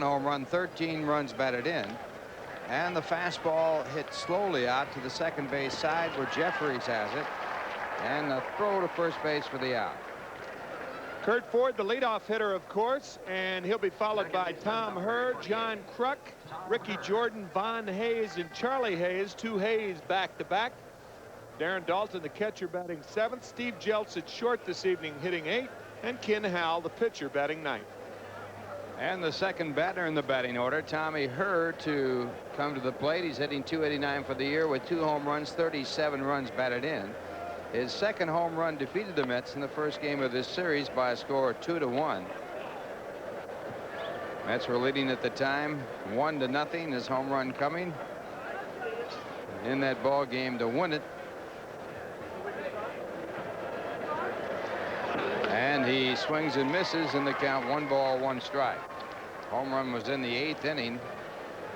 home run, 13 runs batted in. And the fastball hit slowly out to the second base side where Jeffries has it. And a throw to first base for the out. Kurt Ford, the leadoff hitter, of course, and he'll be followed by Tom Herr, John Kruk, Ricky Jordan, Von Hayes, and Charlie Hayes. Two Hayes back-to-back. Darren Dalton, the catcher, batting 7th. Steve Jeltz at short this evening, hitting 8th. And Ken Howell, the pitcher, batting 9th. And the second batter in the batting order, Tommy Herr, to come to the plate. He's hitting .289 for the year with 2 home runs, 37 runs batted in. His second home run defeated the Mets in the first game of this series by a score of 2-1. Mets were leading at the time 1-0. His home run coming in that ball game to win it. And he swings and misses in the count, 1 ball, 1 strike. Home run was in the 8th inning,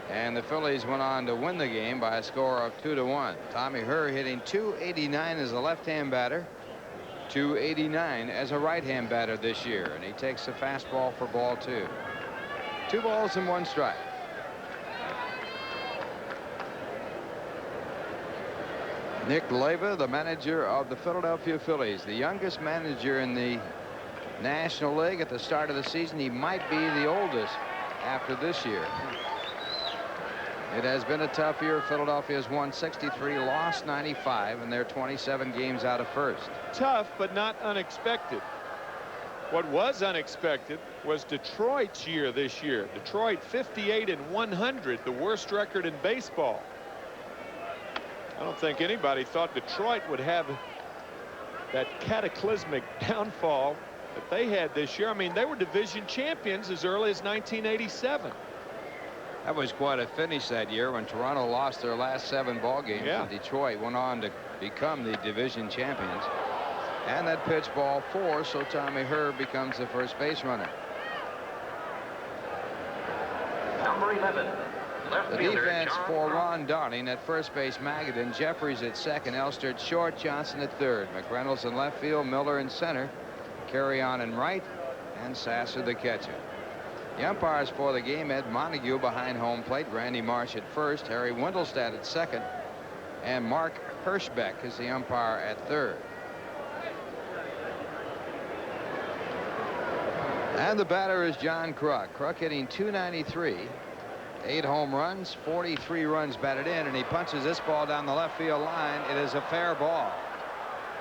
and the Phillies went on to win the game by a score of 2-1. Tommy Herr hitting .289 as a left-hand batter, .289 as a right-hand batter this year, and he takes the fastball for ball 2. 2 balls and 1 strike. Nick Leyva, the manager of the Philadelphia Phillies, the youngest manager in the National League at the start of the season. He might be the oldest after this year. It has been a tough year. Philadelphia has won 63, lost 95, and they're 27 games out of first. Tough, but not unexpected. What was unexpected was Detroit's year this year. Detroit 58-100, the worst record in baseball. I don't think anybody thought Detroit would have that cataclysmic downfall that they had this year. I mean, they were division champions as early as 1987. That was quite a finish that year when Toronto lost their last 7 ball games. Yeah. And Detroit went on to become the division champions. And that pitch, ball 4, so Tommy Herr becomes the first base runner. Number 11. The defense for Ron Darling at first base, Magadan, Jeffries at second, Elster at short, Johnson at third, McReynolds in left field, Miller in center, Carry On in right, and Sasser the catcher. The umpires for the game, Ed Montague behind home plate, Randy Marsh at first, Harry Wendelstedt at second, and Mark Hirschbeck is the umpire at third. And the batter is John Kruk. Kruk hitting .293. 8 home runs, 43 runs batted in, and he punches this ball down the left field line. It is a fair ball.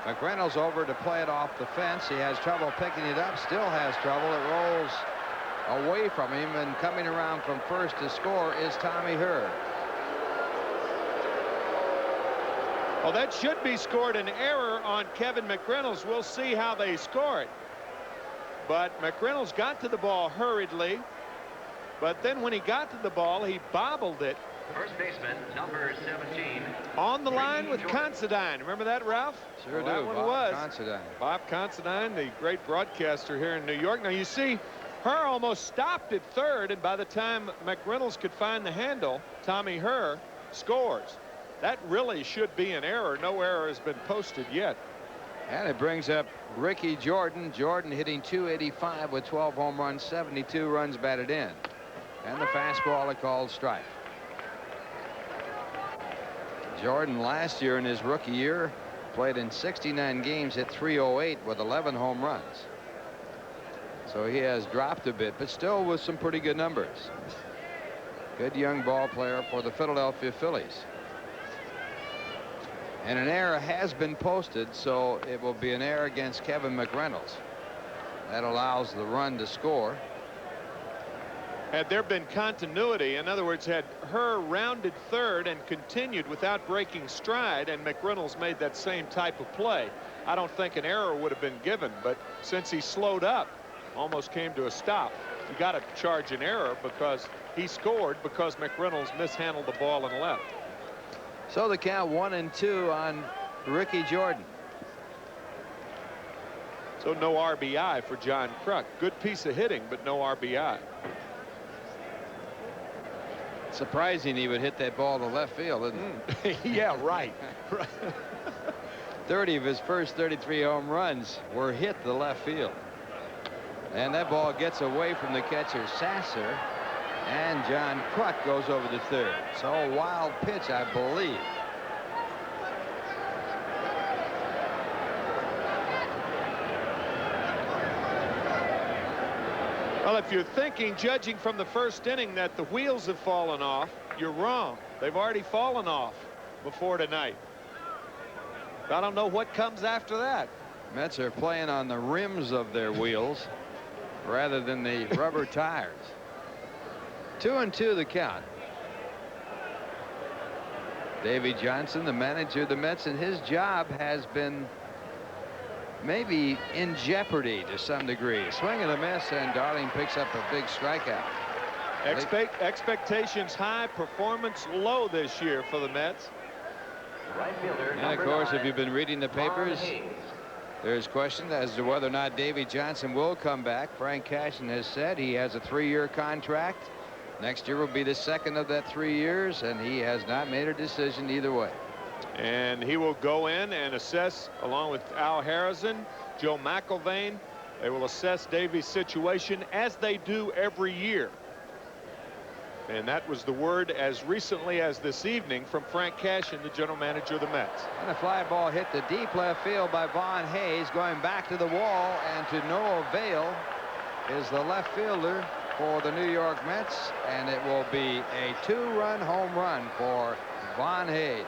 McReynolds over to play it off the fence. He has trouble picking it up, still has trouble. It rolls away from him, and coming around from first to score is Tommy Herr. Well, that should be scored an error on Kevin McReynolds. We'll see how they score it. But McReynolds got to the ball hurriedly. But then when he got to the ball, he bobbled it. First baseman, number 17. On the line with Considine. Remember that, Ralph? Sure do. That one Bob was. Considine. Bob Considine, the great broadcaster here in New York. Now, you see, Herr almost stopped at third, and by the time McReynolds could find the handle, Tommy Herr scores. That really should be an error. No error has been posted yet. And it brings up Ricky Jordan. Jordan hitting .285 with 12 home runs, 72 runs batted in. And the fastball, a called strike. Jordan last year in his rookie year played in 69 games, hit .308 with 11 home runs. So he has dropped a bit, but still with some pretty good numbers. Good young ball player for the Philadelphia Phillies. And an error has been posted, so it will be an error against Kevin McReynolds. That allows the run to score. Had there been continuity, in other words, had Herr rounded third and continued without breaking stride, and McReynolds made that same type of play, I don't think an error would have been given. But since he slowed up, almost came to a stop, you got to charge an error because he scored because McReynolds mishandled the ball and left. So the count 1-2 on Ricky Jordan. So no RBI for John Kruk. Good piece of hitting, but no RBI. Surprising he would hit that ball to left field, isn't it? Yeah, right. 30 of his first 33 home runs were hit to left field. And that ball gets away from the catcher, Sasser. And John Kruk goes over the third. So a wild pitch, I believe. Well, if you're thinking, judging from the first inning, that the wheels have fallen off, you're wrong. They've already fallen off before tonight. I don't know what comes after that. Mets are playing on the rims of their wheels rather than the rubber tires. 2-2 the count. Davey Johnson, the manager of the Mets, and his job has been maybe in jeopardy to some degree. Swing and a miss, and Darling picks up a big strikeout. Expectations high, performance low this year for the Mets. Right fielder, And of course, if you've been reading the papers, there's question as to whether or not Davey Johnson will come back. Frank Cashen has said he has a 3-year contract. Next year will be the second of that 3 years, and he has not made a decision either way. And he will go in and assess, along with Al Harrison, Joe McIlvaine. They will assess Davey's situation as they do every year. And that was the word as recently as this evening from Frank Cashen, the general manager of the Mets. And a fly ball hit the deep left field by Vaughn Hayes, going back to the wall, and to no avail is the left fielder for the New York Mets, and it will be a 2-run home run for Vaughn Hayes.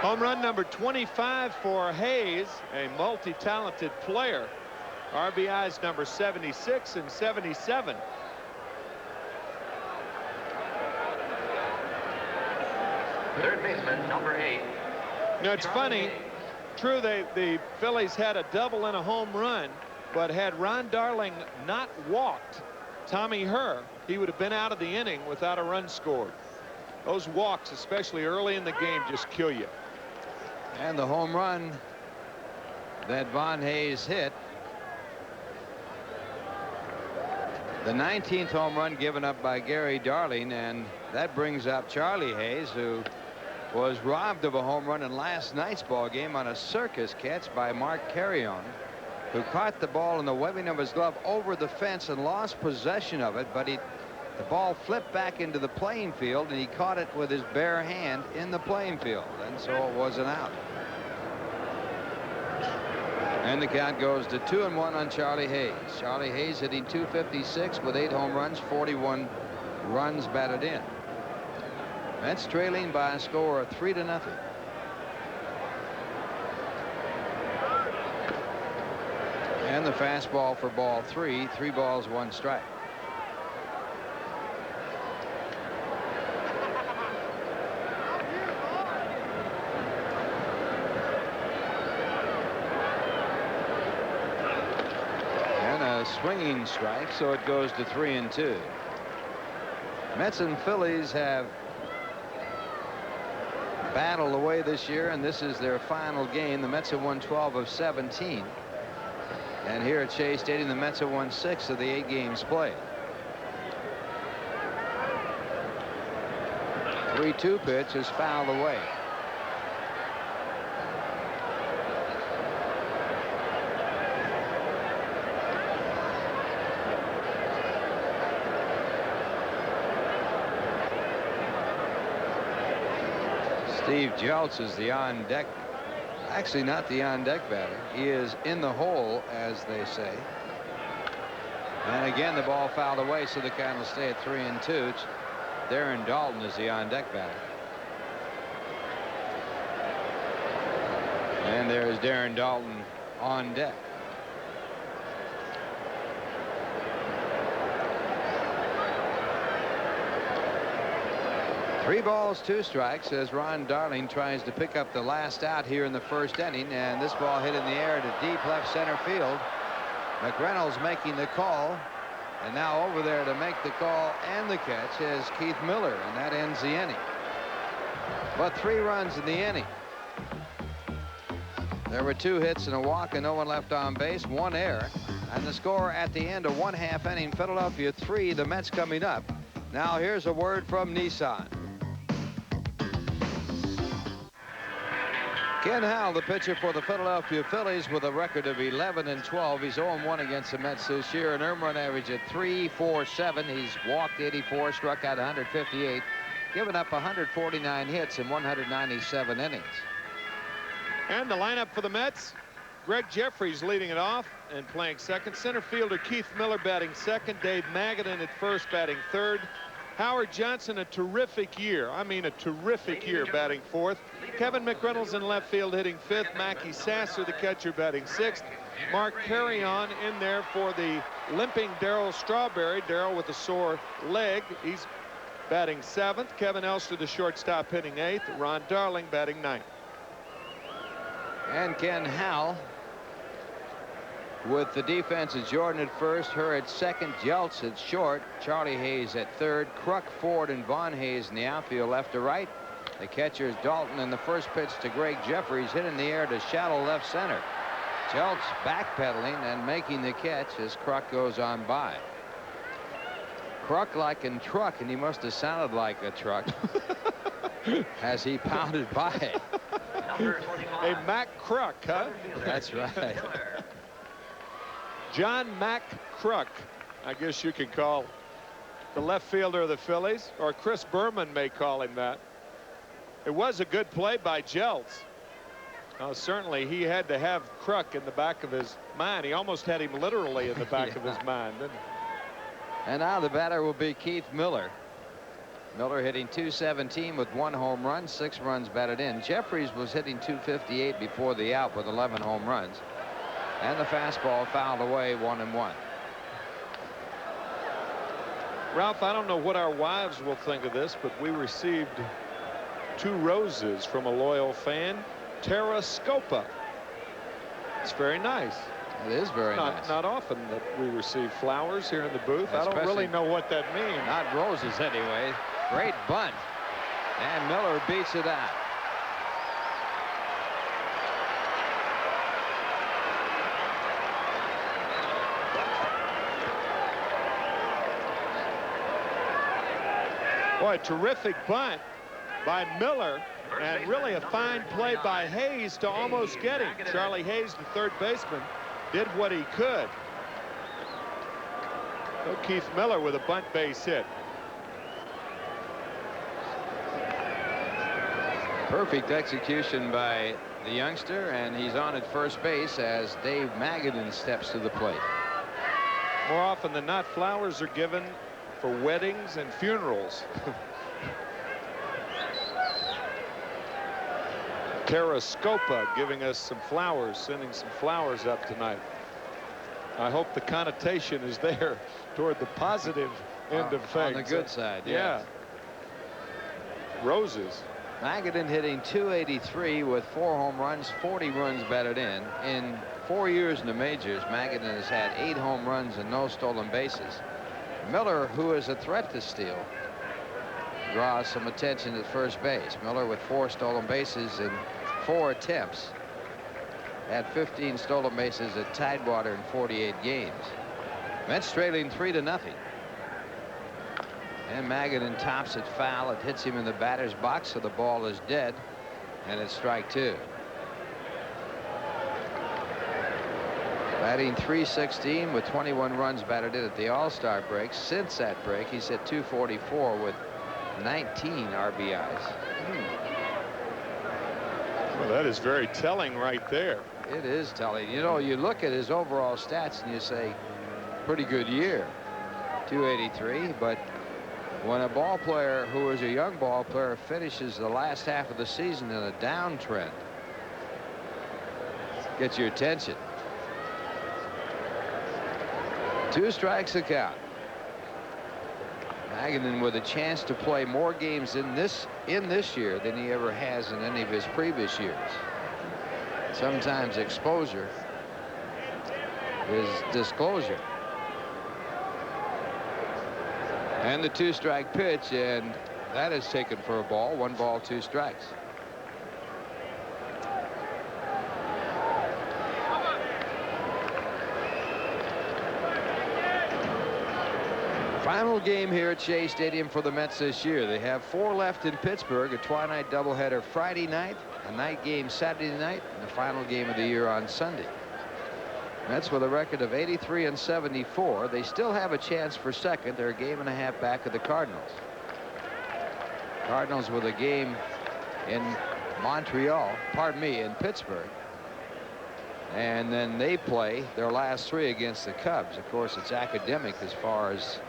Home run number 25 for Hayes, a multi-talented player. RBIs number 76 and 77. Third baseman, number 8. Now, it's funny. True, the Phillies had a double and a home run, but had Ron Darling not walked Tommy Herr, he would have been out of the inning without a run scored. Those walks, especially early in the game, just kill you. And the home run that Vaughn Hayes hit, the 19th home run given up by Gary Darling, and that brings up Charlie Hayes, who was robbed of a home run in last night's ball game on a circus catch by Mark Carrion, who caught the ball in the webbing of his glove over the fence and lost possession of it, but the ball flipped back into the playing field, and he caught it with his bare hand in the playing field, and so it was an out. And the count goes to 2-1 on Charlie Hayes. Charlie Hayes hitting .256 with 8 home runs, 41 runs batted in. Mets trailing by a score of 3-0. And the fastball for ball 3. 3 balls, 1 strike. Swinging strike, so it goes to 3-2. Mets and Phillies have battled away this year, and this is their final game. The Mets have won 12 of 17, and here at Shea Stadium the Mets have won 6 of the 8 games played. 3-2 pitch is fouled away. Steve Jeltz is the on deck, actually not the on deck batter. He is in the hole, as they say. And again, the ball fouled away, so the count will stay at 3-2. Darren Dalton is the on deck batter. And there's Darren Dalton on deck. Three balls, 2 strikes as Ron Darling tries to pick up the last out here in the first inning, and this ball hit in the air to deep left center field. McReynolds making the call, and now over there to make the call and the catch is Keith Miller, and that ends the inning. But 3 runs in the inning. There were 2 hits and a walk and no one left on base, 1 error, and the score at the end of 1/2 inning, Philadelphia 3, the Mets coming up. Now here's a word from Nissan. Ken Howell, the pitcher for the Philadelphia Phillies, with a record of 11-12. He's 0-1 against the Mets this year. An earned run average at 3.47. He's walked 84, struck out 158, given up 149 hits in 197 innings. And the lineup for the Mets: Greg Jeffries leading it off and playing second. Center fielder Keith Miller batting second. Dave Magadan at first, batting third. Howard Johnson, a terrific year. I mean, a terrific year, batting fourth. Kevin McReynolds in left field hitting fifth. Mackie Sasser, the catcher, batting sixth. Mark Carrion in there for the limping Darryl Strawberry. Darryl with a sore leg. He's batting seventh. Kevin Elster, the shortstop, hitting eighth. Ron Darling batting ninth. And Ken Howell with the defense is Jordan at first, Her at second, Jeltz at short, Charlie Hayes at third, Kruk, Ford, and Von Hayes in the outfield left to right. The catcher is Dalton, and the first pitch to Greg Jeffries hit in the air to shallow left center. Jeltz backpedaling and making the catch as Kruk goes on by. Kruk like in truck, and he must have sounded like a truck as he pounded by. A Mack Kruk, huh? That's right. John Mack Kruk, I guess you could call the left fielder of the Phillies, or Chris Berman may call him that. It was a good play by Jeltz. Certainly he had to have Kruk in the back of his mind. He almost had him literally in the back of his mind, didn't he? And now the batter will be Keith Miller. Miller hitting .217 with 1 home run, 6 runs batted in. Jeffries was hitting .258 before the out with 11 home runs. And the fastball fouled away, 1-1. Ralph, I don't know what our wives will think of this, but we received 2 roses from a loyal fan. Tara Scopa. It's very nice. It is very nice. Not often that we receive flowers here in the booth. I don't really know what that means. Not roses anyway. Great bunt. And Miller beats it out. Boy, terrific bunt by Miller, and really a fine play by Hayes to almost get him. Charlie Hayes, the third baseman, did what he could. So Keith Miller with a bunt base hit. Perfect execution by the youngster, and he's on at first base as Dave Magadan steps to the plate. More often than not, flowers are given for weddings and funerals. Tara Scopa giving us some flowers, sending some flowers up tonight. I hope the connotation is there toward the positive end of things. On the good side, yeah. Roses. Magadan hitting .283 with 4 home runs, 40 runs batted in. In 4 years in the majors, Magadan has had 8 home runs and no stolen bases. Miller, who is a threat to steal, draws some attention at first base. Miller with 4 stolen bases in 4 attempts. Had 15 stolen bases at Tidewater in 48 games. Mets trailing 3-0. And Magadan tops it foul. It hits him in the batter's box, so the ball is dead, and it's strike 2. Batting .316 with 21 runs batted in at the All-Star break. Since that break, he's hit .244 with 19 RBIs. Well, that is very telling right there. It is telling. You know, you look at his overall stats and you say, pretty good year. .283, but when a ball player who is a young ball player finishes the last half of the season in a downtrend, gets your attention. 2 strikes a count. Magadan with a chance to play more games in this year than he ever has in any of his previous years. Sometimes exposure is disclosure. And the 2-strike pitch, and that is taken for a ball. 1 ball, 2 strikes. Final game here at Shea Stadium for the Mets this year. They have 4 left in Pittsburgh, a twilight doubleheader Friday night, a night game Saturday night, and the final game of the year on Sunday. Mets with a record of 83 and 74. They still have a chance for second. They're a game and a half back of the Cardinals. Cardinals with a game in Montreal, pardon me, in Pittsburgh. And then they play their last 3 against the Cubs. Of course, it's academic as far as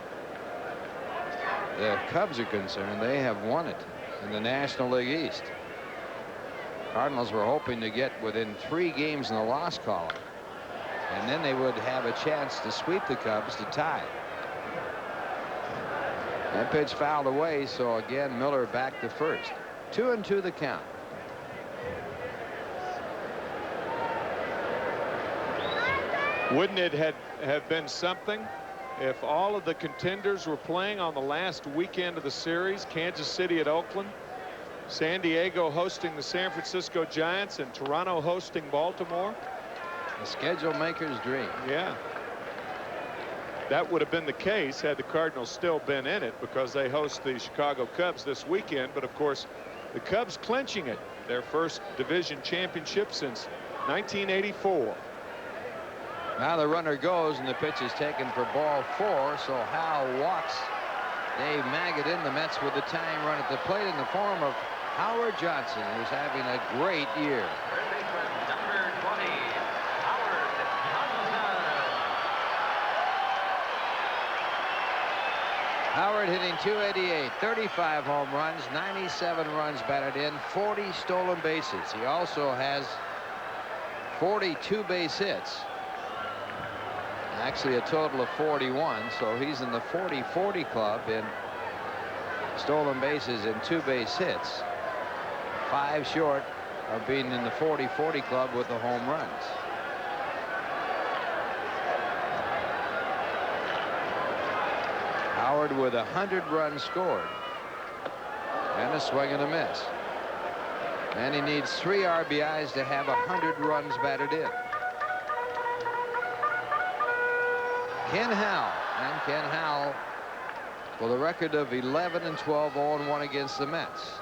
the Cubs are concerned. They have won it in the National League East. Cardinals were hoping to get within 3 games in the loss column, and then they would have a chance to sweep the Cubs to tie. That pitch fouled away, so again Miller back to first. 2-2 the count. Wouldn't it have been something if all of the contenders were playing on the last weekend of the series? Kansas City at Oakland, San Diego hosting the San Francisco Giants, and Toronto hosting Baltimore. The schedule maker's dream. Yeah. That would have been the case had the Cardinals still been in it, because they host the Chicago Cubs this weekend. But of course, the Cubs clinching it, their first division championship since 1984. Now the runner goes, and the pitch is taken for ball 4. So Hal walks Dave Maggott in. The Mets with the tying run at the plate in the form of Howard Johnson, who's having a great year. Third baseman, number 20, Howard Johnson. Howard hitting .288, 35 home runs, 97 runs batted in, 40 stolen bases. He also has 42 base hits. Actually a total of 41, so he's in the 40-40 club in stolen bases and 2 base hits. 5 short of being in the 40-40 club with the home runs. Howard with 100 runs scored and a swing and a miss. And he needs 3 RBIs to have 100 runs batted in. Ken Howell, and Ken Howell with a record of 11 and 12, 0-1 against the Mets.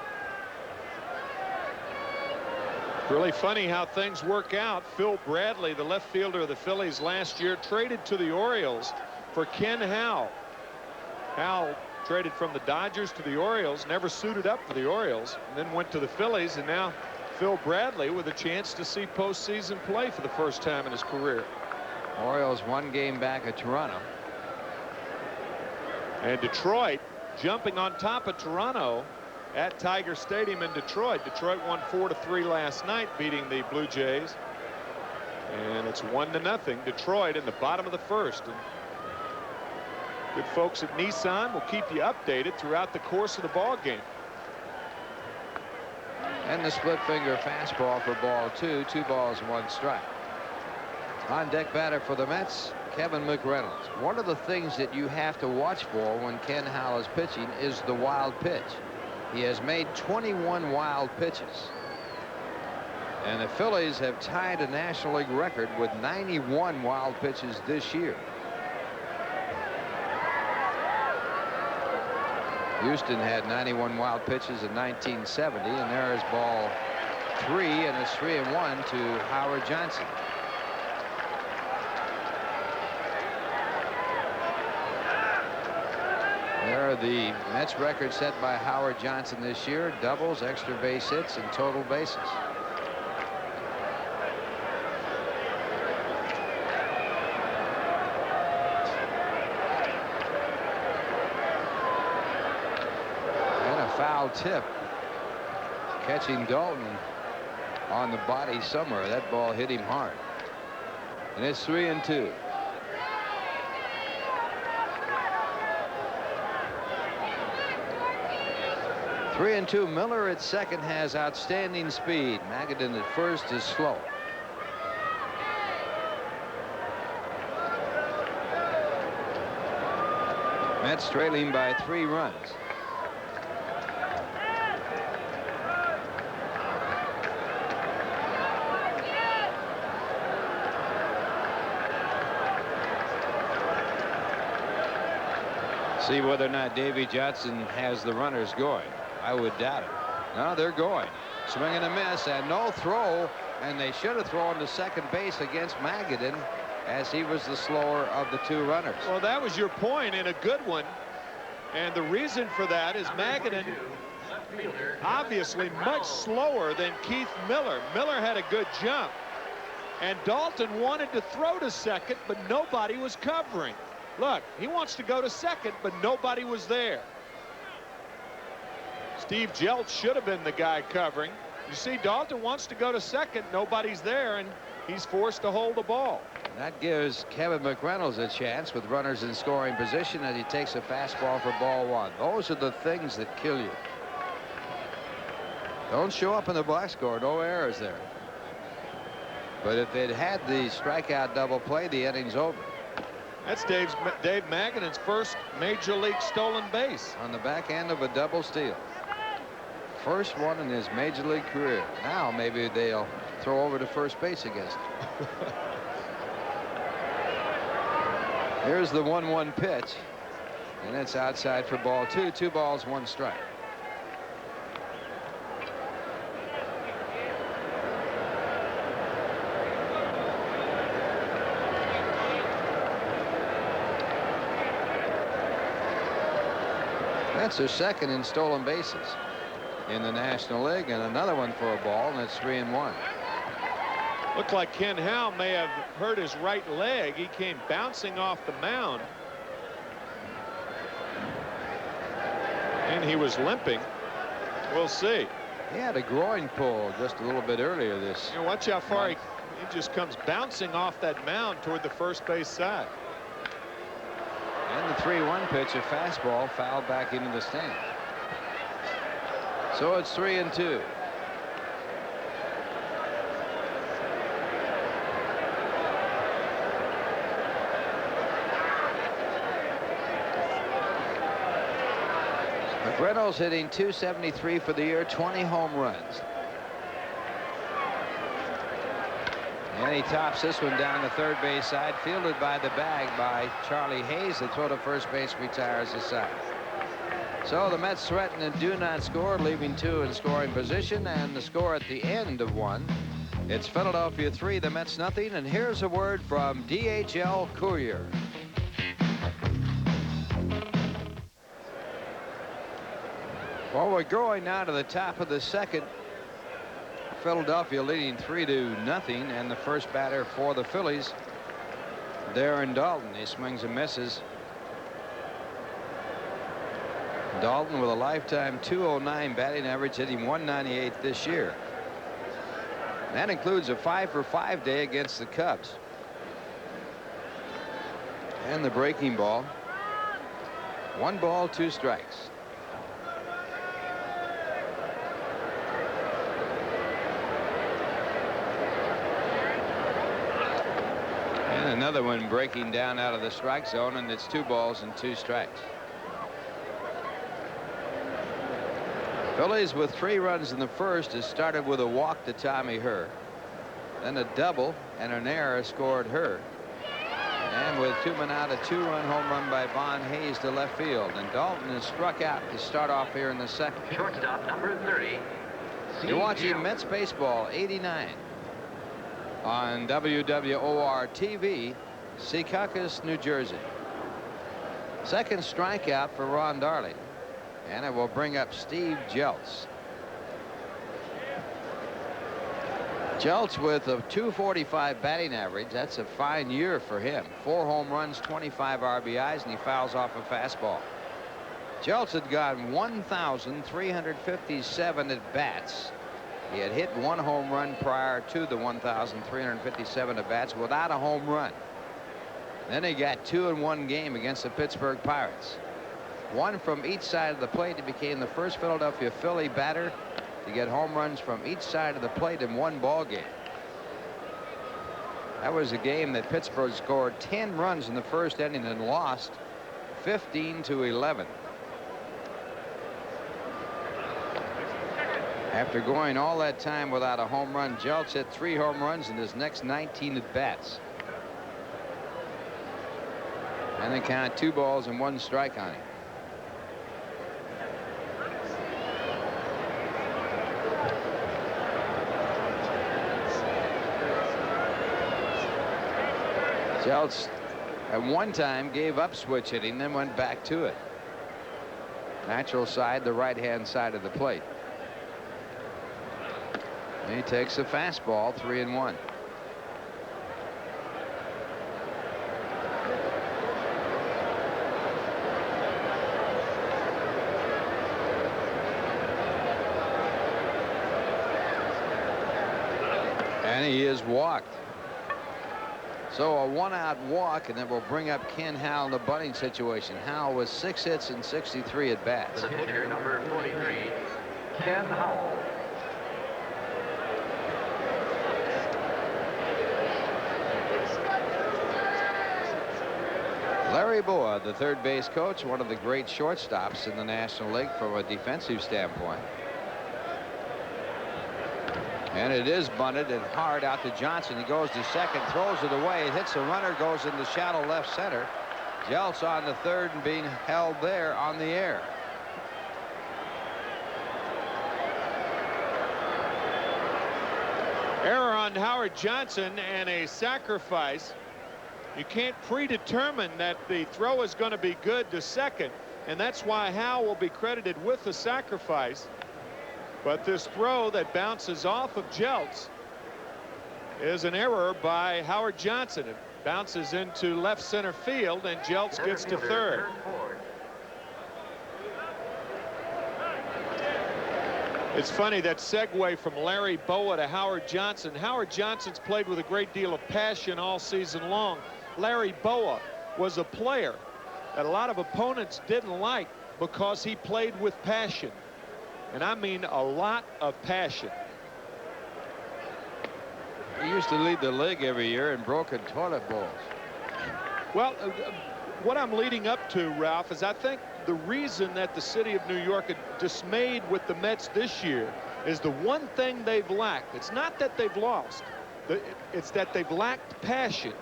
Really funny how things work out. Phil Bradley, the left fielder of the Phillies last year, traded to the Orioles for Ken Howell. Howell traded from the Dodgers to the Orioles, never suited up for the Orioles, and then went to the Phillies, and now Phil Bradley with a chance to see postseason play for the first time in his career. Orioles 1 game back at Toronto. And Detroit jumping on top of Toronto at Tiger Stadium in Detroit. Detroit won 4-3 last night, beating the Blue Jays. And it's 1-0 Detroit in the bottom of the first. And good folks at Nissan will keep you updated throughout the course of the ball game. And the split finger fastball for ball 2. 2 balls, 1 strike. On deck batter for the Mets, Kevin McReynolds. One of the things that you have to watch for when Ken Howell is pitching is the wild pitch. He has made 21 wild pitches. And the Phillies have tied a National League record with 91 wild pitches this year. Houston had 91 wild pitches in 1970, and there is ball 3, and it's 3-1 to Howard Johnson. There are the Mets records set by Howard Johnson this year: doubles, extra base hits, and total bases. And a foul tip, catching Dalton on the body somewhere. That ball hit him hard. And it's 3-2. Three and 2. Miller at second has outstanding speed. Magadan at first is slow. Mets trailing by 3 runs. See whether or not Davy Johnson has the runners going. I would doubt it. No, they're going. Swing and a miss, and no throw, and they should have thrown to second base against Magadan, as he was the slower of the two runners. Well, that was your point, and a good one. And the reason for that is Magadan obviously much slower than Keith Miller. Miller had a good jump, and Dalton wanted to throw to second, but nobody was covering. Look, he wants to go to second, but nobody was there. Steve Jeltz should have been the guy covering. You see, Dalton wants to go to second, nobody's there, and he's forced to hold the ball. That gives Kevin McReynolds a chance with runners in scoring position as he takes a fastball for ball one. Those are the things that kill you. Don't show up in the box score. No errors there. But if they'd had the strikeout double play, the inning's over. That's Dave Magadan's first major league stolen base. On the back end of a double steal. First one in his major league career. Now maybe they'll throw over to first base against him. Here's the 1-1 pitch, and it's outside for ball two. 2 balls, 1 strike. That's their second in stolen bases in the National League, and another one for a ball, and it's 3-1. Looked like Ken Howe may have hurt his right leg. He came bouncing off the mound, and he was limping. We'll see. He had a groin pull just a little bit earlier this. You know, watch how far he just comes bouncing off that mound toward the first base side. And the 3-1 pitch, a fastball fouled back into the stand. So it's 3-2. McReynolds hitting .273 for the year, 20 home runs. And he tops this one down the third base side, fielded by the bag by Charlie Hayes. The throw to first base retires the side. So the Mets threaten and do not score, leaving 2 in scoring position, and the score at the end of 1. It's Philadelphia 3, the Mets nothing, and here's a word from DHL Courier. Well, we're going now to the top of the second. Philadelphia leading 3-0, and the first batter for the Phillies, Darren Dalton. He swings and misses. Dalton with a lifetime .209 batting average, hitting .198 this year. That includes a 5-for-5 day against the Cubs. And the breaking ball. 1 ball, 2 strikes. And another one breaking down out of the strike zone, and it's 2 balls and 2 strikes. Phillies with 3 runs in the first has started with a walk to Tommy Herr. Then a double and an error scored Herr. And with 2 men out, a 2-run home run by Von Hayes to left field. And Dalton is struck out to start off here in the second. Shortstop number 30. You're watching Mets Baseball 89 on WWOR TV, Secaucus, New Jersey. Second strikeout for Ron Darling. And it will bring up Steve Jeltz. Jeltz with a .245 batting average. That's a fine year for him. 4 home runs, 25 RBIs, and he fouls off a fastball. Jeltz had gotten 1,357 at bats. He had hit 1 home run prior to the 1,357 at bats without a home run. Then he got 2 in 1 game against the Pittsburgh Pirates. 1 from each side of the plate. He became the first Philadelphia Philly batter to get home runs from each side of the plate in 1 ball game. That was a game that Pittsburgh scored 10 runs in the first inning and lost 15-11. After going all that time without a home run, Jeltz hit 3 home runs in his next 19 at bats. And they count 2 balls and 1 strike on him. Jeltz at one time gave up switch hitting, then went back to it. Natural side, the right-hand side of the plate. He takes a fastball, 3-1. And he is walked. So a one-out walk, and then we'll bring up Ken Howell in the bunting situation. Howell was 6 hits and 63 at bats. The pitcher, number 43, Ken Howell. Larry Boa, the third base coach, one of the great shortstops in the National League from a defensive standpoint. And it is bunted and hard out to Johnson. He goes to second, throws it away. It hits the runner, goes into shallow left center. Jeltz on the third and being held there on the air. Error on Howard Johnson and a sacrifice. You can't predetermine that the throw is going to be good to second, and that's why Howell will be credited with the sacrifice. But this throw that bounces off of Jeltz is an error by Howard Johnson. It bounces into left center field, and Jeltz gets to third. It's funny, that segue from Larry Boa to Howard Johnson. Howard Johnson's played with a great deal of passion all season long. Larry Boa was a player that a lot of opponents didn't like because he played with passion. And I mean a lot of passion. He used to lead the league every year in broken toilet bowls. Well, what I'm leading up to, Ralph, is I think the reason that the city of New York is dismayed with the Mets this year is the one thing they've lacked. It's not that they've lost. It's that they've lacked passion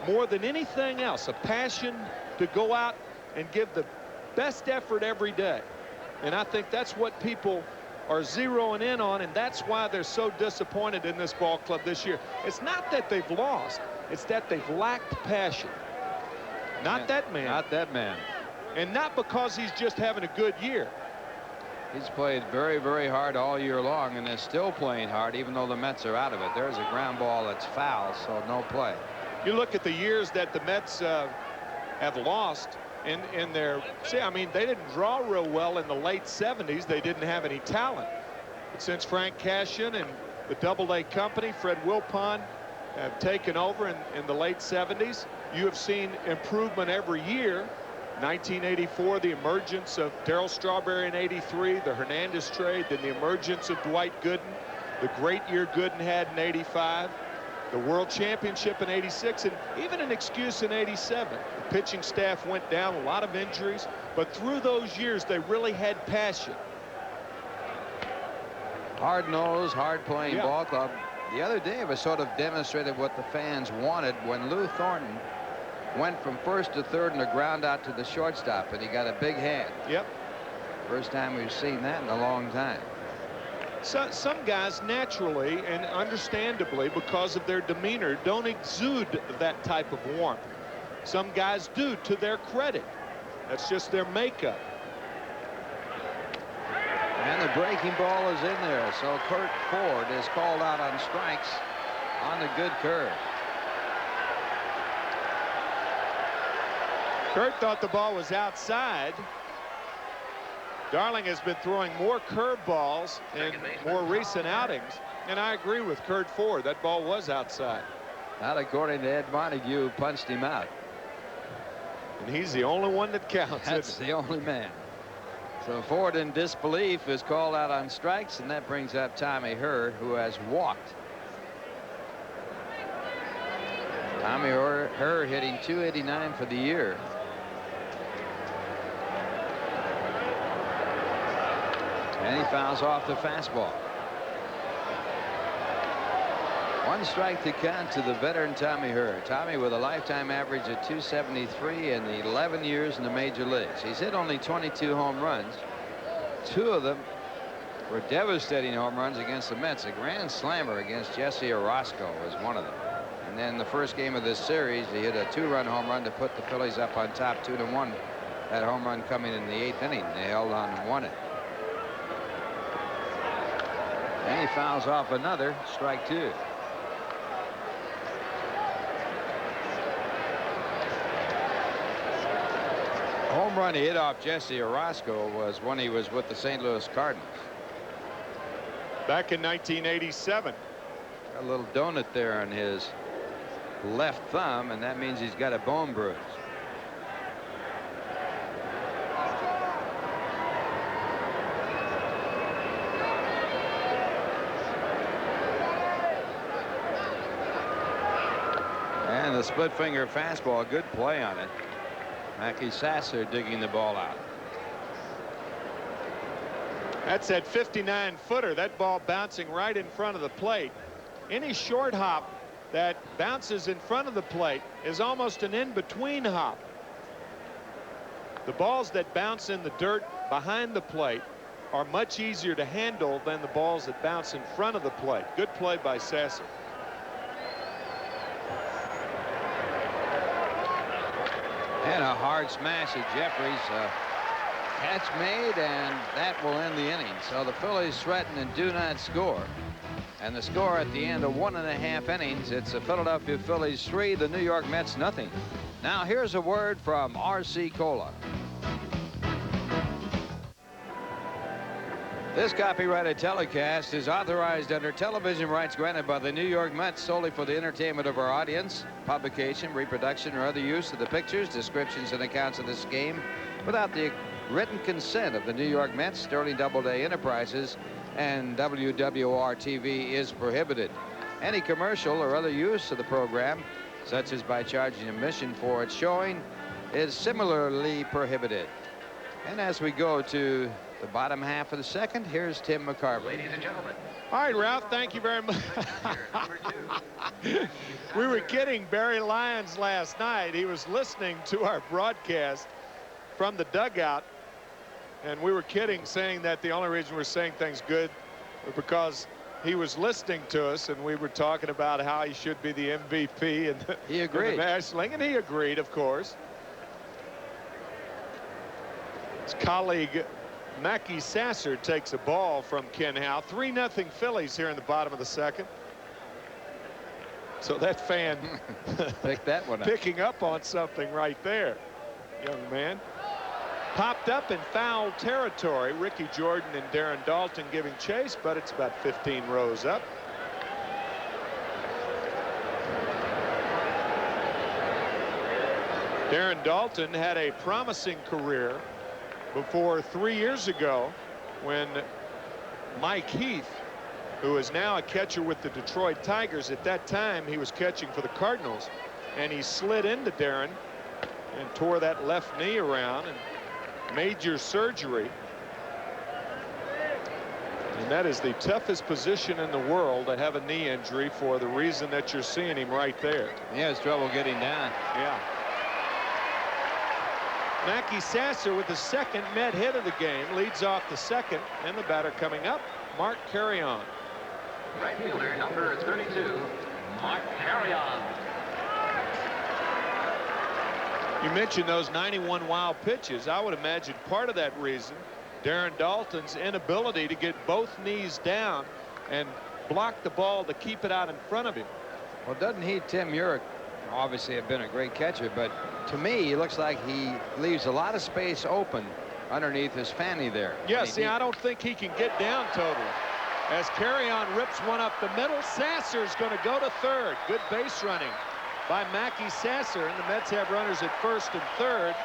more than anything else. A passion to go out and give the best effort every day. And I think that's what people are zeroing in on, and that's why they're so disappointed in this ball club this year. It's not that they've lost. It's that they've lacked passion. Not that man. Not that man. And not because he's just having a good year. He's played very, very hard all year long and is still playing hard even though the Mets are out of it. There's a ground ball that's foul, so no play. You look at the years that the Mets have lost in their, see, I mean, they didn't draw real well in the late 70s. They didn't have any talent. But since Frank Cashin and the Doubleday company, Fred Wilpon, have taken over in the late 70s, you have seen improvement every year. 1984, the emergence of Darryl Strawberry in '83, the Hernandez trade, then the emergence of Dwight Gooden, the great year Gooden had in '85, the World Championship in '86, and even an excuse in '87. The pitching staff went down, a lot of injuries, but through those years they really had passion. Hard-nosed, hard-playing ball club. The other day it was sort of demonstrated what the fans wanted when Lou Thornton went from first to third and a ground out to the shortstop, and he got a big hand. Yep. First time we've seen that in a long time. So, some guys naturally and understandably, because of their demeanor, don't exude that type of warmth. Some guys do, to their credit. That's just their makeup. And the breaking ball is in there, so Curt Ford is called out on strikes on the good curve. Curt thought the ball was outside. Darling has been throwing more curveballs in more recent outings, and I agree with Curt Ford. That ball was outside. Not according to Ed Montague, who punched him out. And he's the only one that counts. That's the only man. So Ford, in disbelief, is called out on strikes, and that brings up Tommy Herr, who has walked. Tommy Herr hitting .289 for the year. And he fouls off the fastball. One strike to count to the veteran Tommy Herr. Tommy with a lifetime average of .273 in the 11 years in the major leagues. He's hit only 22 home runs. 2 of them were devastating home runs against the Mets. A grand slammer against Jesse Orosco was one of them. And And then the first game of this series, he hit a 2-run home run to put the Phillies up on top 2-1. That home run coming in the 8th inning. They held on and won it. And he fouls off another, strike 2. Home run he hit off Jesse Orozco was when he was with the St. Louis Cardinals. Back in 1987. A little donut there on his left thumb, and that means he's got a bone bruise. And the split finger fastball, good play on it. Mackey Sasser digging the ball out. That's that 59-footer. That ball bouncing right in front of the plate. Any short hop that bounces in front of the plate is almost an in-between hop. The balls that bounce in the dirt behind the plate are much easier to handle than the balls that bounce in front of the plate. Good play by Sasser. And a hard smash at Jeffries. Catch made, and that will end the inning. So the Phillies threaten and do not score. And the score at the end of 1.5 innings, it's the Philadelphia Phillies 3, the New York Mets nothing. Now here's a word from R.C. Cola. This copyrighted telecast is authorized under television rights granted by the New York Mets solely for the entertainment of our audience. Publication, reproduction, or other use of the pictures, descriptions, and accounts of this game without the written consent of the New York Mets, Sterling Doubleday Enterprises, and WWR-TV is prohibited. Any commercial or other use of the program, such as by charging admission for its showing, is similarly prohibited. And as we go to the bottom half of the second, here's Tim McCarver. Ladies and gentlemen. All right, Ralph, thank you very much. We were kidding Barry Lyons last night. He was listening to our broadcast from the dugout, and we were kidding, saying that the only reason we're saying things good was because he was listening to us, and we were talking about how he should be the MVP and he agreed. In the National League, and he agreed, of course. His colleague Mackey Sasser takes a ball from Ken Howe. 3-0 Phillies here in the bottom of the second. So that fan picked that one up. Picking up on something right there, young man. Popped up in foul territory. Ricky Jordan and Darren Dalton giving chase, but it's about 15 rows up. Darren Dalton had a promising career before 3 years ago when Mike Heath, who is now a catcher with the Detroit Tigers, at that time he was catching for the Cardinals, and he slid into Darren and tore that left knee around and major surgery. And that is the toughest position in the world to have a knee injury for the reason that you're seeing him right there. He has trouble getting down. Yeah. Mackey Sasser with the second Met hit of the game leads off the second, and the batter coming up, Mark Carrion. Right fielder number 32, Mark Carrion. You mentioned those 91 wild pitches. I would imagine part of that reason, Darren Dalton's inability to get both knees down and block the ball to keep it out in front of him. Well, doesn't he, Tim, you're obviously have been a great catcher, but to me, it looks like he leaves a lot of space open underneath his fanny there. Yeah, see, I don't think he can get down totally. As Carrion rips one up the middle, Sasser's going to go to third. Good base running by Mackey Sasser, and the Mets have runners at first and third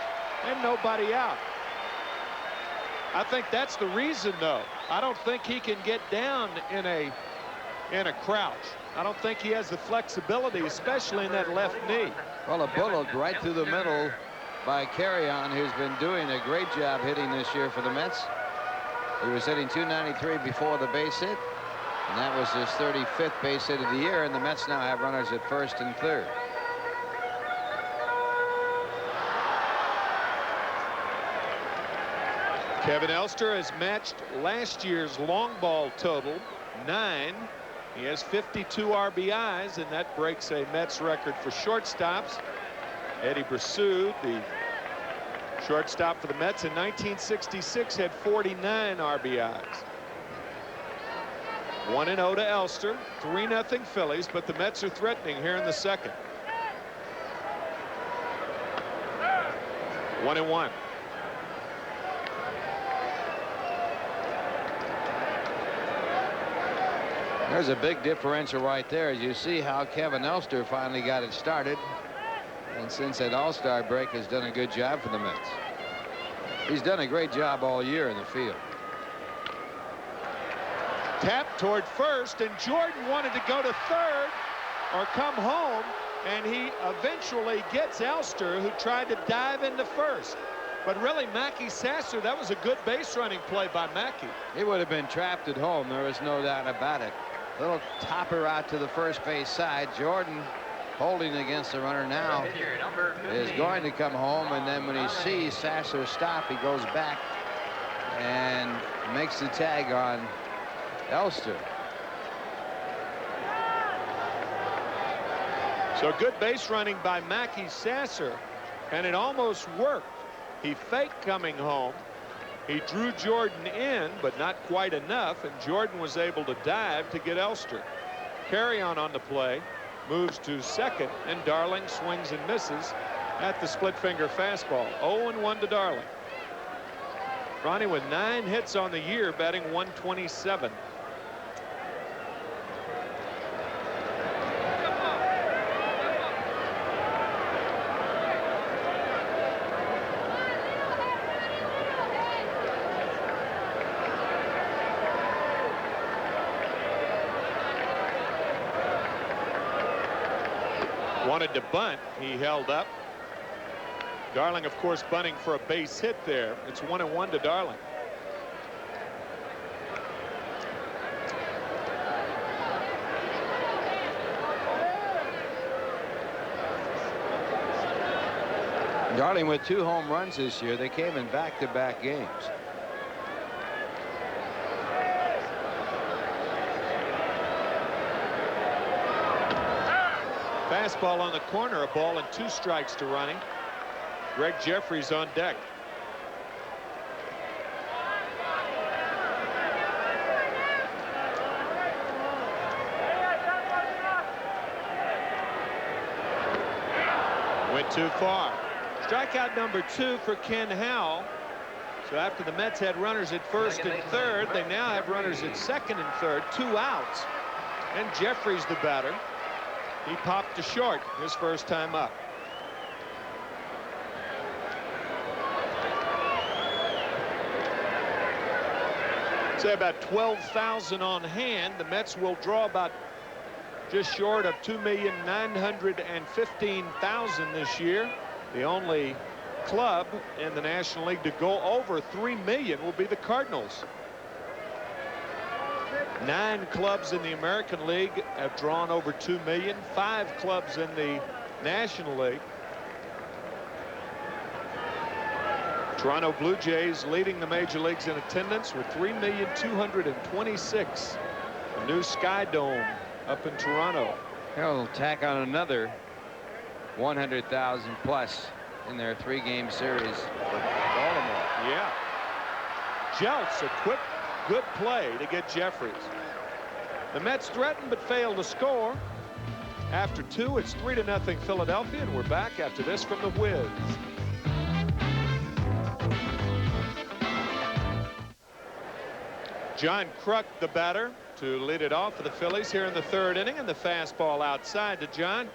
and nobody out. I think that's the reason, though. I don't think he can get down in a crouch. I don't think he has the flexibility, especially in that left knee. Well, a bullet right through the middle by Carrion, who's been doing a great job hitting this year for the Mets. He was hitting .293 before the base hit, and that was his 35th base hit of the year, and the Mets now have runners at first and third. Kevin Elster has matched last year's long ball total, 9, He has 52 RBIs, and that breaks a Mets record for shortstops. Eddie Brasud, the shortstop for the Mets in 1966, had 49 RBIs. 1-0 to Elster. 3-0 Phillies, but the Mets are threatening here in the second. 1-1. There's a big differential right there, as you see how Kevin Elster finally got it started, and since that All-Star break has done a good job for the Mets. He's done a great job all year in the field. Tap toward first, and Jordan wanted to go to third or come home, and he eventually gets Elster, who tried to dive into first. But really, Mackey Sasser, that was a good base running play by Mackey. He would have been trapped at home, there was no doubt about it. Little topper out to the first base side. Jordan holding against the runner now is going to come home, and then when he sees Sasser stop, he goes back and makes the tag on Elster. So good base running by Mackey Sasser, and it almost worked. He faked coming home. He drew Jordan in, but not quite enough, and Jordan was able to dive to get Elster. Carrion on the play, moves to second, and Darling swings and misses at the split finger fastball. 0-1 to Darling. Ronnie with 9 hits on the year, batting .127. Wanted to bunt. He held up. Darling, of course, bunting for a base hit there. It's 1-1 to Darling. Darling with 2 home runs this year. They came in back-to-back games. Fastball on the corner, a ball and 2 strikes to Ronnie. Greg Jeffries on deck. Went too far. Strikeout number 2 for Ken Howell. So after the Mets had runners at first and third, they now have runners at second and third, 2 outs. And Jeffries the batter. He popped to short his first time up. Say about 12,000 on hand. The Mets will draw about just short of 2,915,000 this year. The only club in the National League to go over 3 million will be the Cardinals. 9 clubs in the American League have drawn over 2 million. 5 clubs in the National League. Toronto Blue Jays leading the major leagues in attendance with 3,226,000. The new Sky Dome up in Toronto. They'll tack on another 100,000 plus in their 3-game series with Baltimore. Yeah. Jeltz, a quick, good play to get Jeffries. The Mets threaten but fail to score. After 2, it's 3-0 Philadelphia, and we're back after this from the Wiz. John Kruk, the batter, to lead it off for the Phillies here in the 3rd inning, and the fastball outside to John.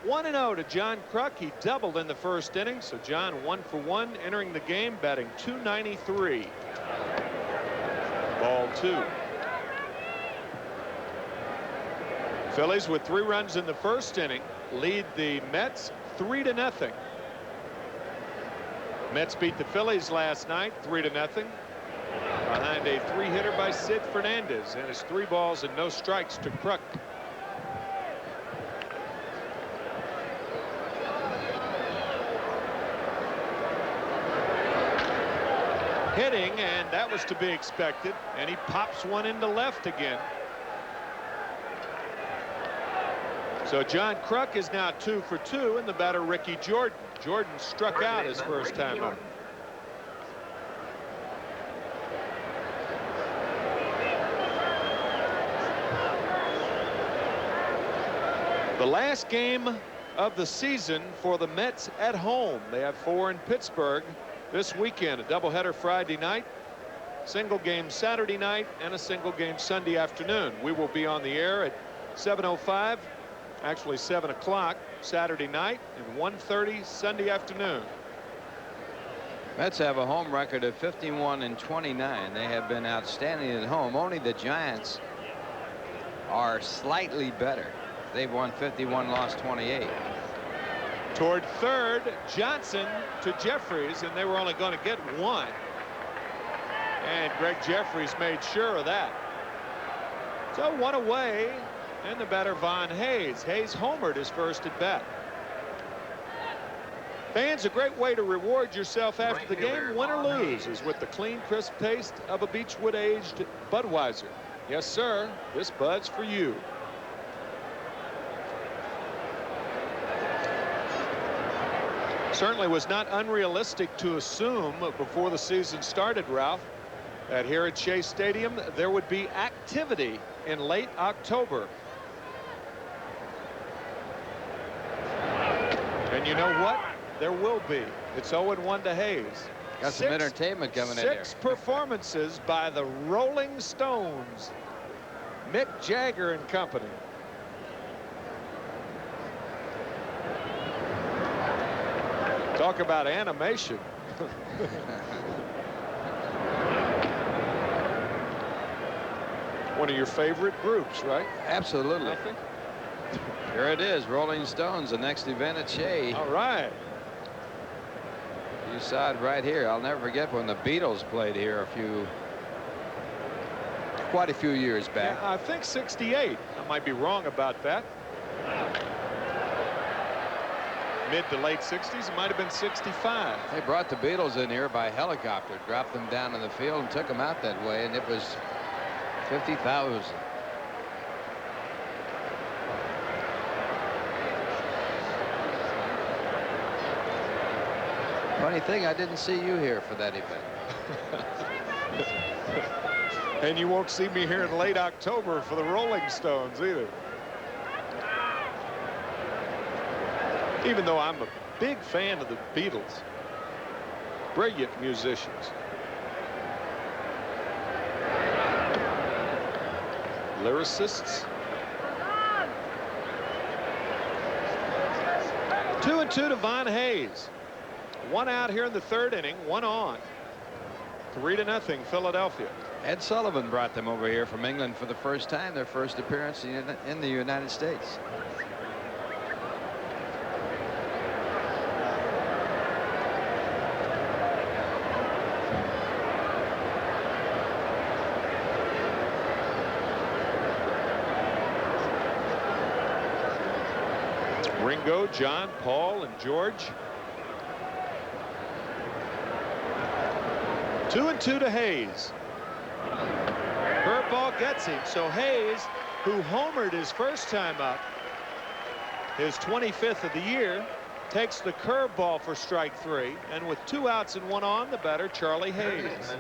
1-0 to John Kruk. He doubled in the 1st inning, so John 1 for 1 entering the game, batting .293. Ball 2. Phillies with 3 runs in the 1st inning lead the Mets 3-0. Mets beat the Phillies last night 3-0 behind a 3-hitter by Sid Fernandez, and it's 3 balls and no strikes to Kruk. Hitting, and that was to be expected, and he pops one into left again. So John Kruk is now 2 for 2, and the batter Ricky Jordan. Jordan struck out his first time up. The last game of the season for the Mets at home. They have 4 in Pittsburgh this weekend. A doubleheader Friday night, single game Saturday night, and a single game Sunday afternoon. We will be on the air at 7:05, actually 7 o'clock Saturday night, and 1:30 Sunday afternoon. Mets have a home record of 51-29. They have been outstanding at home. Only the Giants are slightly better. They've won 51, lost 28. Toward third, Johnson to Jeffries, and they were only going to get 1. And Greg Jeffries made sure of that. So 1 away, and the batter Von Hayes. Hayes homered his first at bat. Fans, a great way to reward yourself after the game, win or lose, is with the clean, crisp taste of a Beechwood aged Budweiser. Yes, sir, this Bud's for you. Certainly was not unrealistic to assume before the season started, Ralph, that here at Chase Stadium there would be activity in late October. And you know what? There will be. It's 0-1 to Hayes. Got some entertainment coming in here. 6 performances by the Rolling Stones. Mick Jagger and company. Talk about animation. One of your favorite groups, right? Absolutely. Nothing? Here it is, Rolling Stones, the next event at Shea. All right. You saw it right here. I'll never forget when the Beatles played here quite a few years back. Yeah, I think 68. I might be wrong about that. Mid to late 60s. It might have been 65. They brought the Beatles in here by helicopter, dropped them down in the field and took them out that way, and it was 50,000. Funny thing, I didn't see you here for that event. And you won't see me here in late October for the Rolling Stones either. Even though I'm a big fan of the Beatles. Brilliant musicians. Lyricists. 2-2 to Von Hayes. 1 out here in the 3rd inning, 1 on. 3-0 Philadelphia. Ed Sullivan brought them over here from England for the first time, their first appearance in the United States. Ringo, John, Paul, and George. 2-2 to Hayes. Curveball gets him. So Hayes, who homered his first time up, his 25th of the year, takes the curveball for strike 3. And with 2 outs and 1 on, the batter Charlie Hayes.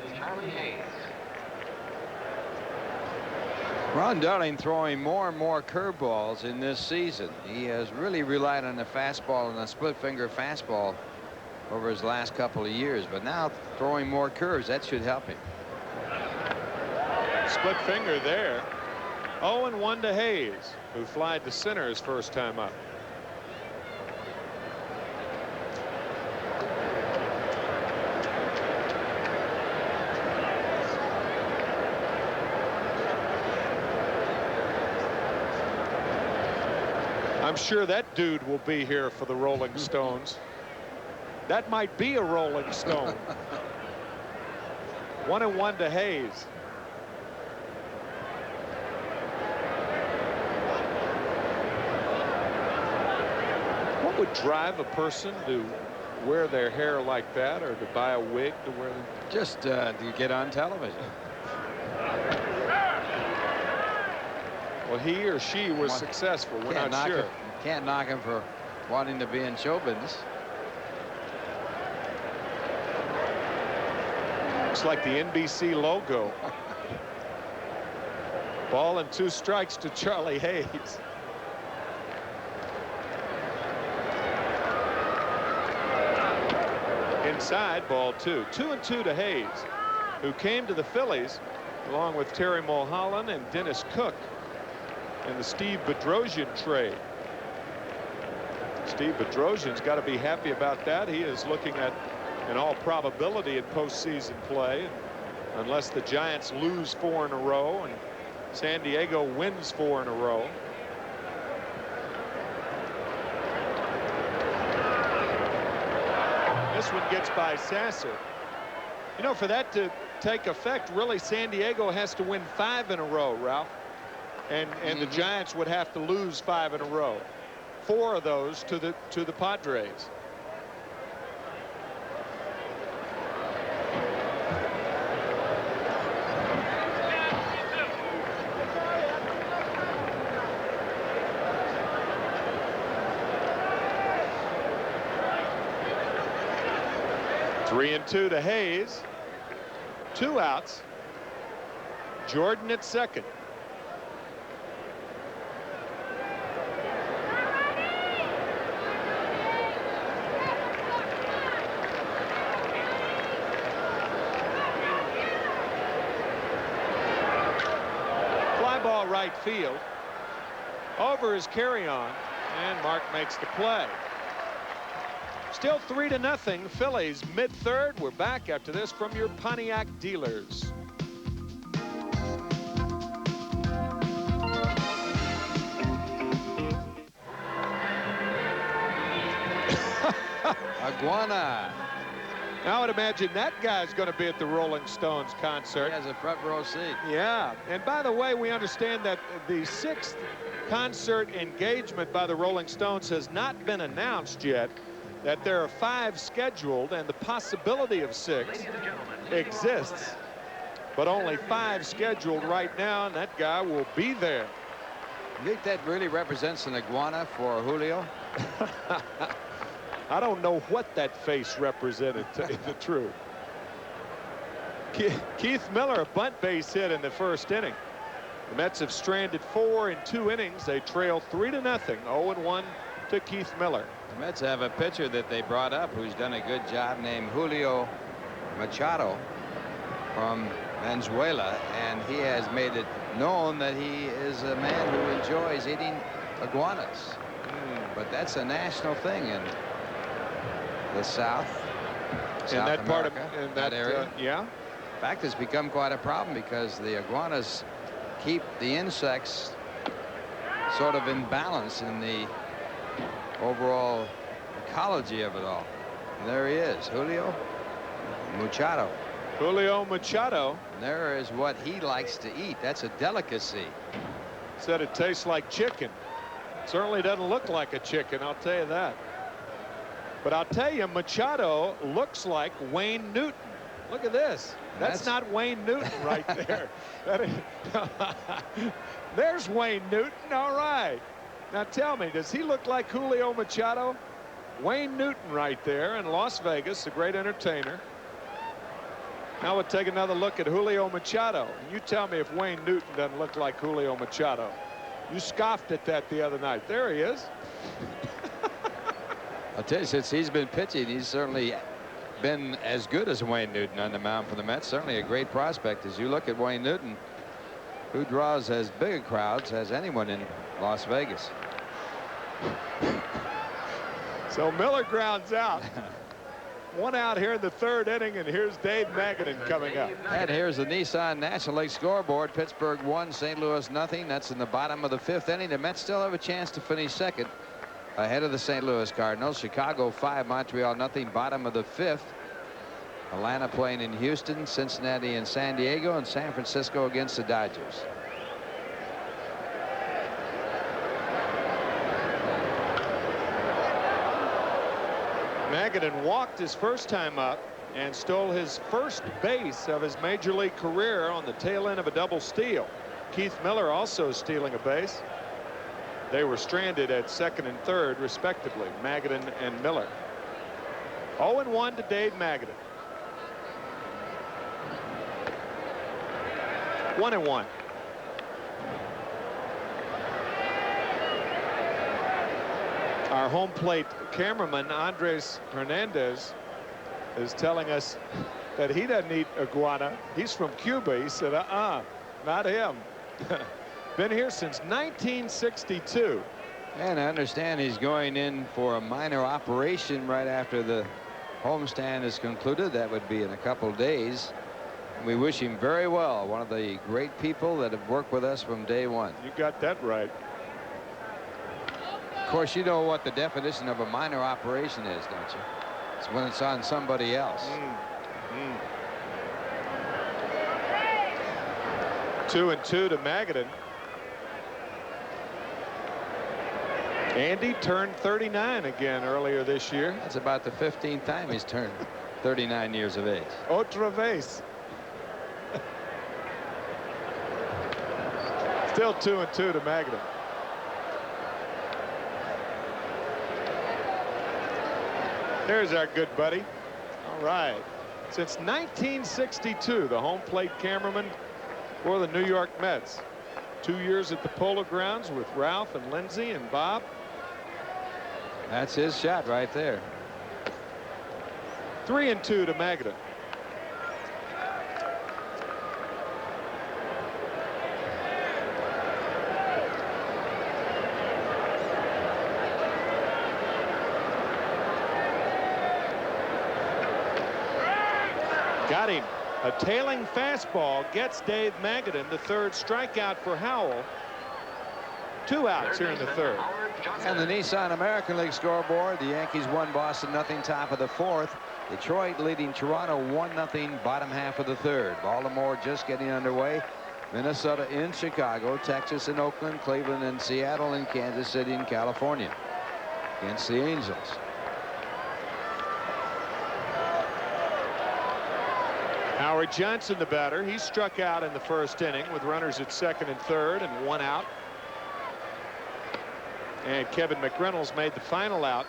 Ron Darling throwing more and more curveballs in this season. He has really relied on the fastball and a split finger fastball over his last couple of years, but now throwing more curves, that should help him. Split finger there. 0-1 to Hayes, who flied to center his first time up. I'm sure that dude will be here for the Rolling Stones. That might be a Rolling Stone. 1-1 to Hayes. What would drive a person to wear their hair like that, or to buy a wig to wear them? Just to get on television. Well, he or she was successful. We're not sure. Can't knock him for wanting to be in show business. Looks like the NBC logo. Ball and 2 strikes to Charlie Hayes. Inside, ball 2. 2-2 to Hayes, who came to the Phillies along with Terry Mulholland and Dennis Cook in the Steve Bedrosian trade. Steve Bedrosian's got to be happy about that. He is looking at, in all probability, in postseason play, unless the Giants lose 4 in a row and San Diego wins 4 in a row. This one gets by Sasser. You know, for that to take effect, really San Diego has to win 5 in a row, Ralph. And the Giants would have to lose 5 in a row. 4 of those to the Padres. Three and 2 to Hayes. 2 outs. Jordan at second. Fly ball right field. Over is Carry-On, and Mark makes the play. Still 3-0 Phillies mid-third. We're back after this from your Pontiac dealers. Iguana. I would imagine that guy's going to be at the Rolling Stones concert. He has a front row seat. Yeah, and by the way, we understand that the 6th concert engagement by the Rolling Stones has not been announced yet. That there are 5 scheduled, and the possibility of 6 exists, but only 5 scheduled right now, and that guy will be there. You think that really represents an iguana for Julio? I don't know what that face represented, to tell you the truth. Keith Miller, a bunt base hit in the first inning. The Mets have stranded 4 in 2 innings. They trail 3-0, 0-1 to Keith Miller. The Mets have a pitcher that they brought up who's done a good job named Julio Machado from Venezuela, and he has made it known that he is a man who enjoys eating iguanas. But that's a national thing in the South America, part of that area. Yeah. In fact, it's become quite a problem because the iguanas keep the insects sort of in balance in the overall ecology of it all. And there he is, Julio Machado. Julio Machado. And there is what he likes to eat. That's a delicacy. Said it tastes like chicken. Certainly doesn't look like a chicken, I'll tell you that. But I'll tell you, Machado looks like Wayne Newton. Look at this. That's not Wayne Newton right there. There's Wayne Newton. All right. Now tell me, does he look like Julio Machado? Wayne Newton right there in Las Vegas, a great entertainer. Now we'll take another look at Julio Machado. You tell me if Wayne Newton doesn't look like Julio Machado. You scoffed at that the other night. There he is. I'll tell you, since he's been pitching, he's certainly been as good as Wayne Newton on the mound for the Mets. Certainly a great prospect. As you look at Wayne Newton, who draws as big a crowds as anyone in Las Vegas. So Miller grounds out. 1 out here in the 3rd inning, and here's Dave Magadan coming up. And here's the Nissan National League scoreboard. Pittsburgh 1, St. Louis nothing. That's in the bottom of the 5th inning. The Mets still have a chance to finish second ahead of the St. Louis Cardinals. Chicago 5, Montreal nothing, bottom of the 5th. Atlanta playing in Houston, Cincinnati and San Diego, and San Francisco against the Dodgers. Magadan walked his first time up and stole his first base of his major league career on the tail end of a double steal. Keith Miller also stealing a base. They were stranded at second and third, respectively, Magadan and Miller. 0-1 to Dave Magadan. 1-1. Our home plate cameraman, Andres Hernandez, is telling us that he doesn't eat iguana. He's from Cuba. He said, not him. Been here since 1962. And I understand he's going in for a minor operation right after the homestand is concluded. That would be in a couple days. We wish him very well. One of the great people that have worked with us from day one. You got that right. Of course, you know what the definition of a minor operation is, don't you? It's when it's on somebody else. 2-2 to Magadan. Andy turned 39 again earlier this year. That's about the 15th time he's turned 39 years of age. Otra vez. Still 2-2 to Magadan. There's our good buddy. All right. Since 1962, the home plate cameraman for the New York Mets. 2 years at the Polo Grounds with Ralph and Lindsay and Bob. That's his shot right there. 3-2 to Magadan. Got him. A tailing fastball gets Dave Magadan the third strikeout for Howell. 2 outs here in the third. And the Nissan American League scoreboard, the Yankees won Boston 0 top of the fourth. Detroit leading Toronto 1-0 bottom half of the third. Baltimore just getting underway. Minnesota in Chicago, Texas and Oakland, Cleveland and Seattle, and Kansas City in California against the Angels. Howard Johnson, the batter. He struck out in the first inning with runners at second and third and 1 out. And Kevin McReynolds made the final out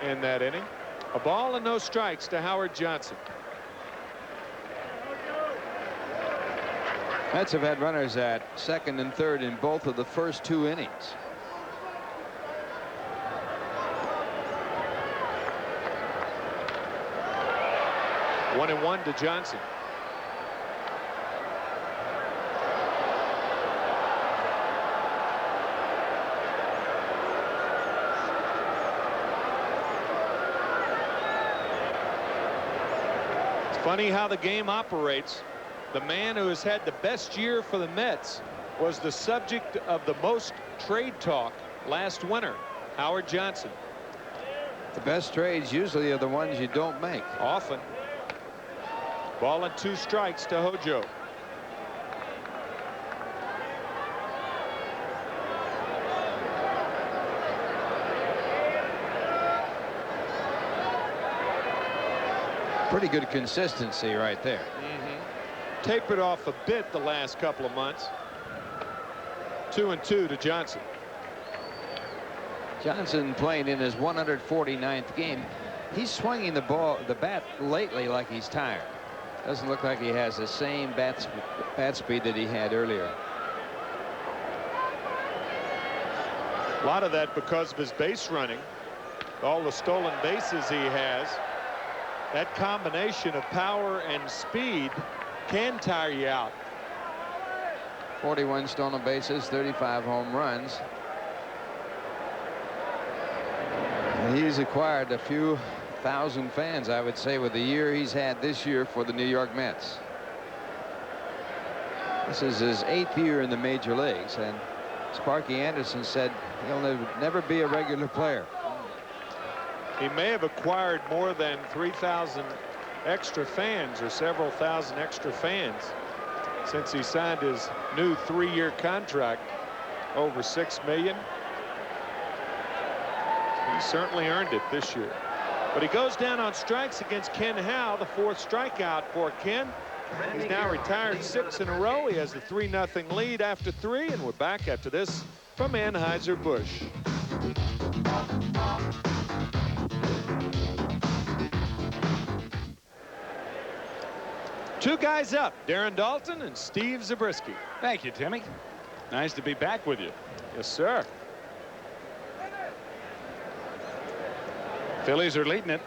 in that inning. A ball and no strikes to Howard Johnson. Mets have had runners at second and third in both of the first 2 innings. One and one to Johnson. It's funny how the game operates. The man who has had the best year for the Mets was the subject of the most trade talk last winter. Howard Johnson. The best trades usually are the ones you don't make. Often. Ball and 2 strikes to Hojo. Pretty good consistency right there. Tapered off a bit the last couple of months. 2-2 to Johnson. Johnson playing in his 149th game. He's swinging the bat lately like he's tired. Doesn't look like he has the same bat speed that he had earlier. A lot of that because of his base running. All the stolen bases he has. That combination of power and speed can tire you out. 41 stolen bases, 35 home runs. And he's acquired a few thousand fans, I would say, with the year he's had this year for the New York Mets. This is his 8th year in the major leagues, and Sparky Anderson said he'll never be a regular player. He may have acquired more than 3,000 extra fans or several thousand extra fans since he signed his new 3-year contract, over $6 million. He certainly earned it this year. But he goes down on strikes against Ken Howe, the 4th strikeout for Ken. He's now retired 6 in a row. He has a 3-0 lead after 3, and we're back after this from Anheuser-Busch. Two guys up, Darren Daulton and Steve Zabriskie. Thank you, Timmy. Nice to be back with you. Yes, sir. Phillies are leading it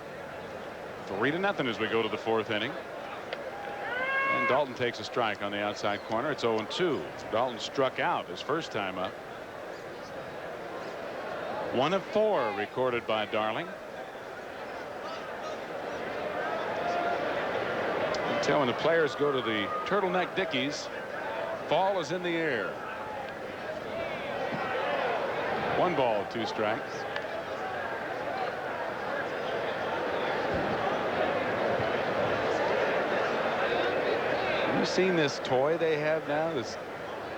3-0 as we go to the 4th inning. And Daulton takes a strike on the outside corner. It's 0-2. Daulton struck out his first time up. 1 of 4 recorded by Darling. Until when the players go to the turtleneck dickies, fall is in the air. 1 ball, 2 strikes. Have you seen this toy they have now? This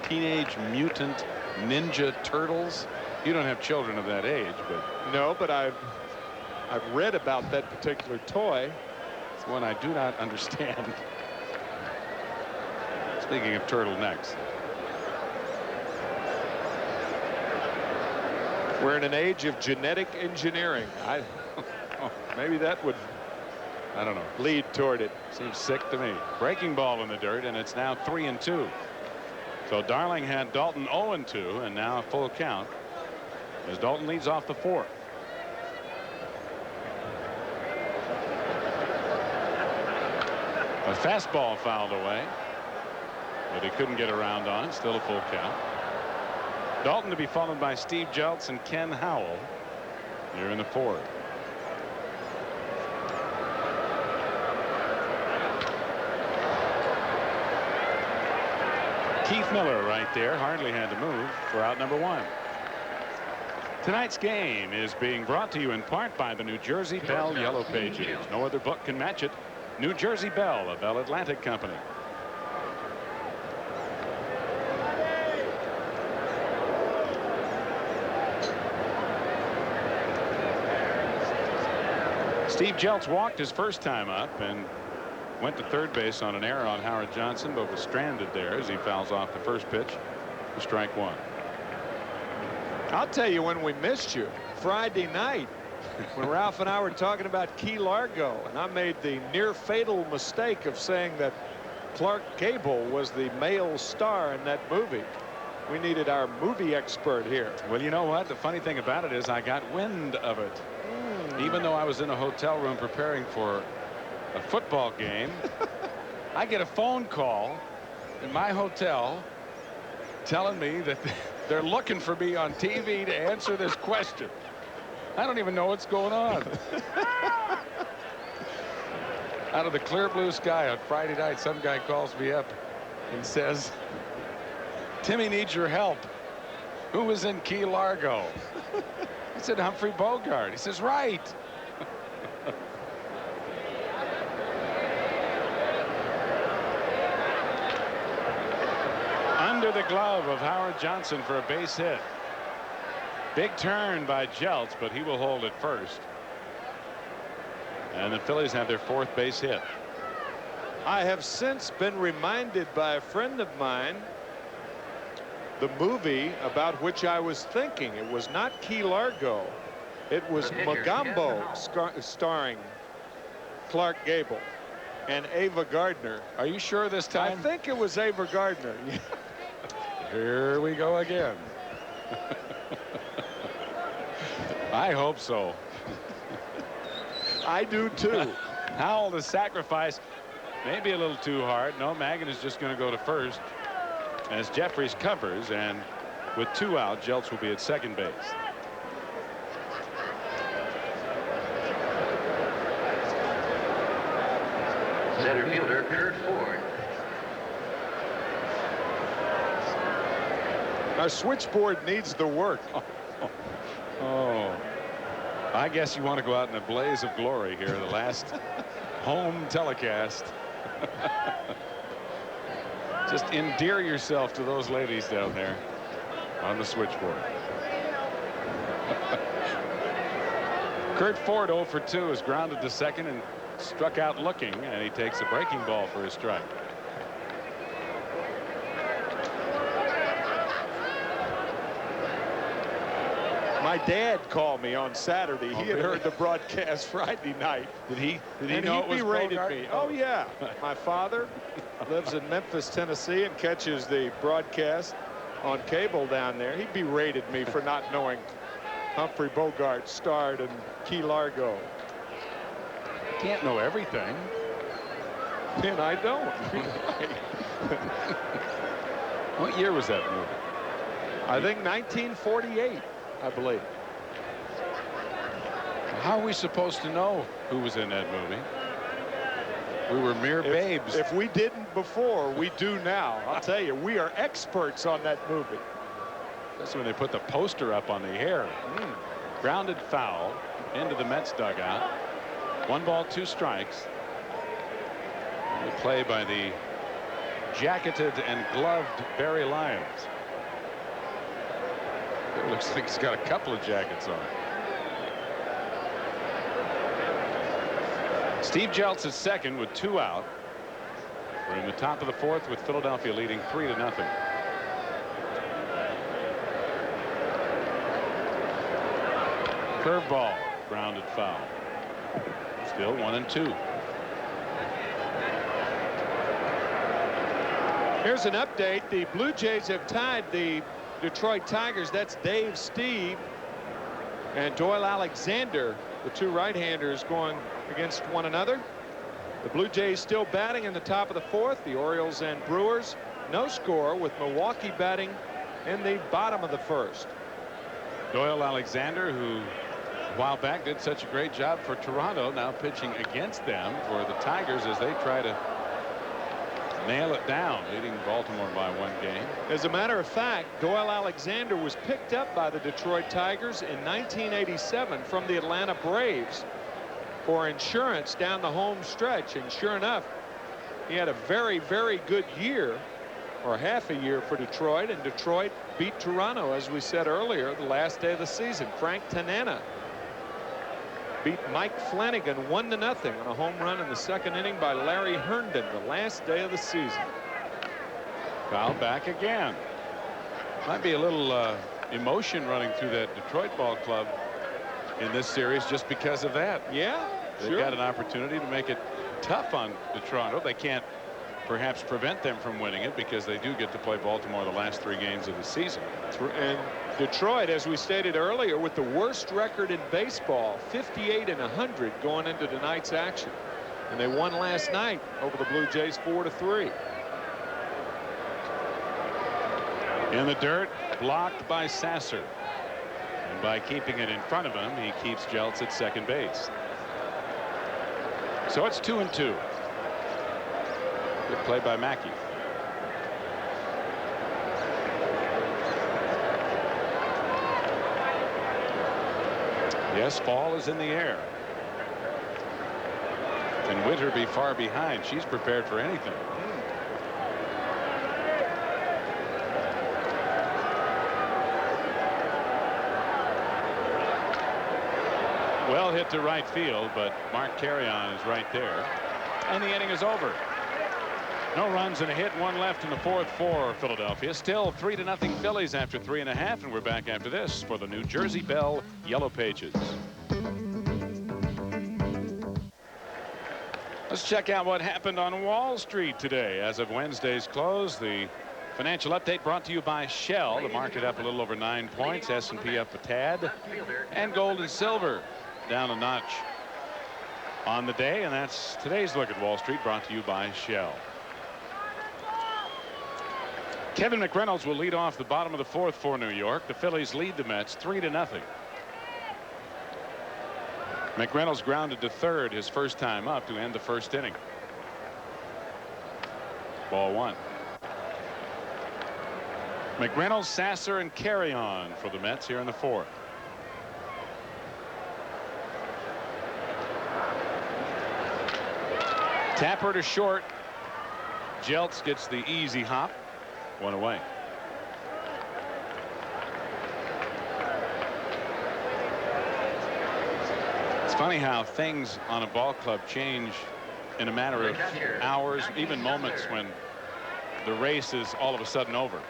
Teenage Mutant Ninja Turtles? You don't have children of that age, but no, but I've read about that particular toy. It's one I do not understand. Speaking of turtlenecks. We're in an age of genetic engineering. Maybe that would, I don't know, lead toward it. Seems sick to me. Breaking ball in the dirt, and it's now 3-2. So Darling had Daulton 0-2, and now a full count as Daulton leads off the 4th. A fastball fouled away, but he couldn't get around on it. Still a full count. Daulton to be followed by Steve Jeltz and Ken Howell here in the 4th. Keith Miller right there hardly had to move for out number 1. Tonight's game is being brought to you in part by the New Jersey Bell Yellow Pages. No other book can match it. New Jersey Bell, a Bell Atlantic company. Steve Jeltz walked his first time up and went to third base on an error on Howard Johnson, but was stranded there as he fouls off the first pitch for strike 1. I'll tell you when we missed you. Friday night when Ralph and I were talking about Key Largo, and I made the near fatal mistake of saying that Clark Gable was the male star in that movie. We needed our movie expert here. Well, you know what? The funny thing about it is I got wind of it. Even though I was in a hotel room preparing for a football game, I get a phone call in my hotel telling me that they're looking for me on TV to answer this question. I don't even know what's going on. Out of the clear blue sky on Friday night, some guy calls me up and says, Timmy needs your help. Who was in Key Largo? I said, Humphrey Bogart. He says, right. Under the glove of Howard Johnson for a base hit. Big turn by Jeltz, but he will hold it first. And the Phillies have their 4th base hit. I have since been reminded by a friend of mine the movie about which I was thinking. It was not Key Largo. It was Mogambo, starring Clark Gable and Ava Gardner. Are you sure this time? I think it was Ava Gardner. Here we go again. I hope so. I do too. Howell, the sacrifice, maybe a little too hard. No, Magan is just going to go to first as Jeffries covers, and with 2 out, Jeltz will be at second base. Center fielder Kurt Ford. Our switchboard needs the work. Oh, I guess you want to go out in a blaze of glory here, the last home telecast. Just endear yourself to those ladies down there on the switchboard. Kurt Ford 0 for 2 is grounded to second and struck out looking, and he takes a breaking ball for his strike. My dad called me on Saturday. Oh, He had really? heard the broadcast Friday night. Did he And know he it was berated Bogart? me. Oh, yeah. My father lives in Memphis, Tennessee, and catches the broadcast on cable down there. He berated me for not knowing Humphrey Bogart starred in Key Largo. Can't know everything. And I don't. What year was that movie? I think 1948, I believe. How are we supposed to know who was in that movie? We were mere babes. If we didn't before, we do now. I'll tell you, we are experts on that movie. That's when they put the poster up on the air. Grounded foul into the Mets dugout. 1 ball, 2 strikes. The play by the jacketed and gloved Barry Lyons. It looks like he's got a couple of jackets on. Steve Jeltz is second with 2 out. We're in the top of the 4th with Philadelphia leading 3-0. Curveball, grounded foul. Still 1-2. Here's an update. The Blue Jays have tied the Detroit Tigers. That's Dave Steve and Doyle Alexander, the 2 right-handers going against one another. The Blue Jays still batting in the top of the 4th. The Orioles and Brewers no score, with Milwaukee batting in the bottom of the 1st. Doyle Alexander, who a while back did such a great job for Toronto, now pitching against them for the Tigers as they try to nail it down, leading Baltimore by 1 game. As a matter of fact, Doyle Alexander was picked up by the Detroit Tigers in 1987 from the Atlanta Braves for insurance down the home stretch, and sure enough, he had a very, very good year, or half a year, for Detroit, and Detroit beat Toronto, as we said earlier, the last day of the season. Frank Tanana beat Mike Flanagan 1-0 on a home run in the 2nd inning by Larry Herndon, the last day of the season. Foul back again. Might be a little emotion running through that Detroit ball club in this series just because of that. Yeah, they've got an opportunity to make it tough on Toronto. They can't perhaps prevent them from winning it because they do get to play Baltimore the last 3 games of the season. And Detroit, as we stated earlier, with the worst record in baseball, 58-100 going into tonight's action, and they won last night over the Blue Jays 4-3. In the dirt, blocked by Sasser, and by keeping it in front of him, he keeps Jeltz at second base. So it's 2-2. Good play by Mackey. Yes, fall is in the air. Can Winter be far behind? She's prepared for anything. Well hit to right field, but Mark Carrion is right there. And the inning is over. No runs and a hit, 1 left in the 4th for Philadelphia. Still 3-0 Phillies after 3.5, and we're back after this for the New Jersey Bell Yellow Pages. Let's check out what happened on Wall Street today. As of Wednesday's close, the financial update brought to you by Shell. The market up a little over 9 points, S&P up a tad, and gold and silver down a notch on the day. And that's today's look at Wall Street, brought to you by Shell. Kevin McReynolds will lead off the bottom of the 4th for New York. The Phillies lead the Mets 3-0. McReynolds grounded to third his first time up to end the 1st inning. Ball 1. McReynolds, Sasser, and Carrion for the Mets here in the 4th. Tapper to short. Jeltz gets the easy hop. 1 away. It's funny how things on a ball club change in a matter of hours, even moments, when the race is all of a sudden over.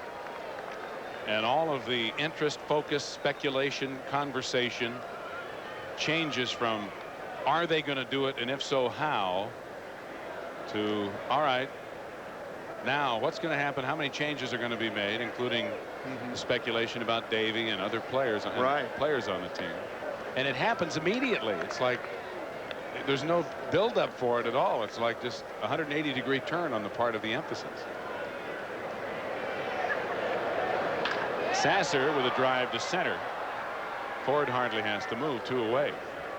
And all of the interest, focus, speculation, conversation changes from are they going to do it, and if so, how, to all right, now what's going to happen, how many changes are going to be made, including speculation about Davey and other players on the team. And it happens immediately. It's like there's no buildup for it at all. It's like just a 180-degree turn on the part of the emphasis. Sasser with a drive to center. Ford hardly has to move. 2 away.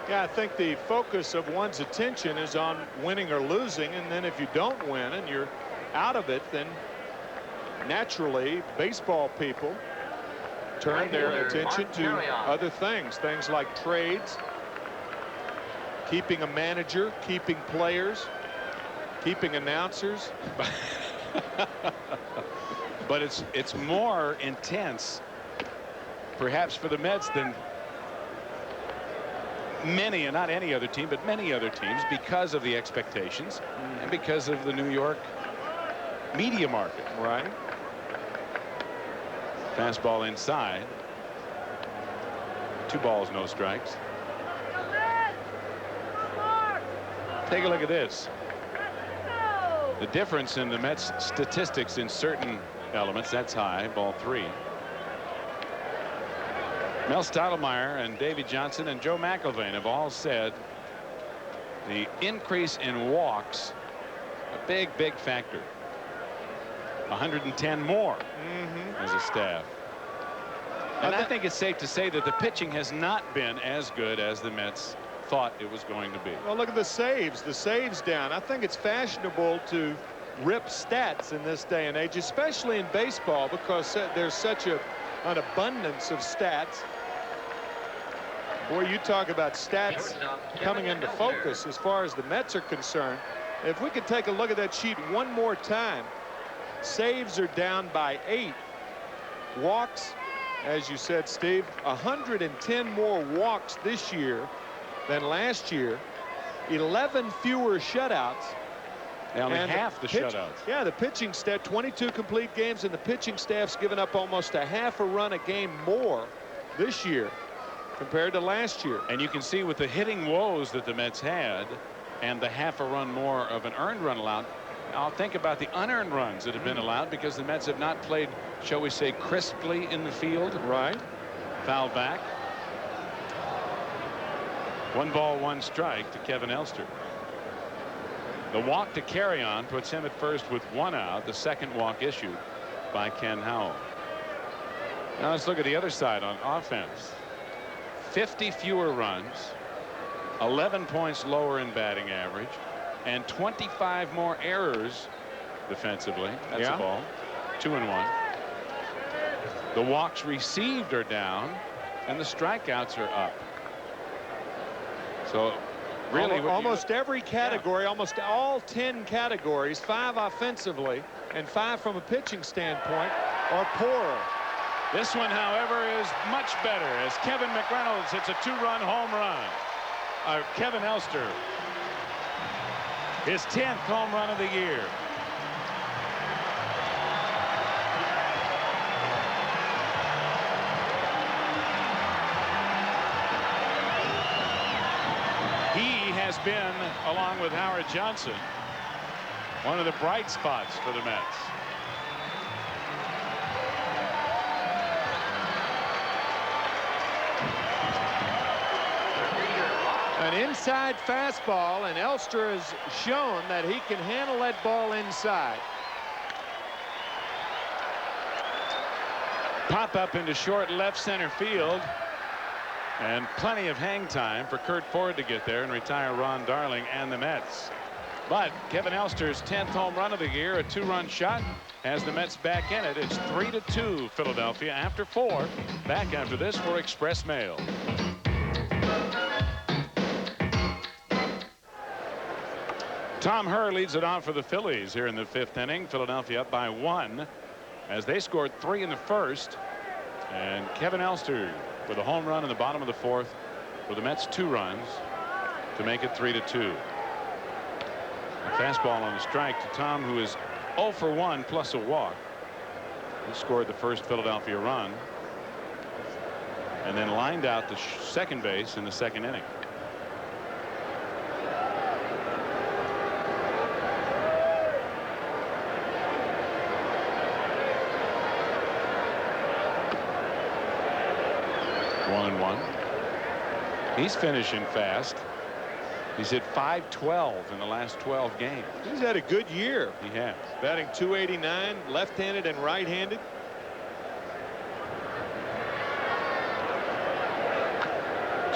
Yeah, I think the focus of one's attention is on winning or losing, and then if you don't win and you're out of it, then naturally baseball people turn their attention to other things like trades, keeping a manager, keeping players, keeping announcers. But it's more intense perhaps for the Mets than many, and not any other team, but many other teams, because of the expectations and because of the New York media market. Right. Fastball inside. 2 balls, no strikes. Take a look at this. The difference in the Mets statistics in certain elements. That's high. Ball 3. Mel Stottlemyre and Davey Johnson and Joe McIlvaine have all said the increase in walks a big factor. 110 more as a staff. And I think it's safe to say that the pitching has not been as good as the Mets thought it was going to be. Well, look at the saves. The saves down. I think it's fashionable to rip stats in this day and age, especially in baseball, because there's such an abundance of stats. Boy, you talk about stats coming into focus as far as the Mets are concerned. If we could take a look at that sheet one more time. Saves are down by 8. Walks, as you said, Steve, 110 more walks this year than last year. 11 fewer shutouts. Only half the shutouts. Yeah, the pitching staff, 22 complete games, and the pitching staff's given up almost a half a run a game more this year compared to last year. And you can see with the hitting woes that the Mets had and the half a run more of an earned run allowed, I'll think about the unearned runs that have been allowed because the Mets have not played, shall we say, crisply in the field. Right. Foul back. 1 ball, 1 strike to Kevin Elster. The walk to carry on puts him at first with 1 out. The second walk issued by Ken Howell. Now let's look at the other side on offense. 50 fewer runs, 11 points lower in batting average, and 25 more errors defensively. That's a ball. 2-1. The walks received are down, and the strikeouts are up. So really almost every category, almost all 10 categories, 5 offensively and 5 from a pitching standpoint, are poorer. This one, however, is much better as Kevin McReynolds hits a 2-run home run. Kevin Elster, his 10th home run of the year. He has been, along with Howard Johnson, one of the bright spots for the Mets. An inside fastball, and Elster has shown that he can handle that ball inside. Pop up into short left center field, and plenty of hang time for Curt Ford to get there and retire Ron Darling and the Mets. But Kevin Elster's 10th home run of the year, a 2-run shot, has the Mets back in it. It's 3-2 Philadelphia after 4. Back after this for Express Mail. Tom Herr leads it off for the Phillies here in the 5th inning. Philadelphia up by 1 as they scored 3 in the first. And Kevin Elster with a home run in the bottom of the 4th for the Mets 2 runs to make it 3-2. A fastball on the strike to Tom, who is 0 for 1 plus a walk. He scored the first Philadelphia run and then lined out to second base in the second inning. One and one. He's finishing fast. He's hit .512 in the last 12 games. He's had a good year. He has. Batting .289, left-handed and right-handed.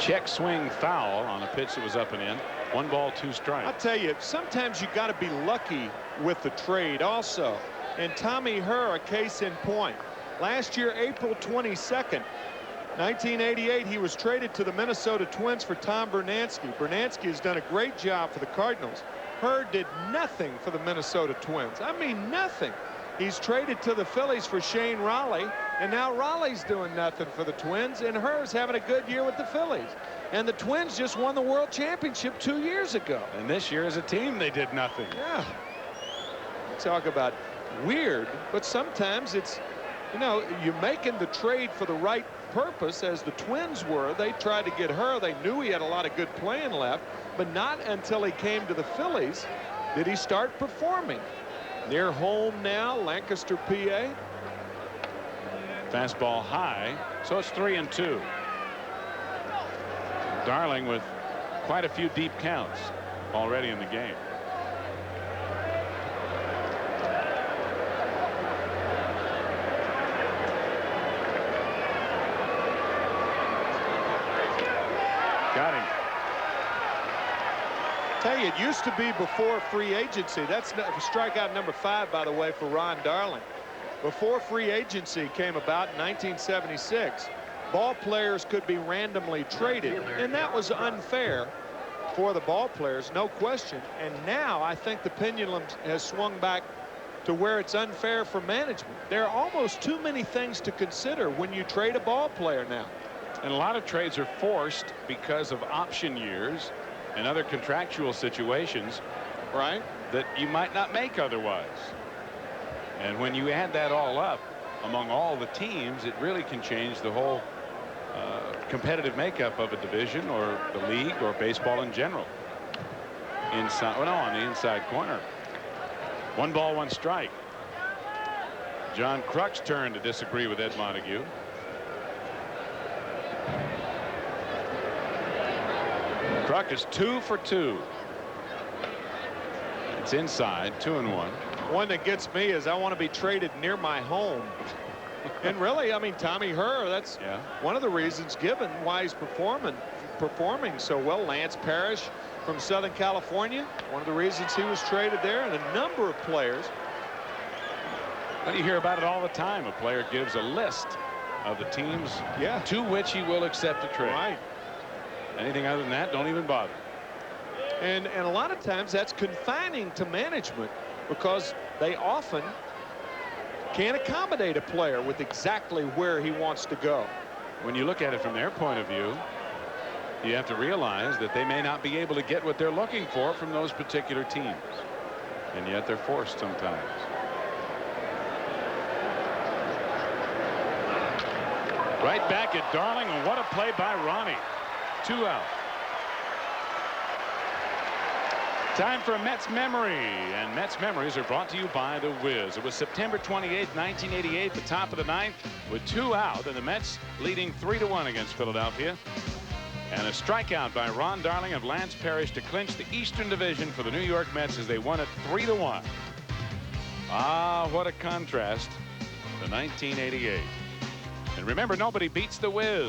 Check swing foul on a pitch that was up and in. 1 ball, 2 strikes. I'll tell you, sometimes you got to be lucky with the trade also. And Tommy Herr, a case in point. Last year, April 22nd, 1988, he was traded to the Minnesota Twins for Tom Bernansky. Bernansky has done a great job for the Cardinals. Herr did nothing for the Minnesota Twins. I mean, nothing. He's traded to the Phillies for Shane Raleigh, and now Raleigh's doing nothing for the Twins, and Herr's having a good year with the Phillies. And the Twins just won the World Championship 2 years ago. And this year as a team, they did nothing. Yeah. Talk about weird, but sometimes it's, you know, you're making the trade for the right purpose, as the Twins were. They tried to get Herr. They knew he had a lot of good playing left, but not until he came to the Phillies did he start performing. Near home now, Lancaster, PA. Fastball high, so it's 3-2. Darling with quite a few deep counts already in the game. Got him. Tell you, it used to be before free agency. That's strikeout number 5, by the way, for Ron Darling. Before free agency came about in 1976, ball players could be randomly traded, and that was unfair for the ball players, no question. And now I think the pendulum has swung back to where it's unfair for management. There are almost too many things to consider when you trade a ball player now. And a lot of trades are forced because of option years and other contractual situations, right, that you might not make otherwise. And when you add that all up among all the teams, it really can change the whole competitive makeup of a division or the league or baseball in general. Inside, well, no, on the inside corner. 1 ball, 1 strike. John Kruk's turn to disagree with Ed Montague. Kruk is 2 for 2. It's inside, 2-1. One that gets me is I want to be traded near my home. And really, I mean, Tommy Herr, that's one of the reasons given why he's performing so well. Lance Parrish from Southern California, one of the reasons he was traded there, and a number of players. Well, you hear about it all the time. A player gives a list of the teams to which he will accept a trade. Right. Anything other than that, don't even bother. And a lot of times that's confining to management, because they often can't accommodate a player with exactly where he wants to go. When you look at it from their point of view, you have to realize that they may not be able to get what they're looking for from those particular teams, and yet they're forced sometimes. Right back at Darling, and what a play by Ronnie. 2 out. Time for a Mets memory, and Mets memories are brought to you by The Wiz. It was September 28, 1988, the top of the 9th, with 2 out, and the Mets leading 3-1 against Philadelphia. And a strikeout by Ron Darling of Lance Parrish to clinch the Eastern Division for the New York Mets as they won it 3-1. Ah, what a contrast to 1988. And remember, nobody beats The Wiz.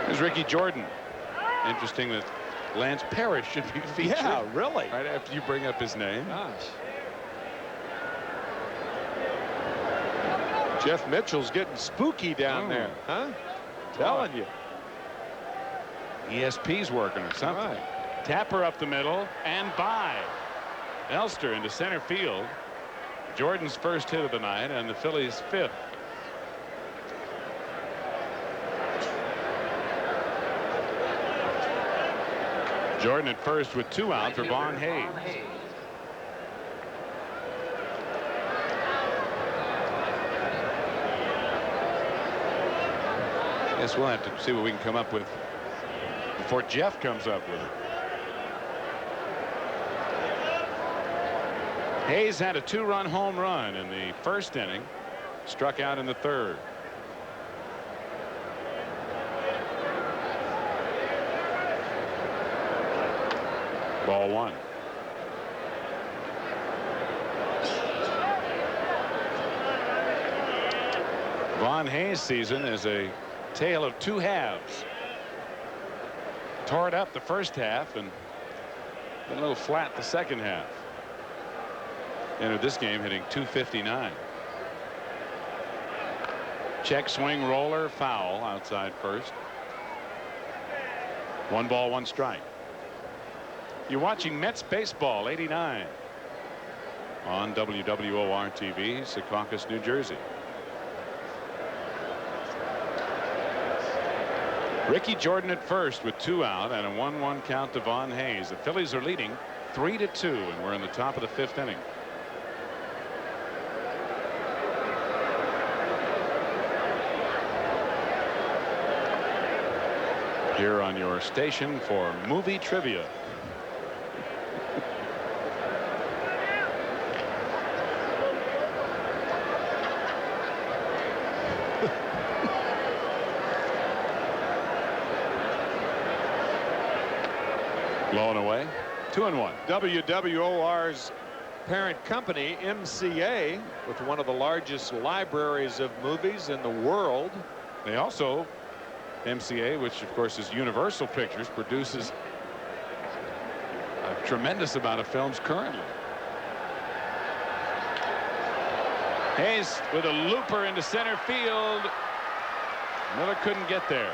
Here's Ricky Jordan. Interesting that Lance Parrish should be featured. Yeah, really. Right after you bring up his name. Gosh. Jeff Mitchell's getting spooky down there, huh? Telling you. ESP's working or something. Right. Tapper up the middle and by. Elster into center field. Jordan's first hit of the night, and the Phillies' 5th. Jordan at first with 2 out for Vaughn Hayes. Guess we'll have to see what we can come up with before Jeff comes up with it. Hayes had a 2-run home run in the first inning, struck out in the third. Ball one. Von Hayes' season is a tale of two halves. Tore it up the first half and a little flat the second half. Entered this game hitting .259. Check swing roller foul outside first. 1 ball 1 strike. You're watching Mets baseball 89 on WWOR TV, Secaucus, New Jersey. Ricky Jordan at first with 2 out and a 1-1 count to Von Hayes. The Phillies are leading 3-2 and we're in the top of the 5th inning. Here on your station for movie trivia. Blowing away. 2-1. WWOR's parent company, MCA, with one of the largest libraries of movies in the world. They also, MCA, which of course is Universal Pictures, produces a tremendous amount of films currently. Hayes with a looper into center field. Miller couldn't get there.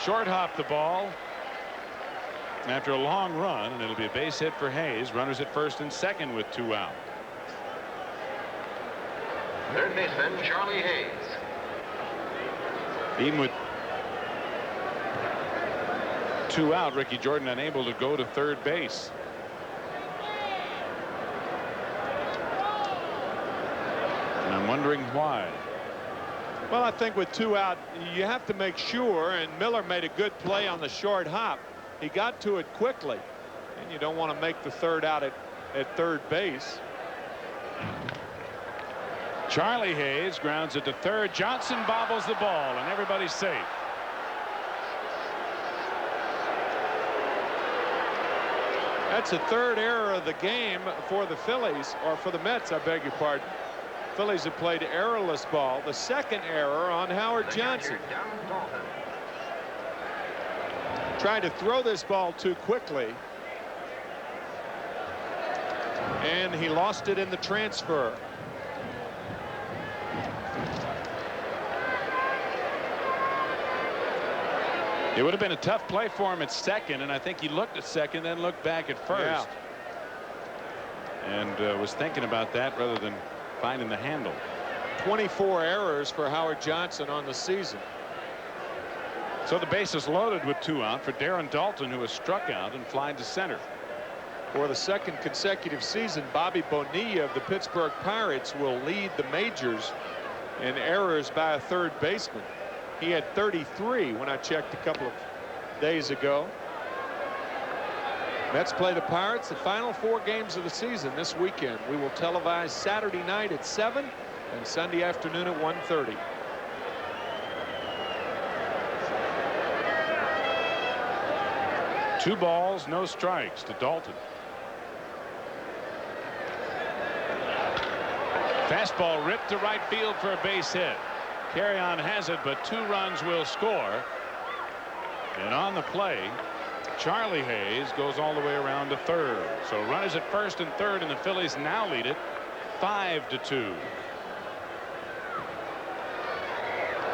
Short hopped the ball after a long run, and it'll be a base hit for Hayes. Runners at first and second with 2 out. Third baseman Charlie Hayes. Even with 2 out, Ricky Jordan unable to go to third base. And I'm wondering why. Well, I think with 2 out, you have to make sure, and Miller made a good play on the short hop. He got to it quickly, and you don't want to make the third out at third base. Charlie Hayes grounds it to third. Johnson bobbles the ball, and everybody's safe. That's the 3rd error of the game for the Phillies, or for the Mets, I beg your pardon. Phillies have played errorless ball. The 2nd error on Howard Johnson. Trying to throw this ball too quickly. And he lost it in the transfer. It would have been a tough play for him at second, and I think he looked at second, then looked back at first. Yeah. And was thinking about that rather than finding the handle. 24 errors for Howard Johnson on the season. So the base is loaded with 2 out for Darren Dalton, who has struck out and flied to center. For the 2nd consecutive season, Bobby Bonilla of the Pittsburgh Pirates will lead the majors in errors by a third baseman. He had 33 when I checked a couple of days ago. Mets play the Pirates the final 4 games of the season this weekend. We will televise Saturday night at 7 and Sunday afternoon at 1:30. Two balls, no strikes to Dalton. Fastball ripped to right field for a base hit. Carry-on has it, but 2 runs will score. And on the play, Charlie Hayes goes all the way around to third. So runners at first and third, and the Phillies now lead it 5-2.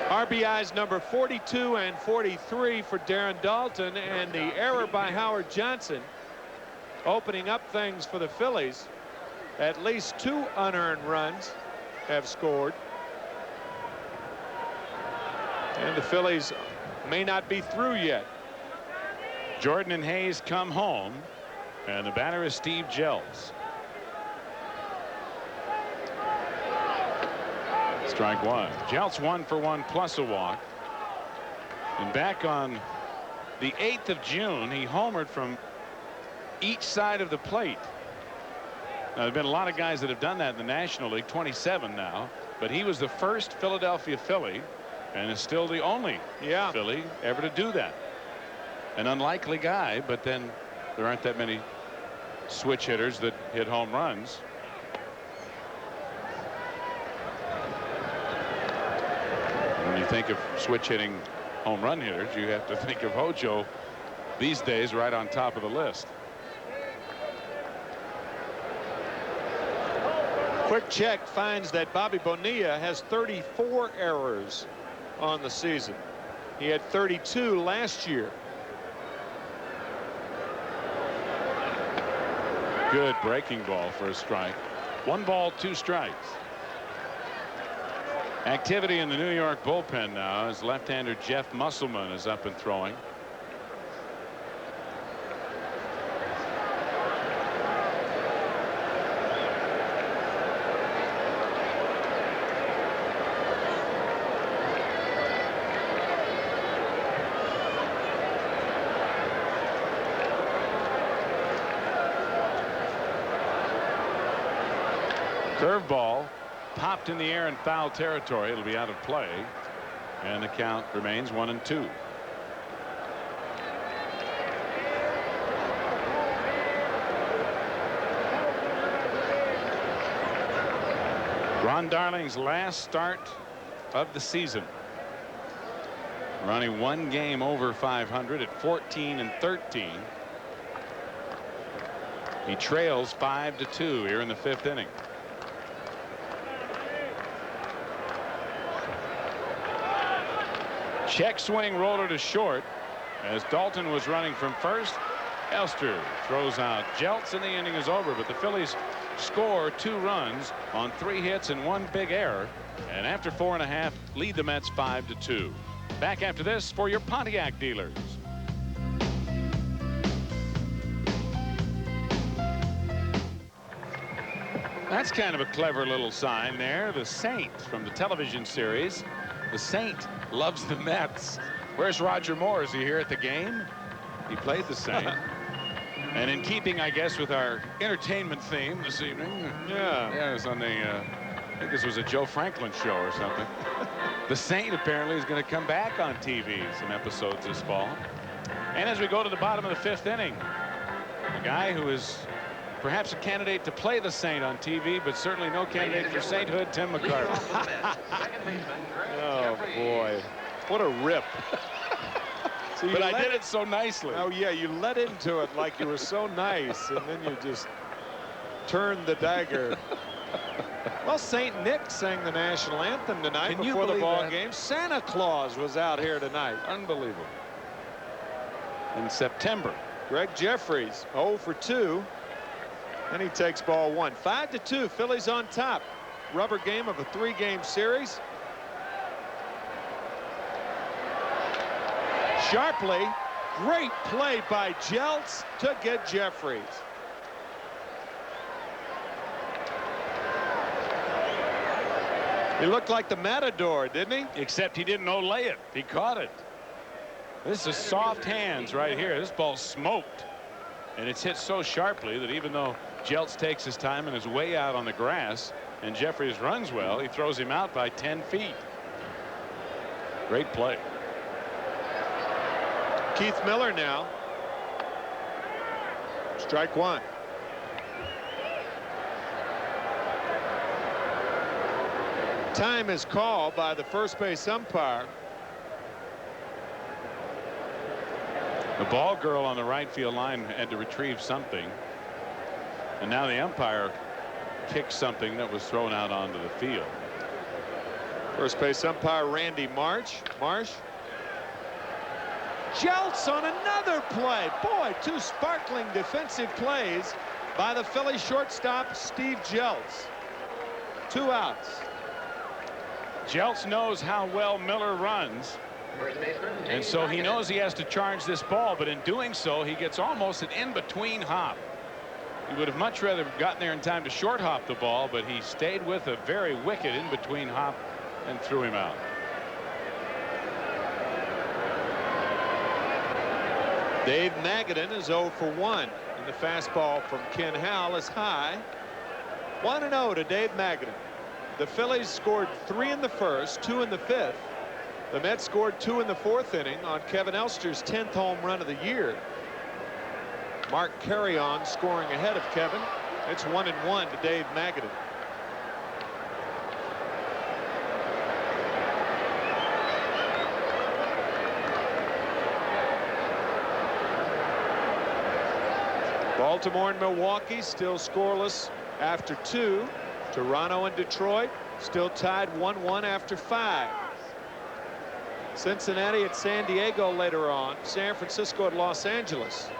RBIs number 42 and 43 for Darren Dalton, and the error by Howard Johnson opening up things for the Phillies. At least 2 unearned runs have scored. And the Phillies may not be through yet. Jordan and Hayes come home, and the batter is Steve Jells. Strike 1. Jelts 1 for 1 plus a walk. And back on the 8th of June, he homered from each side of the plate. Now, there have been a lot of guys that have done that in the National League, 27 now, but he was the first Philadelphia Philly and is still the only Philly ever to do that. An unlikely guy, but then there aren't that many switch hitters that hit home runs. When you think of switch hitting home run hitters, you have to think of Hojo these days right on top of the list. Quick check finds that Bobby Bonilla has 34 errors on the season. He had 32 last year. Good breaking ball for a strike. 1 ball, 2 strikes. Activity in the New York bullpen now as left-hander Jeff Musselman is up and throwing. Curveball popped in the air in foul territory. It'll be out of play, and the count remains 1-2. Ron Darling's last start of the season. We're only 1 game over 500 at 14-13. He trails 5-2 here in the 5th inning. Check swing roller to short as Dalton was running from first. Elster throws out Jeltz and the inning is over, but the Phillies score 2 runs on 3 hits and 1 big error, and after 4 1/2 lead the Mets 5-2. Back after this for your Pontiac dealers. That's kind of a clever little sign there. The Saint from the television series. The Saint loves the Mets. Where's Roger Moore? Is he here at the game? He played the Saint. And in keeping, I guess, with our entertainment theme this evening. Yeah, it was on the, I think this was a Joe Franklin show or something. The Saint apparently is going to come back on TV, some episodes this fall. And as we go to the bottom of the 5th inning, a guy who is perhaps a candidate to play the Saint on TV, but certainly no candidate for sainthood, Tim McCarthy. Oh, boy. What a rip. So but I did it so nicely. Oh, yeah, you let into it like you were so nice, and then you just turned the dagger. Well, St. Nick sang the national anthem tonight before the ball game. Santa Claus was out here tonight. Unbelievable. In September. Greg Jeffries, 0 for 2. And he takes ball 1. 5-2. Phillies on top. Rubber game of a 3-game series. Sharply, great play by Jeltz to get Jeffries. He looked like the Matador, didn't he? Except he didn't lay it. He caught it. This is soft hands right here. This ball's smoked. And it's hit so sharply that even though Jeltz takes his time and is way out on the grass and Jeffries runs well, he throws him out by 10 feet. Great play. Keith Miller now. Strike 1. Time is called by the first base umpire. The ball girl on the right field line had to retrieve something, and now the umpire kicked something that was thrown out onto the field. First base umpire Randy Marsh. Jeltz on another play. Boy, 2 sparkling defensive plays by the Philly shortstop Steve Jeltz. 2 outs. Jeltz knows how well Miller runs, and so he knows he has to charge this ball, but in doing so he gets almost an in-between hop. He would have much rather gotten there in time to short hop the ball, but he stayed with a very wicked in-between hop and threw him out. Dave Magadan is 0 for 1. And the fastball from Ken Howell is high. 1-0 to Dave Magadan. The Phillies scored 3 in the first, 2 in the fifth. The Mets scored 2 in the fourth inning on Kevin Elster's 10th home run of the year. Mark Carrion scoring ahead of Kevin. It's 1-1 to Dave Magadan. Baltimore and Milwaukee still scoreless after 2. Toronto and Detroit still tied 1-1 after 5. Cincinnati at San Diego later on. San Francisco at Los Angeles.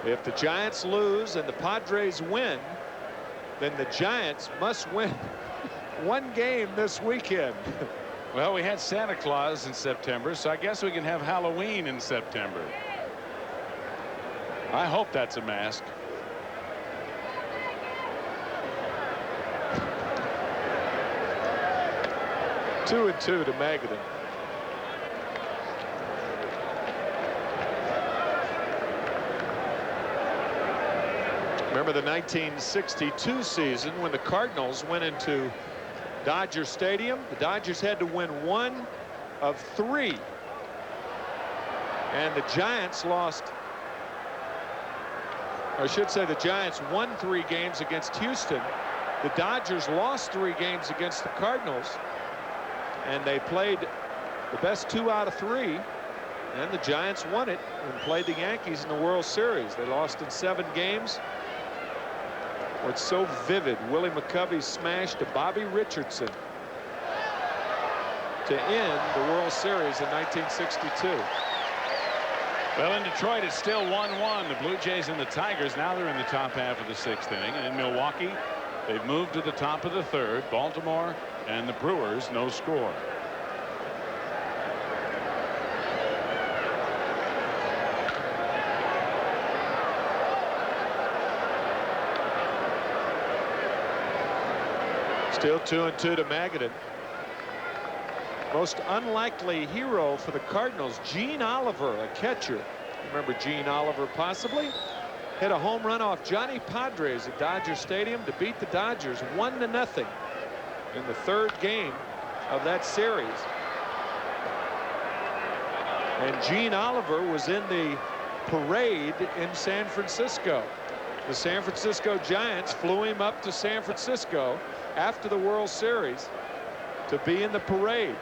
If the Giants lose and the Padres win, then the Giants must win one game this weekend. Well, we had Santa Claus in September, so I guess we can have Halloween in September. I hope that's a mask. Two and 2 to Magadan. Remember the 1962 season when the Cardinals went into Dodger Stadium. The Dodgers had to win 1 of 3. And the Giants lost. I should say the Giants won 3 games against Houston. The Dodgers lost 3 games against the Cardinals. And they played the best 2 out of 3. And the Giants won it and played the Yankees in the World Series. They lost in 7 games. What's so vivid, Willie McCovey smashed to Bobby Richardson to end the World Series in 1962. Well, in Detroit, it's still 1-1. The Blue Jays and the Tigers, now they're in the top half of the 6th inning. And in Milwaukee, they've moved to the top of the 3rd. Baltimore and the Brewers, no score. Still 2-2 to Magadan. Most unlikely hero for the Cardinals, Gene Oliver, a catcher. Remember Gene Oliver possibly? Hit a home run off Johnny Padres at Dodger Stadium to beat the Dodgers 1-0 in the 3rd game of that series. And Gene Oliver was in the parade in San Francisco. The San Francisco Giants flew him up to San Francisco after the World Series to be in the parade.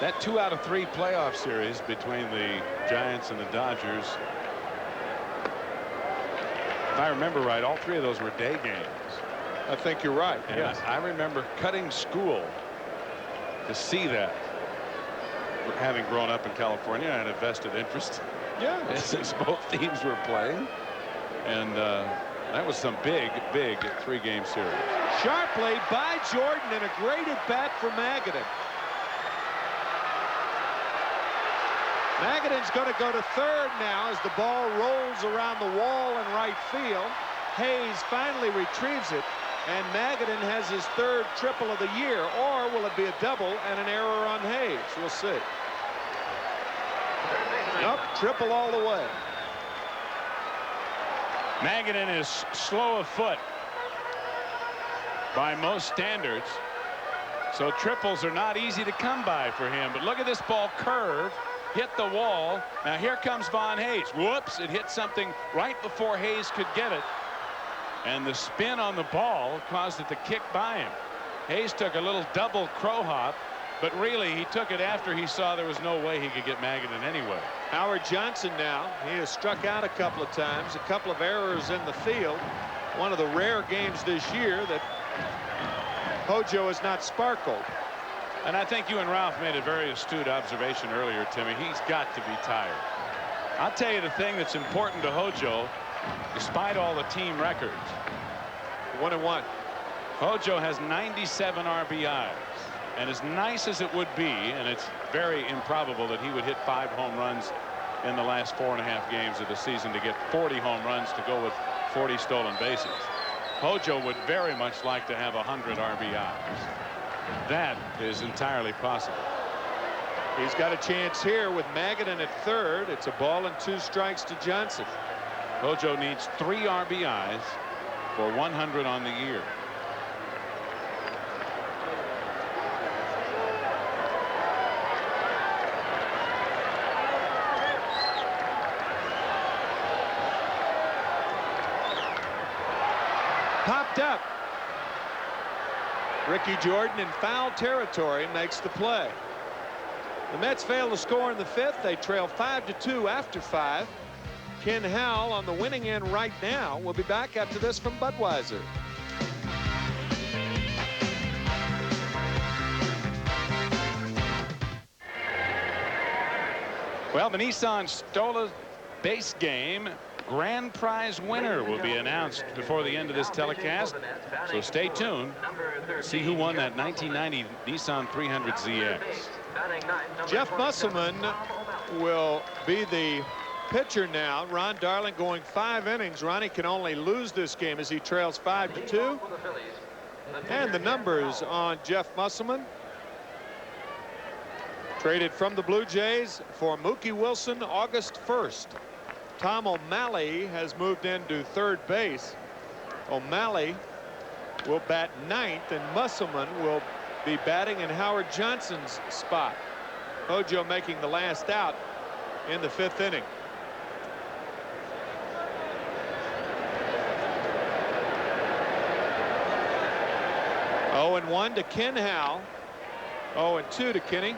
That 2 out of 3 playoff series between the Giants and the Dodgers, if I remember right, all 3 of those were day games. I think you're right. And yes. I remember cutting school to see that. Having grown up in California, I had a vested interest. Yeah. Since both teams were playing. And that was some big 3-game series. Sharp play by Jordan and a great at bat for Magadan. Magadan's going to go to 3rd now as the ball rolls around the wall in right field. Hayes finally retrieves it, and Magadan has his 3rd triple of the year. Or will it be a double and an error on Hayes? We'll see. Nope, triple all the way. Magadan is slow of foot by most standards, so triples are not easy to come by for him. But look at this ball curve, hit the wall. Now here comes Von Hayes. Whoops, it hit something right before Hayes could get it, and the spin on the ball caused it to kick by him. Hayes took a little double crow hop, but really he took it after he saw there was no way he could get Magadan anyway. Howard Johnson now, he has struck out a couple of times, a couple of errors in the field. One of the rare games this year that Hojo has not sparkled. And I think you and Ralph made a very astute observation earlier, Timmy. He's got to be tired. I'll tell you the thing that's important to Hojo, despite all the team records. 1-1. Hojo has 97 RBIs. And as nice as it would be, and it's very improbable that he would hit 5 home runs in the last 4.5 games of the season to get 40 home runs to go with 40 stolen bases. Hojo would very much like to have 100 RBIs. That is entirely possible. He's got a chance here with Magadan at third. It's a ball and 2 strikes to Johnson. Hojo needs 3 RBIs for 100 on the year. Popped up. Ricky Jordan in foul territory makes the play. The Mets fail to score in the 5th. They trail 5-2 after 5. Ken Howell on the winning end right now. We'll be back after this from Budweiser. Well, the Nissan Stola base game grand prize winner will be announced before the end of this telecast, so stay tuned. See who won that 1990 Nissan 300ZX. Jeff Musselman will be the pitcher now. Ron Darling going 5 innings. Ronnie can only lose this game as he trails 5-2. And the numbers on Jeff Musselman. Traded from the Blue Jays for Mookie Wilson August 1st. Tom O'Malley has moved into third base. O'Malley will bat 9th, and Musselman will be batting in Howard Johnson's spot. Hojo making the last out in the 5th inning. Oh, and 1 to Ken Howell. 0-2 to Kenny.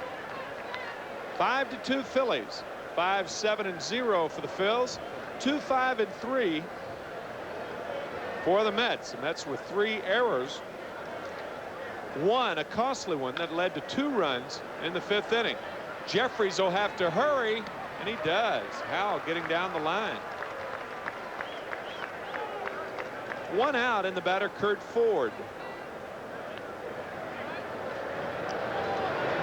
5-2 Phillies. 5-7-0 for the Phils. 2-5-3 for the Mets. The Mets with 3 errors. 1, a costly one that led to 2 runs in the 5th inning. Jeffries will have to hurry, and he does. Howell getting down the line. 1 out, and the batter Kurt Ford.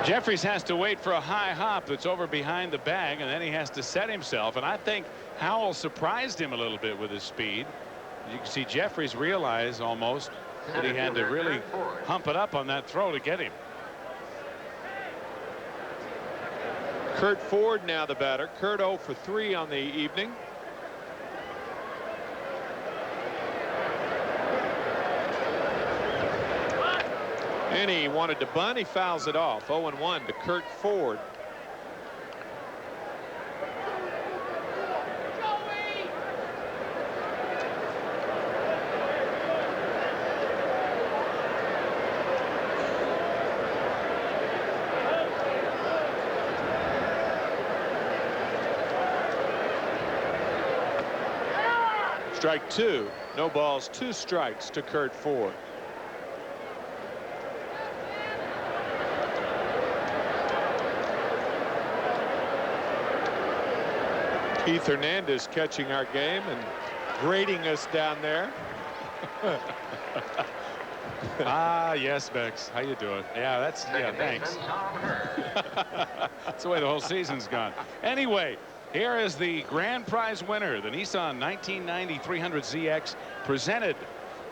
Jeffries has to wait for a high hop that's over behind the bag, and then he has to set himself. And I think Howell surprised him a little bit with his speed. You can see Jeffries realize almost that he had to really hump it up on that throw to get him. Kurt Ford now the batter. Kurt 0 for 3 on the evening. And he wanted to bunt. He fouls it off. 0-1 to Kurt Ford. Strike 2. No balls, 2 strikes to Kurt Ford. Keith Hernandez catching our game and grading us down there. Yes, Bex. How you doing? Yeah, that's thanks. That's the way the whole season's gone. Anyway, here is the grand prize winner, the Nissan 1990 300ZX, presented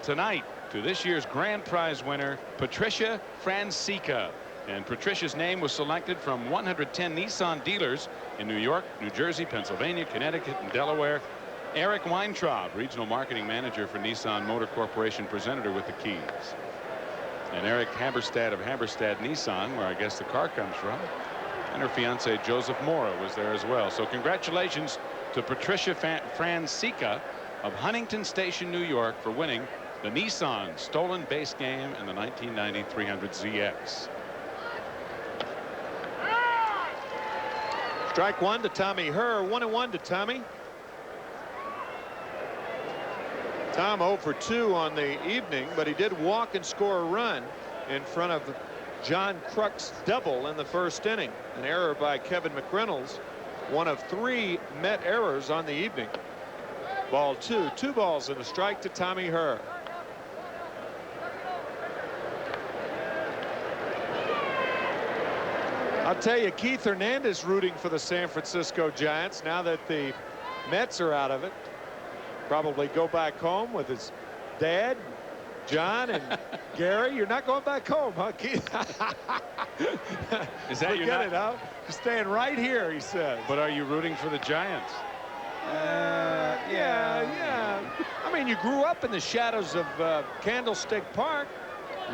tonight to this year's grand prize winner, Patricia Francica. And Patricia's name was selected from 110 Nissan dealers in New York, New Jersey, Pennsylvania, Connecticut, and Delaware. Eric Weintraub, regional marketing manager for Nissan Motor Corporation, presented her with the keys. And Eric Haberstad of Haberstad Nissan, where I guess the car comes from, and her fiance Joseph Mora was there as well. So congratulations to Patricia Francica of Huntington Station, New York, for winning the Nissan stolen base game in the 1990 300ZX. Strike 1 to Tommy Herr. 1-1 to Tommy. Tom 0 for 2 on the evening, but he did walk and score a run in front of John Kruk's double in the 1st inning. An error by Kevin McReynolds. 1 of 3 Met errors on the evening. Ball 2. 2 balls and a strike to Tommy Herr. I'll tell you, Keith Hernandez rooting for the San Francisco Giants now that the Mets are out of it. Probably go back home with his dad, John and Gary, you're not going back home, huh, Keith? Is that Forget it, huh? You're staying right here, he says. But are you rooting for the Giants? Yeah. I mean, you grew up in the shadows of Candlestick Park.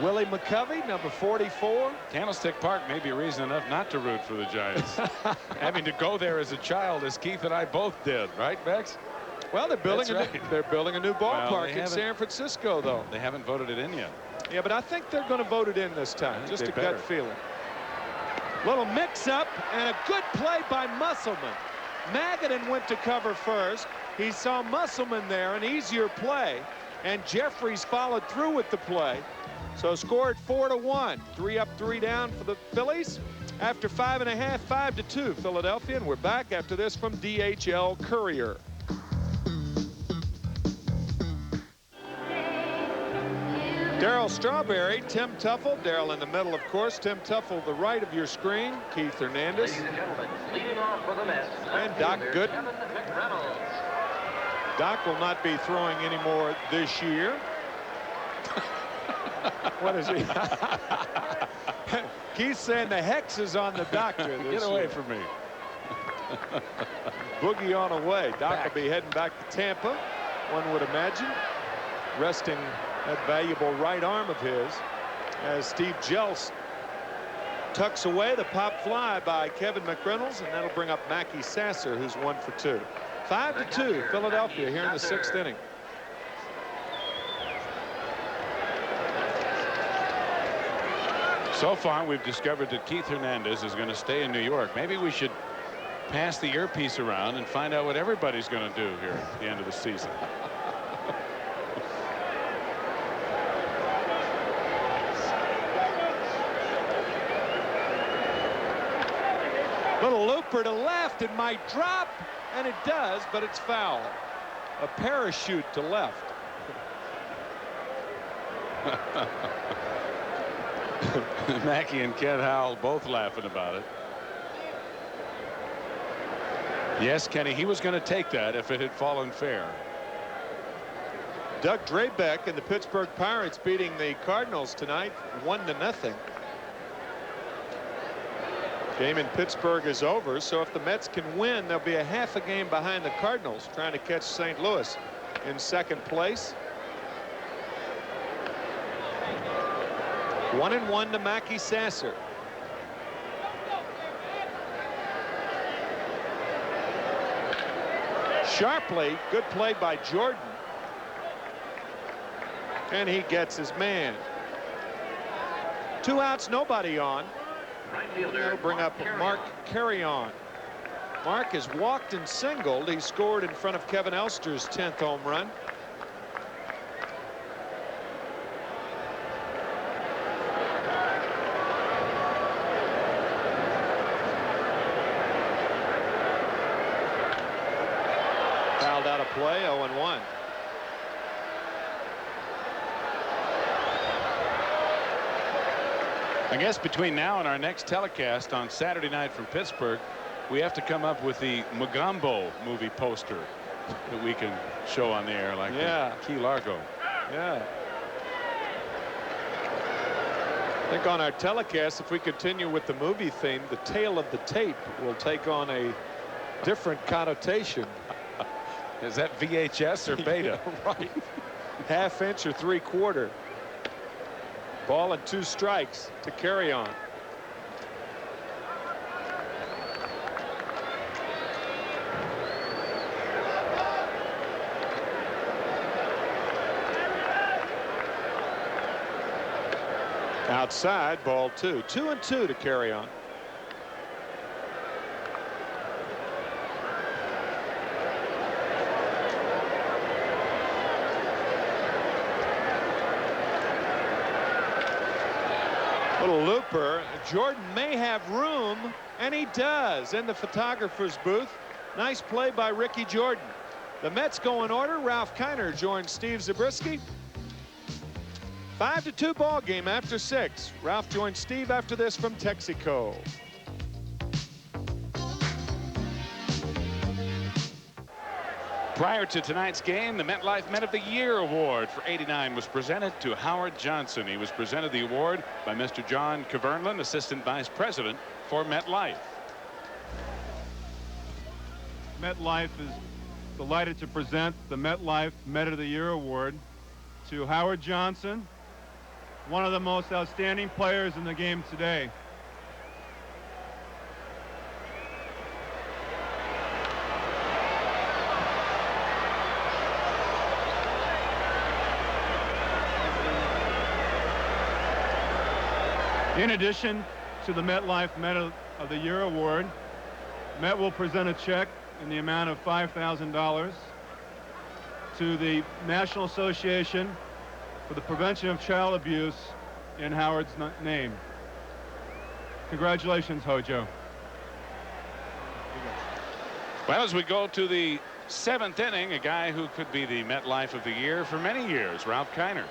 Willie McCovey, number 44. Candlestick Park may be reason enough not to root for the Giants. Having to go there as a child, as Keith and I both did, right, Bex? Well, they're building a new ballpark in San Francisco, though. They haven't voted it in yet. Yeah, but I think they're going to vote it in this time. Just a gut feeling. Little mix-up and a good play by Musselman. Magadan went to cover first. He saw Musselman there, an easier play, and Jeffries followed through with the play. So scored 4-1. 3 up, 3 down for the Phillies. After 5.5, 5-2 Philadelphia, and we're back after this from DHL Courier. Darryl Strawberry, Tim Tuffle. Darryl in the middle, of course. Tim Tuffle, the right of your screen. Keith Hernandez. Ladies and gentlemen, leading off for the Mets. And Doc Gooden. Doc will not be throwing anymore this year. What is he? Keith's saying the hex is on the doctor this Get away year. from me. Boogie on away. Doc will be heading back to Tampa, one would imagine, resting that valuable right arm of his as Steve Jelst tucks away the pop fly by Kevin McReynolds, and that'll bring up Mackie Sasser, who's 1 for 2. 5-2 Philadelphia here in the 6th inning. So far, we've discovered that Keith Hernandez is going to stay in New York. Maybe we should pass the earpiece around and find out what everybody's going to do here at the end of the season. Little looper to left. It might drop, and it does, but it's foul. A parachute to left. Mackey and Ken Howell both laughing about it. Yes, Kenny, he was going to take that if it had fallen fair. Doug Drabek and the Pittsburgh Pirates beating the Cardinals tonight 1-0. Game in Pittsburgh is over, so if the Mets can win, they'll be a half a game behind the Cardinals, trying to catch St. Louis in 2nd place. 1-1 to Mackie Sasser. Sharply, good play by Jordan. And he gets his man. 2 outs, nobody on. That'll bring up Mark Carrion. Mark has walked and singled. He scored in front of Kevin Elster's 10th home run. Fouled out of play, 0-1. I guess between now and our next telecast on Saturday night from Pittsburgh, we have to come up with the Mugambo movie poster that we can show on the air, like Key Largo. Yeah. I think on our telecast, if we continue with the movie theme, the tail of the tape will take on a different connotation. Is that VHS or beta? Right. Half-inch or 3/4. Ball and 2 strikes to carry on. Outside, ball 2. 2-2 to carry on. Little looper. Jordan may have room, and he does in the photographer's booth. Nice play by Ricky Jordan. The Mets go in order. Ralph Kiner joins Steve Zabriskie. 5-2 ball game after 6. Ralph joins Steve after this from Texaco. Prior to tonight's game, the MetLife Men of the Year award for '89 was presented to Howard Johnson. He was presented the award by Mr. John Kverneland, Assistant Vice President for MetLife. MetLife is delighted to present the MetLife Men of the Year award to Howard Johnson, one of the most outstanding players in the game today. In addition to the MetLife Men of the Year award, Met will present a check in the amount of $5,000 to the National Association for the Prevention of Child Abuse in Howard's name. Congratulations, Hojo. Well, as we go to the 7th inning, a guy who could be the MetLife of the Year for many years, Ralph Kiner.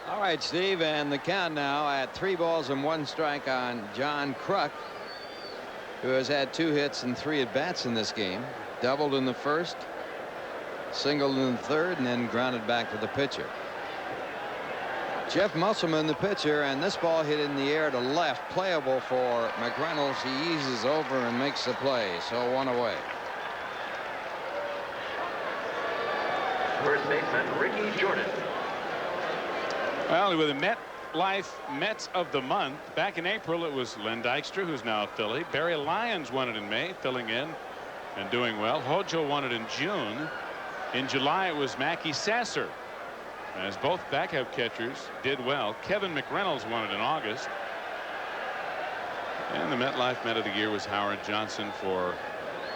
All right, Steve, and the count now at 3 balls and 1 strike on John Kruk, who has had 2 hits and 3 at-bats in this game. Doubled in the first, singled in the third, and then grounded back to the pitcher. Jeff Musselman, the pitcher, and this ball hit in the air to left, playable for McReynolds. He eases over and makes the play, so 1 away. First baseman Ricky Jordan. Well, with the MetLife Mets of the Month, back in April it was Len Dykstra, who's now a Philly. Barry Lyons won it in May, filling in and doing well. Hojo won it in June. In July it was Mackie Sasser, as both backup catchers did well. Kevin McReynolds won it in August. And the MetLife Met of the Year was Howard Johnson for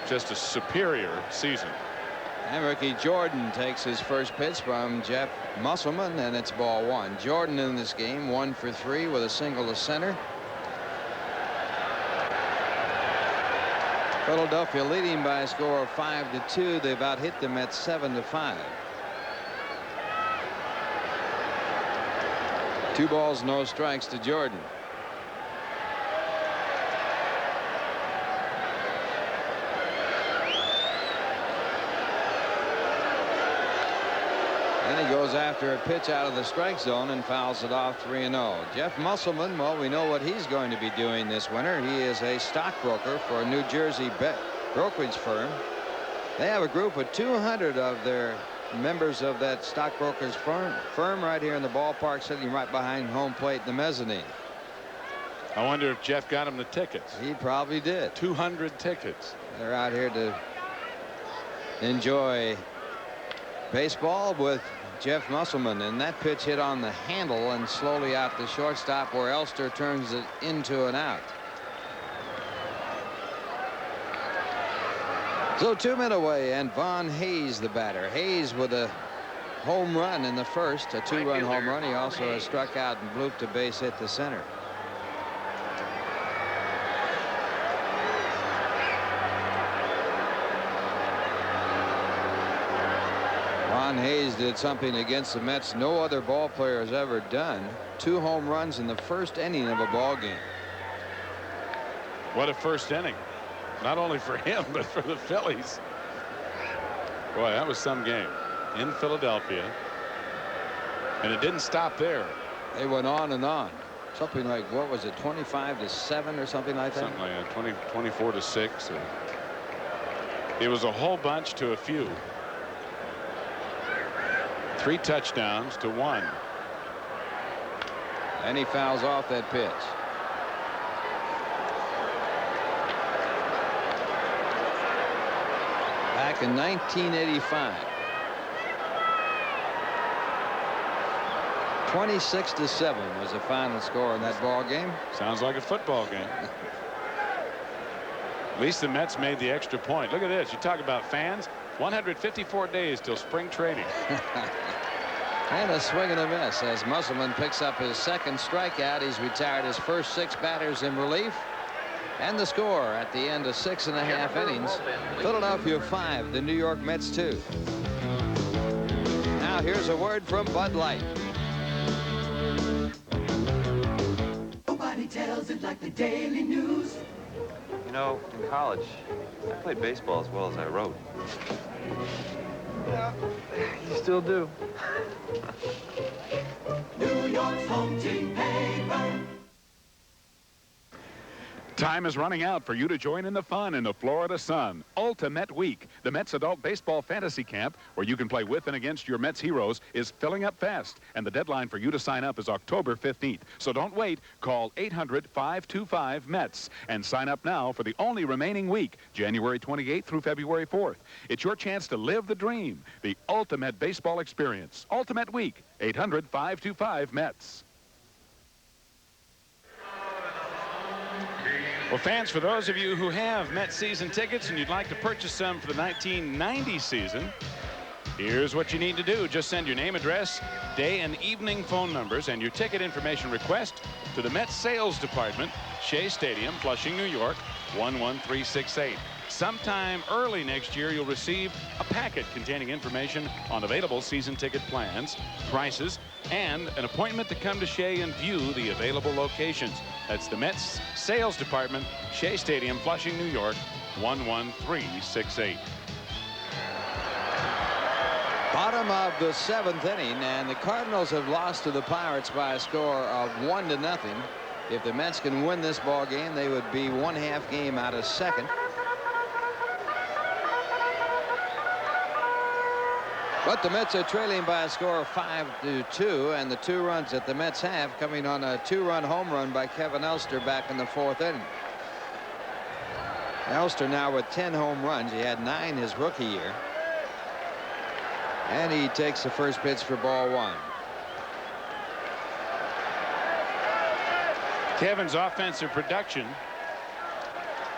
just a superior season. And Ricky Jordan takes his first pitch from Jeff Musselman, and it's ball 1. Jordan in this game 1 for 3 with a single to center. Philadelphia leading by a score of 5-2. They've out hit the Mets 7-5. 2 balls, no strikes to Jordan. And he goes after a pitch out of the strike zone and fouls it off 3-0. Jeff Musselman, well, we know what he's going to be doing this winter. He is a stockbroker for a New Jersey brokerage firm. They have a group of 200 of their members of that stockbroker's firm right here in the ballpark, sitting right behind home plate in the mezzanine. I wonder if Jeff got him the tickets. He probably did. 200 tickets. They're out here to enjoy baseball with Jeff Musselman, and that pitch hit on the handle and slowly out the shortstop, where Elster turns it into an out. So 2 men away, and Von Hayes the batter. Hayes with a home run in the first, a 2-run home run. He also has struck out and blooped a base hit to center. Von Hayes did something against the Mets no other ball player has ever done. 2 home runs in the first inning of a ball game. What a first inning. Not only for him, but for the Phillies. Boy, that was some game in Philadelphia. And it didn't stop there. They went on and on. Something like, what was it, 25-7 or something like that? Something like that, 24-6. It was a whole bunch to a few. 3 touchdowns to 1. And he fouls off that pitch. Back in 1985. 26-7 was the final score in that ball game. Sounds like a football game. At least the Mets made the extra point. Look at this. You talk about fans. 154 days till spring training. And a swing and a miss as Musselman picks up his 2nd strikeout. He's retired his first 6 batters in relief. And the score at the end of 6.5 innings. Philadelphia 5, the New York Mets 2. Now here's a word from Bud Light. Nobody tells it like the Daily News. You know, in college, I played baseball as well as I wrote. still do. New York's home team paper. Time is running out for you to join in the fun in the Florida sun. Ultimate Week, the Mets Adult Baseball Fantasy Camp, where you can play with and against your Mets heroes, is filling up fast. And the deadline for you to sign up is October 15th. So don't wait. Call 800-525-METS and sign up now for the only remaining week, January 28th through February 4th. It's your chance to live the dream, the ultimate baseball experience. Ultimate Week, 800-525-METS. Well, fans, for those of you who have Mets season tickets and you'd like to purchase some for the 1990 season, here's what you need to do. Just send your name, address, day and evening phone numbers, and your ticket information request to the Mets Sales Department, Shea Stadium, Flushing, New York, 11368. Sometime early next year, you'll receive a packet containing information on available season ticket plans, prices, and an appointment to come to Shea and view the available locations. That's the Mets Sales Department, Shea Stadium, Flushing, New York, 11368. Bottom of the 7th inning, and the Cardinals have lost to the Pirates by a score of 1-0. If the Mets can win this ball game, they would be 1/2 game out of second. But the Mets are trailing by a score of 5-2, and the 2 runs that the Mets have coming on a 2-run home run by Kevin Elster back in the 4th inning. Elster now with 10 home runs. He had 9 his rookie year. And he takes the first pitch for ball 1. Kevin's offensive production,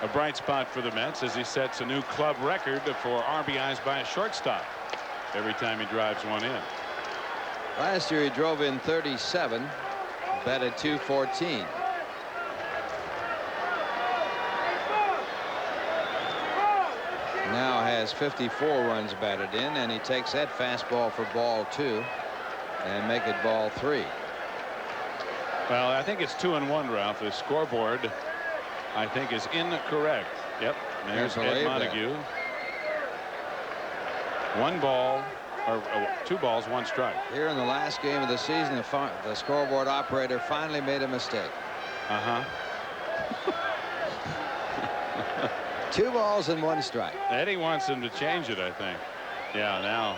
a bright spot for the Mets as he sets a new club record for RBIs by a shortstop every time he drives one in. Last year he drove in 37, batted .214. Now has 54 runs batted in, and he takes that fastball for ball 2 and make it ball 3. Well, I think it's 2-1, Ralph. The scoreboard, I think, is incorrect. Yep. There's Ed Montague. 1 ball, or 2 balls, 1 strike. Here in the last game of the season, the scoreboard operator finally made a mistake. 2 balls and 1 strike. Eddie wants him to change it, I think. Yeah, now.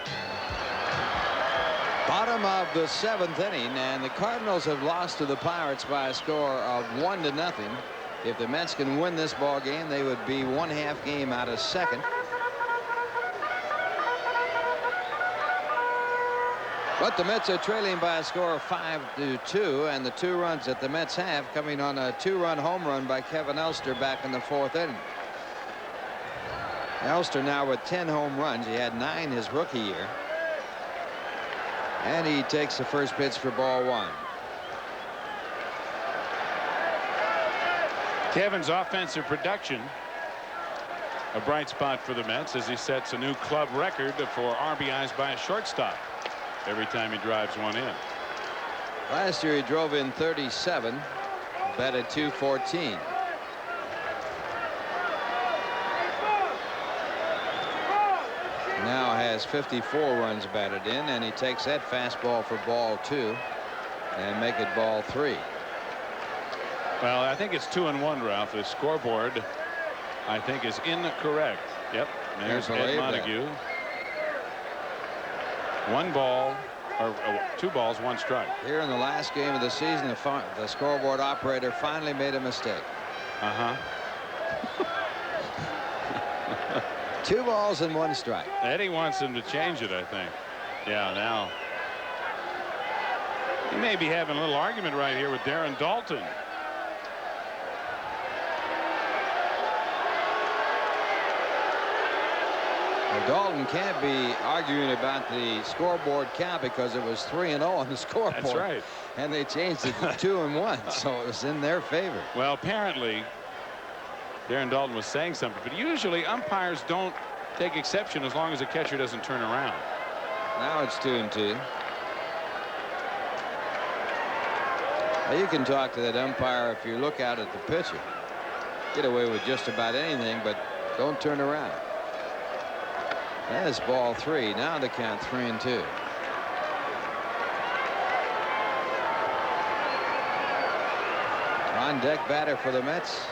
Bottom of the 7th inning, and the Cardinals have lost to the Pirates by a score of 1-0. If the Mets can win this ball game, they would be 1/2 game out of second. But the Mets are trailing by a score of 5-2, and the 2 runs that the Mets have coming on a 2-run home run by Kevin Elster back in the 4th inning. Elster now with 10 home runs. He had 9 his rookie year. And he takes the first pitch for ball 1. Kevin's offensive production, a bright spot for the Mets as he sets a new club record for RBIs by a shortstop every time he drives one in. Last year he drove in 37, batted .214. Now has 54 runs batted in, and he takes that fastball for ball 2 and make it ball 3. Well, I think it's 2-1, Ralph. The scoreboard, I think, is incorrect. Yep. There's Ed Montague. 1 ball, or 2 balls, 1 strike. Here in the last game of the season, the scoreboard operator finally made a mistake. 2 balls and 1 strike. Eddie wants him to change it, I think. Yeah, now. He may be having a little argument right here with Darren Dalton. Well, Dalton can't be arguing about the scoreboard count because it was 3-0 on the scoreboard. That's right. And they changed it to 2-1, so it was in their favor. Well, apparently, Darren Dalton was saying something, but usually umpires don't take exception as long as the catcher doesn't turn around. Now it's 2-2. Now you can talk to that umpire if you look out at the pitcher. Get away with just about anything, but don't turn around. That is ball 3. Now the count 3-2. On deck batter for the Mets,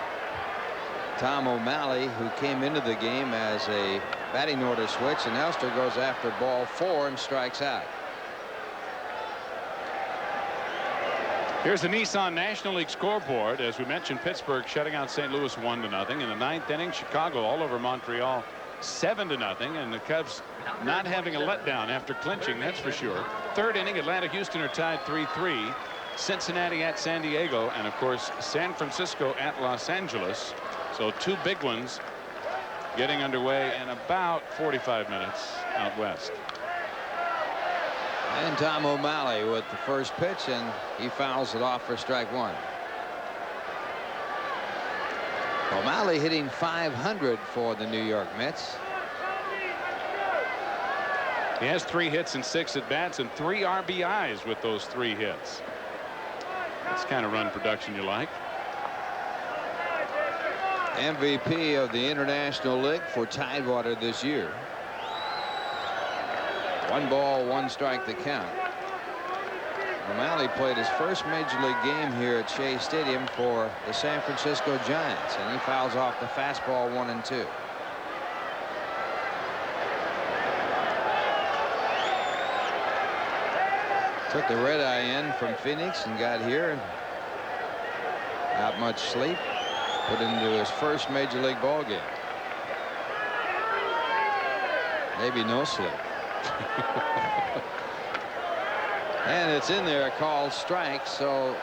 Tom O'Malley, who came into the game as a batting order switch, and Elster goes after ball 4 and strikes out. Here's the Nissan National League scoreboard. As we mentioned, Pittsburgh shutting out St. Louis 1-0. In the 9th inning, Chicago all over Montreal 7-0, and the Cubs not having a letdown after clinching, that's for sure. 3rd inning, Atlanta Houston are tied 3-3. Cincinnati at San Diego, and of course San Francisco at Los Angeles. So 2 big ones getting underway in about 45 minutes out west. And Tom O'Malley with the first pitch, and he fouls it off for strike 1. O'Malley hitting .500 for the New York Mets. He has 3 hits and 6 at bats and 3 RBIs with those 3 hits. That's the kind of run production you like. MVP of the International League for Tidewater this year. 1 ball, 1 strike the count. O'Malley played his first major league game here at Shea Stadium for the San Francisco Giants, and he fouls off the fastball 1-2. Took the red eye in from Phoenix and got here. Not much sleep. Put into his first major league ball game. Maybe no sleep. And it's in there, called strike. So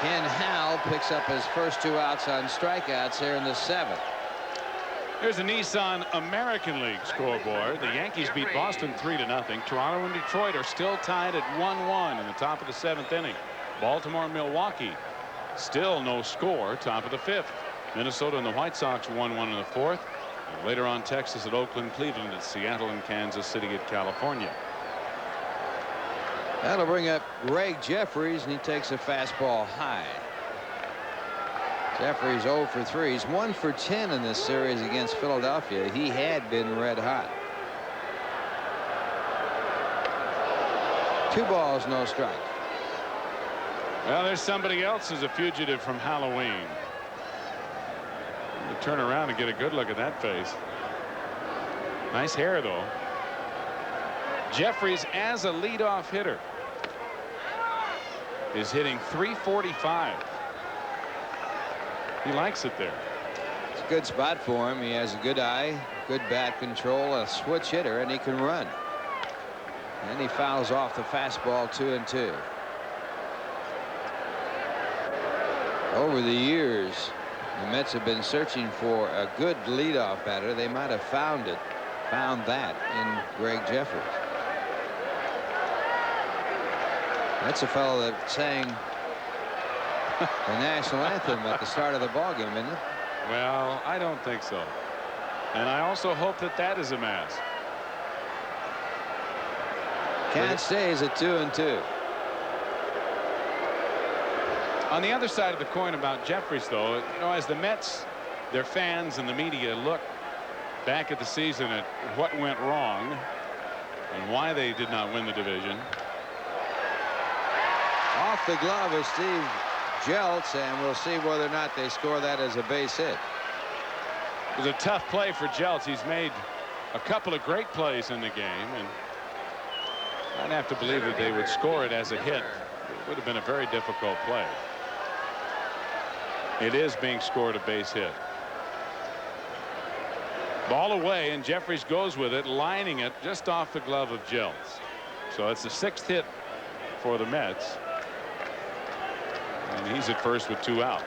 Ken Howell picks up his first 2 outs on strikeouts here in the 7th. Here's the Nissan American League scoreboard. The Yankees beat Boston 3-0. Toronto and Detroit are still tied at 1-1 in the top of the 7th inning. Baltimore and Milwaukee still no score, top of the 5th. Minnesota and the White Sox 1-1 in the 4th. And later on, Texas at Oakland, Cleveland at Seattle, and Kansas City at California. That'll bring up Greg Jeffries, and he takes a fastball high. Jeffries 0 for 3. He's 1 for 10 in this series against Philadelphia. He had been red hot. 2 balls, no strike. Well, there's somebody else who's a fugitive from Halloween. You turn around and get a good look at that face. Nice hair, though. Jeffries, as a leadoff hitter, is hitting .345. He likes it there. It's a good spot for him. He has a good eye, good bat control, a switch hitter, and he can run. And he fouls off the fastball 2-2. Over the years, the Mets have been searching for a good leadoff batter. They might have found that in Greg Jeffries. That's a fellow that sang the national anthem at the start of the ball game, isn't it? Well, I don't think so. And I also hope that that is a mask. Count stays at 2-2. On the other side of the coin about Jeffries, though, you know, as the Mets, their fans and the media look back at the season at what went wrong and why they did not win the division. Off the glove of Steve Jeltz, and we'll see whether or not they score that as a base hit. It was a tough play for Jeltz. He's made a couple of great plays in the game, and I'd have to believe that they would score it as a hit. It would have been a very difficult play. It is being scored a base hit. Ball away, and Jeffries goes with it, lining it just off the glove of Jeltz. So it's the 6th hit for the Mets. And he's at first with 2 out.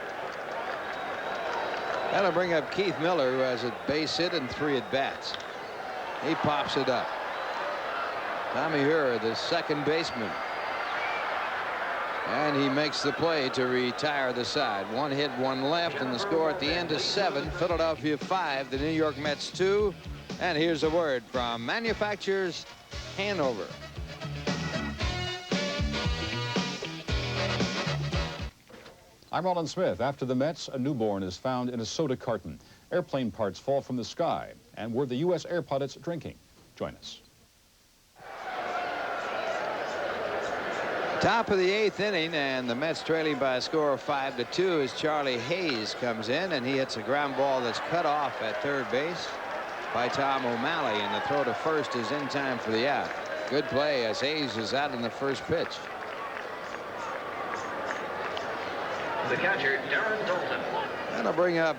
That'll bring up Keith Miller, who has a base hit and 3 at bats. He pops it up. Tommy Hura, the second baseman. And he makes the play to retire the side. 1 hit, 1 left, and the score at the end is 7. Philadelphia 5, the New York Mets 2. And here's a word from Manufacturers Hanover. I'm Roland Smith. After the Mets, a newborn is found in a soda carton. Airplane parts fall from the sky. and were the U.S. air pundits drinking? Join us. Top of the 8th inning, and the Mets trailing by a score of 5-2 as Charlie Hayes comes in, and he hits a ground ball that's cut off at third base by Tom O'Malley, and the throw to first is in time for the out. Good play as Hayes is out in the first pitch. The catcher, Darren Dalton. And I'll bring up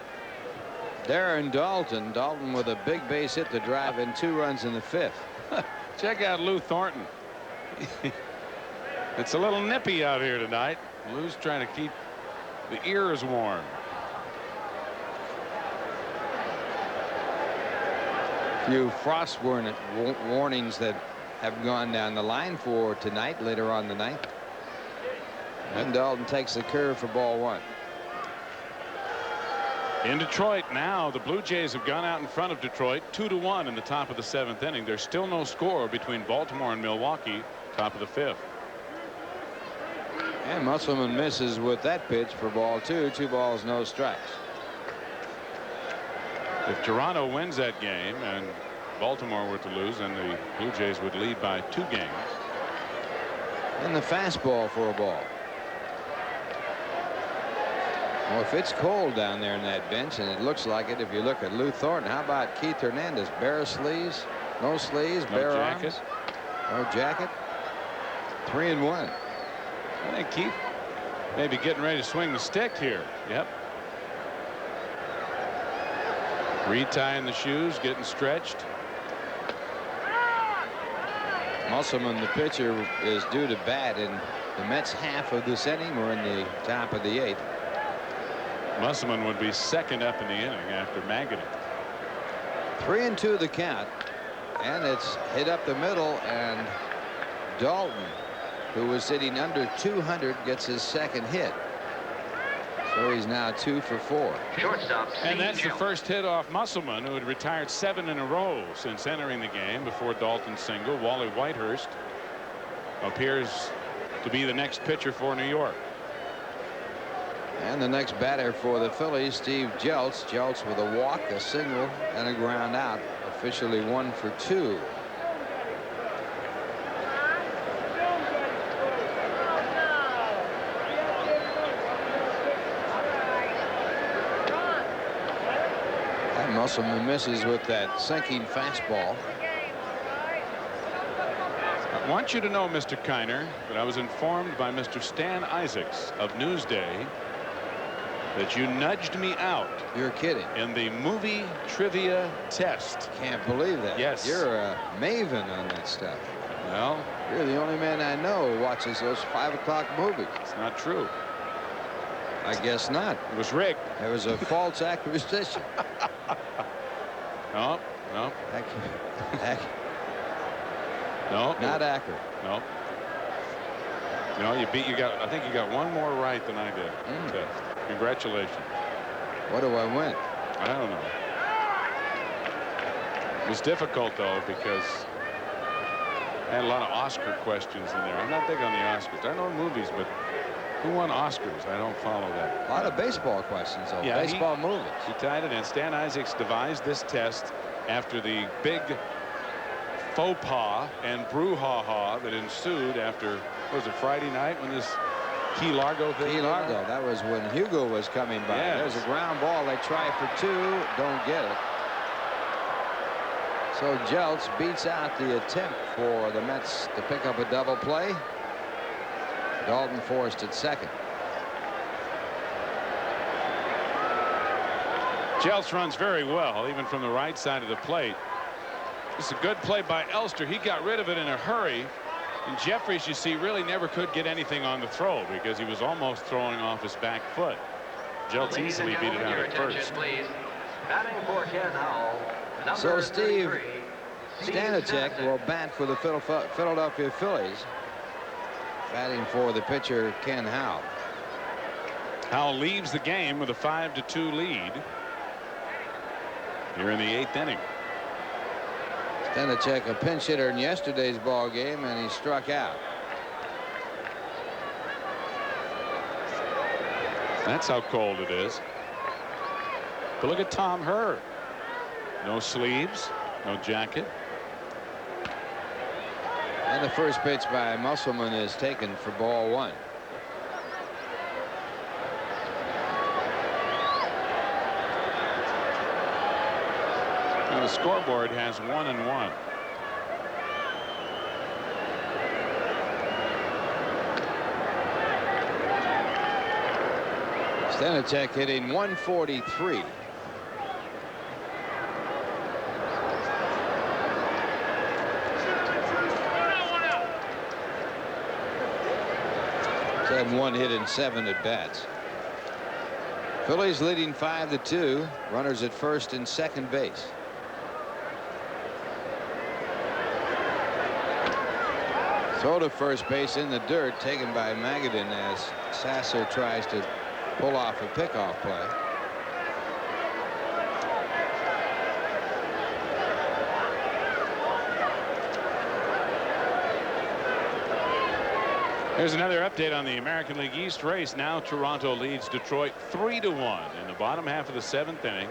Darren Dalton. Dalton with a big base hit to drive in 2 runs in the 5th. Check out Lou Thornton. It's a little nippy out here tonight. Lou's trying to keep the ears warm. Few frost warnings that have gone down the line for tonight, later on the night. And Dalton takes the curve for ball 1. In Detroit now, the Blue Jays have gone out in front of Detroit 2-1 in the top of the 7th inning. There's still no score between Baltimore and Milwaukee, top of the 5th. And Musselman misses with that pitch for ball 2. 2 balls, no strikes. If Toronto wins that game and Baltimore were to lose, then the Blue Jays would lead by 2 games. And the fastball for a ball. Well, if it's cold down there in that bench, and it looks like it if you look at Lou Thornton, how about Keith Hernandez? Bare sleeves, no sleeves, No bare jacket. arms, no jacket. 3-1. I think Keith may be getting ready to swing the stick here. Yep. Retying the shoes, getting stretched. Musselman, the pitcher, is due to bat in the Mets half of this inning. We're in the top of the 8th. Musselman would be second up in the inning after Magadan. 3-2 the count, and it's hit up the middle, and Dalton, who was sitting under 200, gets his second hit. So he's now 2 for 4. Shortstop. And that's the first hit off Musselman, who had retired 7 in a row since entering the game before Dalton's single. Wally Whitehurst appears to be the next pitcher for New York. And the next batter for the Phillies, Steve Jeltz. Jeltz with a walk, a single, and a ground out. Officially 1 for 2. And Musselman misses with that sinking fastball. I want you to know, Mr. Kiner, that I was informed by Mr. Stan Isaacs of Newsday that you nudged me out. You're kidding. In the movie trivia test. Can't believe that. Yes. You're a maven on that stuff. Well, you're the only man I know who watches those 5 o'clock movies. It's not true. I guess not. It was rigged. It was a false acquisition. No. No. Not accurate. No. No, you got. I think you got one more right than I did. Congratulations. What do I win? I don't know. It was difficult though because I had a lot of Oscar questions in there. I'm not big on the Oscars. I know movies, but who won Oscars? I don't follow that. A lot of baseball questions though. Yeah, baseball movies. He tied it in. Stan Isaacs devised this test after the big faux pas and brouhaha that ensued after, was it Friday night when this Key Largo thing? Key Largo. That was when Hugo was coming by. Yes. There's a ground ball. They try for 2. Don't get it. So Jeltz beats out the attempt for the Mets to pick up a double play. Dalton forced at second. Jeltz runs very well, even from the right side of the plate. It's a good play by Elster. He got rid of it in a hurry. And Jeffries, you see, really never could get anything on the throw because he was almost throwing off his back foot. Jeltz easily beat it out at first. Please. Batting for Ken Howell. So Steve Stanacek will bat for the Philadelphia Phillies. Batting for the pitcher Ken Howell. Howell leaves the game with a 5-2 lead here in the 8th inning. Stanacek, a pinch hitter in yesterday's ball game, and he struck out. That's how cold it is. But look at Tom Hurd. No sleeves, no jacket. And the first pitch by Musselman is taken for ball 1. Now the scoreboard has 1-1. Stenacek hitting 143. Had 1 hit in 7 at bats. Phillies leading 5-2. Runners at first and second base. Throw to first base in the dirt, taken by Magadan as Sasser tries to pull off a pickoff play. Here's another update on the American League East race. Now Toronto leads Detroit 3-1 in the bottom half of the 7th inning.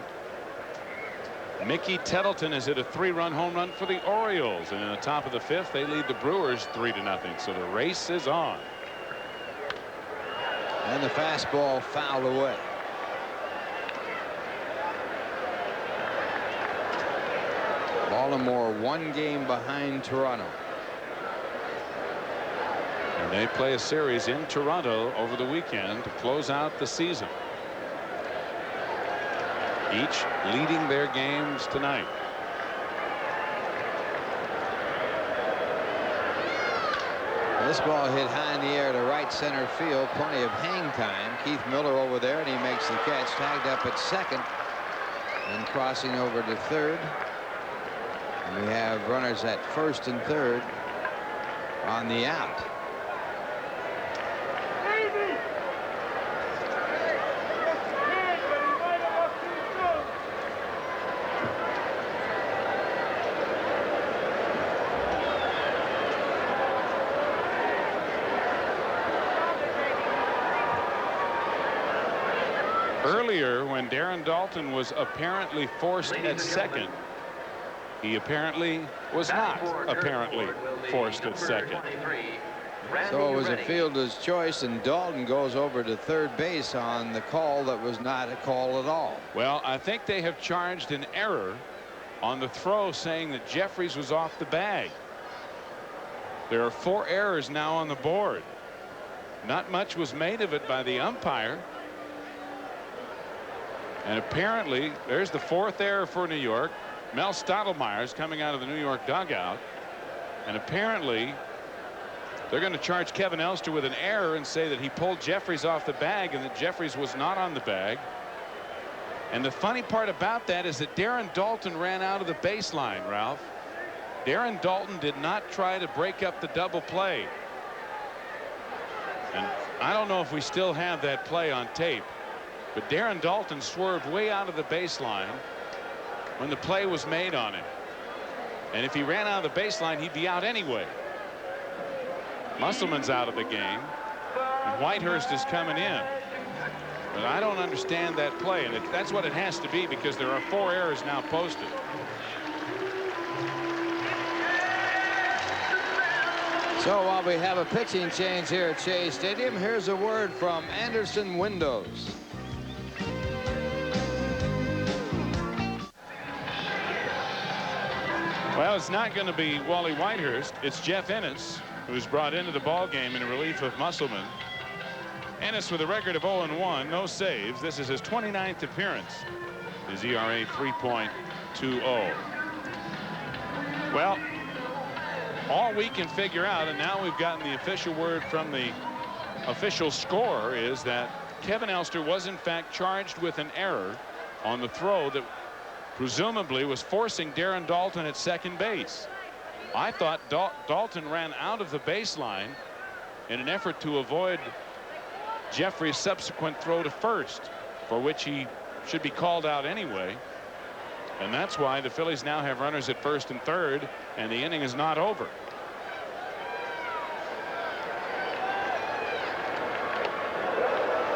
Mickey Tettleton has hit a 3-run home run for the Orioles, and in the top of the 5th they lead the Brewers 3-0. So the race is on. And the fastball fouled away. Baltimore 1 game behind Toronto. And they play a series in Toronto over the weekend to close out the season. Each leading their games tonight. This ball hit high in the air to right center field. Plenty of hang time. Keith Miller over there, and he makes the catch. Tagged up at second and crossing over to third. And we have runners at first and third on the out. Earlier, when Darren Daulton was apparently forced at second, he apparently was not apparently forced at second. So it was a fielder's choice, and Daulton goes over to third base on the call that was not a call at all. Well, I think they have charged an error on the throw, saying that Jeffries was off the bag. There are 4 errors now on the board. Not much was made of it by the umpire. And apparently there's the 4th error for New York. Mel Stottlemyre's coming out of the New York dugout, and apparently they're going to charge Kevin Elster with an error and say that he pulled Jeffries off the bag and that Jeffries was not on the bag. And the funny part about that is that Darren Daulton ran out of the baseline, Ralph. Darren Daulton did not try to break up the double play. And I don't know if we still have that play on tape, but Darren Daulton swerved way out of the baseline when the play was made on him. And if he ran out of the baseline, he'd be out anyway. Musselman's out of the game, and Whitehurst is coming in. But I don't understand that play, and that's what it has to be, because there are 4 errors now posted. So while we have a pitching change here at Shea Stadium, here's a word from Anderson Windows. Well, it's not going to be Wally Whitehurst. It's Jeff Ennis, who's brought into the ball game in relief of Musselman. Ennis with a record of 0-1, no saves. This is his 29th appearance. His ERA 3.20. Well, all we can figure out, and now we've gotten the official word from the official scorer, is that Kevin Elster was in fact charged with an error on the throw that presumably was forcing Darren Daulton at second base. I thought Daulton ran out of the baseline in an effort to avoid Jeffrey's subsequent throw to first, for which he should be called out anyway. And that's why the Phillies now have runners at first and third, and the inning is not over.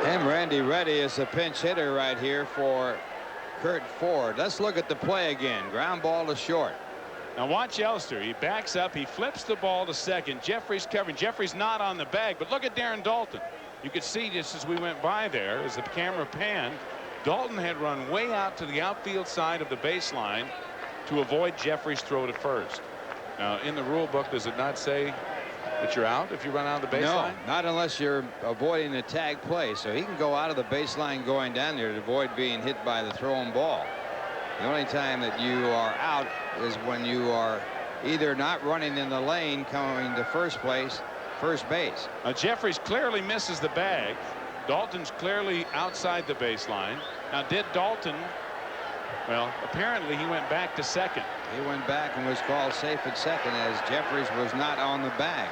And Randy Reddy is the pinch hitter right here for Curt Ford. Let's look at the play again. Ground ball to short. Now watch Elster. He backs up. He flips the ball to second. Jeffrey's covering. Jeffrey's not on the bag, but look at Darren Daulton. You could see just as we went by there, as the camera panned, Daulton had run way out to the outfield side of the baseline to avoid Jeffrey's throw to first. Now, in the rule book, does it not say that you're out if you run out of the baseline? No, not unless you're avoiding the tag play. So he can go out of the baseline going down there to avoid being hit by the thrown ball. The only time that you are out is when you are either not running in the lane coming to first base. Jeffries clearly misses the bag. Daulton's clearly outside the baseline. Now, did Daulton? Well, apparently he went back to second. He went back and was called safe at second as Jeffries was not on the bag.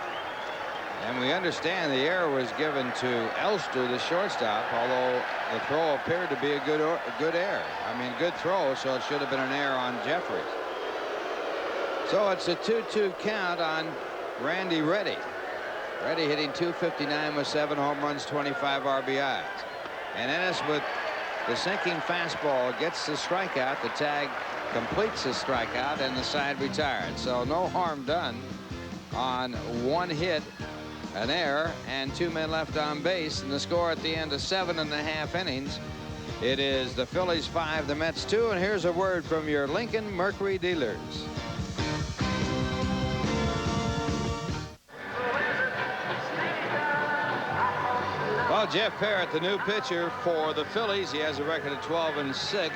And we understand the error was given to Elster, the shortstop, although the throw appeared to be a good error. I mean, good throw, so it should have been an error on Jeffries. So it's a 2-2 count on Randy Reddy. Reddy hitting .259 with 7 home runs, 25 RBIs. And Ennis with the sinking fastball gets the strikeout. The tag completes the strikeout and the side retired. So no harm done on one hit, an error, and 2 men left on base. And the score at the end of 7.5 innings. It is the Phillies 5, the Mets 2. And here's a word from your Lincoln Mercury dealers. Well, Jeff Parrott, the new pitcher for the Phillies. He has a record of 12-6,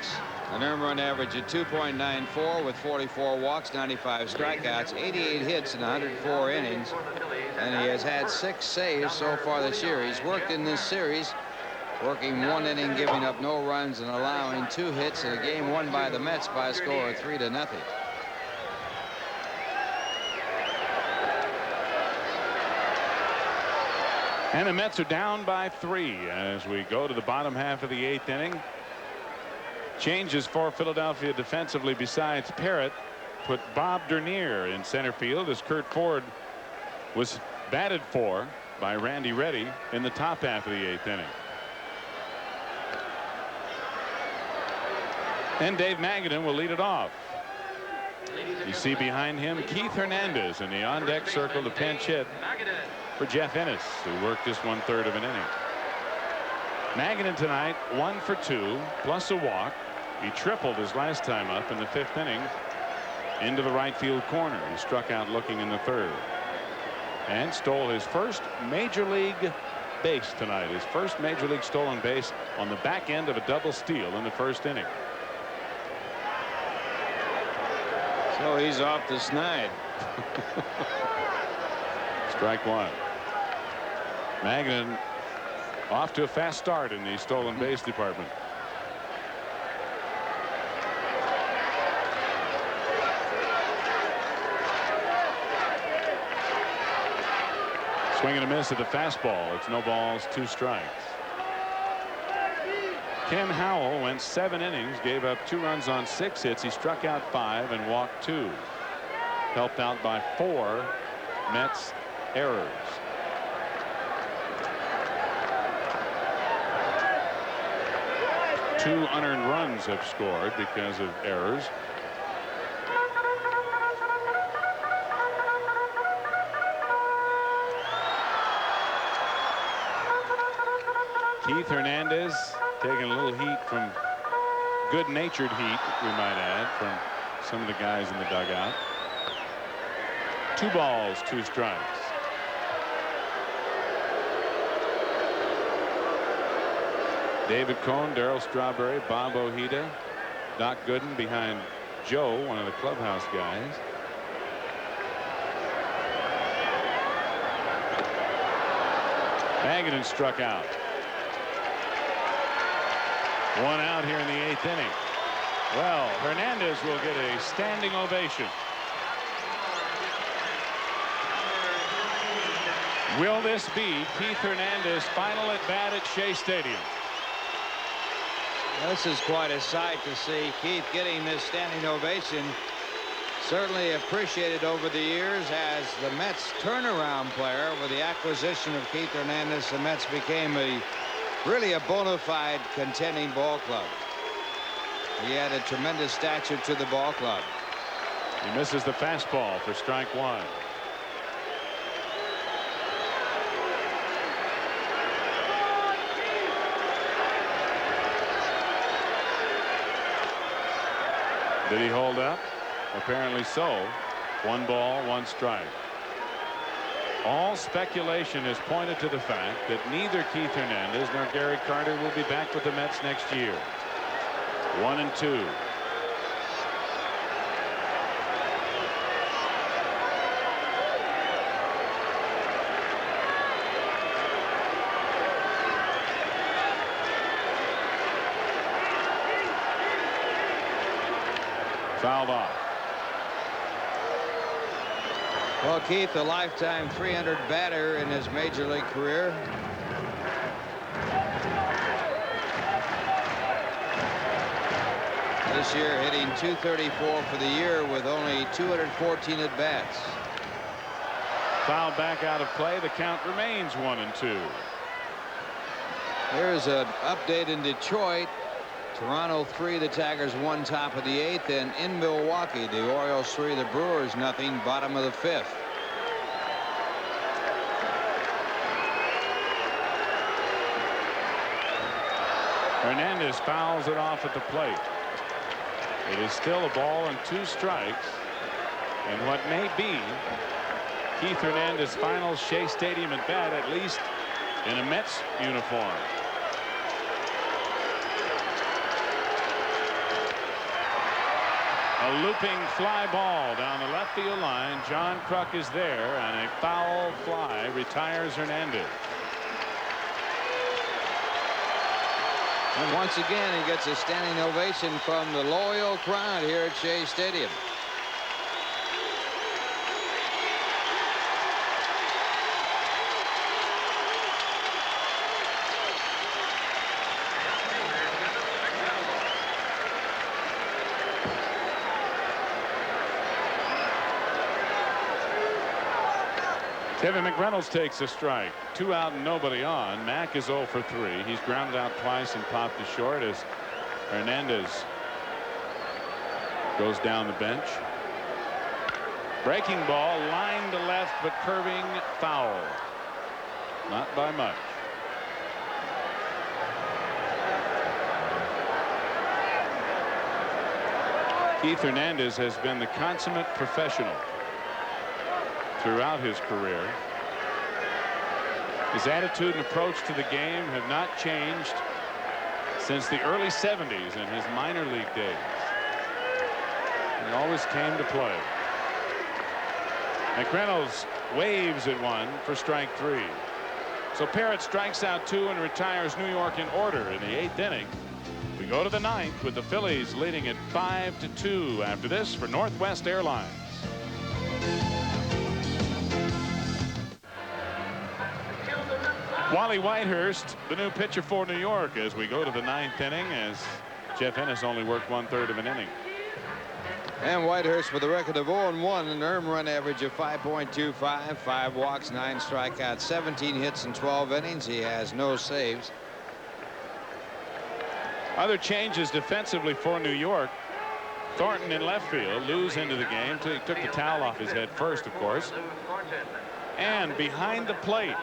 an earned run average of 2.94 with 44 walks, 95 strikeouts, 88 hits in 104 innings, and he has had 6 saves so far this year. He's worked in this series, working 1 inning, giving up no runs and allowing 2 hits in a game won by the Mets by a score of 3-0. And the Mets are down by 3 as we go to the bottom half of the 8th inning. Changes for Philadelphia defensively besides Parrott put Bob Dernier in center field as Curt Ford was batted for by Randy Reddy in the top half of the 8th inning. And Dave Magadan will lead it off. You see behind him Keith Hernandez in the on-deck circle to pinch hit for Jeff Ennis, who worked just 1/3 of an inning. Magadan tonight 1 for 2 plus a walk. He tripled his last time up in the 5th inning into the right field corner. He struck out looking in the 3rd and stole his first major league base tonight. His first major league stolen base on the back end of a double steal in the 1st inning. So he's off the snide. Strike 1. Magadan off to a fast start in the stolen base department. Swing and a miss at the fastball. It's no balls, 2 strikes. Ken Howell went 7 innings, gave up 2 runs on 6 hits. He struck out 5 and walked 2. Helped out by 4 Mets errors. Two unearned runs have scored because of errors. Keith Hernandez taking a little heat from good-natured heat, we might add, from some of the guys in the dugout. 2 balls, 2 strikes. David Cohn, Darryl Strawberry, Bob Ojeda, Doc Gooden behind Joe, one of the clubhouse guys. Magadan struck out. 1 out here in the 8th inning. Well, Hernandez will get a standing ovation. Will this be Keith Hernandez's final at bat at Shea Stadium? This is quite a sight to see. Keith getting this standing ovation. Certainly appreciated over the years as the Mets turnaround player. With the acquisition of Keith Hernandez, the Mets became really a bona fide contending ball club. He added tremendous stature to the ball club. He misses the fastball for strike one. Did he hold up? Apparently so. 1 ball, 1 strike. All speculation has pointed to the fact that neither Keith Hernandez nor Gary Carter will be back with the Mets next year. 1-2. Fouled off. Well, Keith, a lifetime 300 batter in his major league career. This year hitting .234 for the year with only 214 at bats. Foul back out of play. The count remains 1-2. Here's an update in Detroit. Toronto 3, the Tigers 1, top of the 8th, and in Milwaukee, the Orioles 3, the Brewers nothing, bottom of the 5th. Hernandez fouls it off at the plate. It is still a ball and 2 strikes, and what may be Keith Hernandez's final Shea Stadium at bat, at least in a Mets uniform. A looping fly ball down the left field line. John Kruk is there, and a foul fly retires Hernandez. And once again, he gets a standing ovation from the loyal crowd here at Shea Stadium. Kevin McReynolds takes a strike. 2 out and nobody on. Mack is 0 for 3. He's grounded out twice and popped to short as Hernandez goes down the bench. Breaking ball, line to left, but curving foul. Not by much. Keith Hernandez has been the consummate professional throughout his career. His attitude and approach to the game have not changed since the early 70s in his minor league days. He always came to play. McReynolds waves at 1 for strike 3. So Parrott strikes out 2 and retires New York in order in the 8th inning. We go to the 9th with the Phillies leading at 5-2 after this for Northwest Airlines. Wally Whitehurst, the new pitcher for New York, as we go to the 9th inning, as Jeff Ennis only worked 1/3 of an inning. And Whitehurst with a record of 0-1, an earned run average of 5.25, 5 walks, 9 strikeouts, 17 hits in 12 innings. He has no saves. Other changes defensively for New York. Thornton in left field. Lewis into the game. He took the towel off his head first, of course. And behind the plate,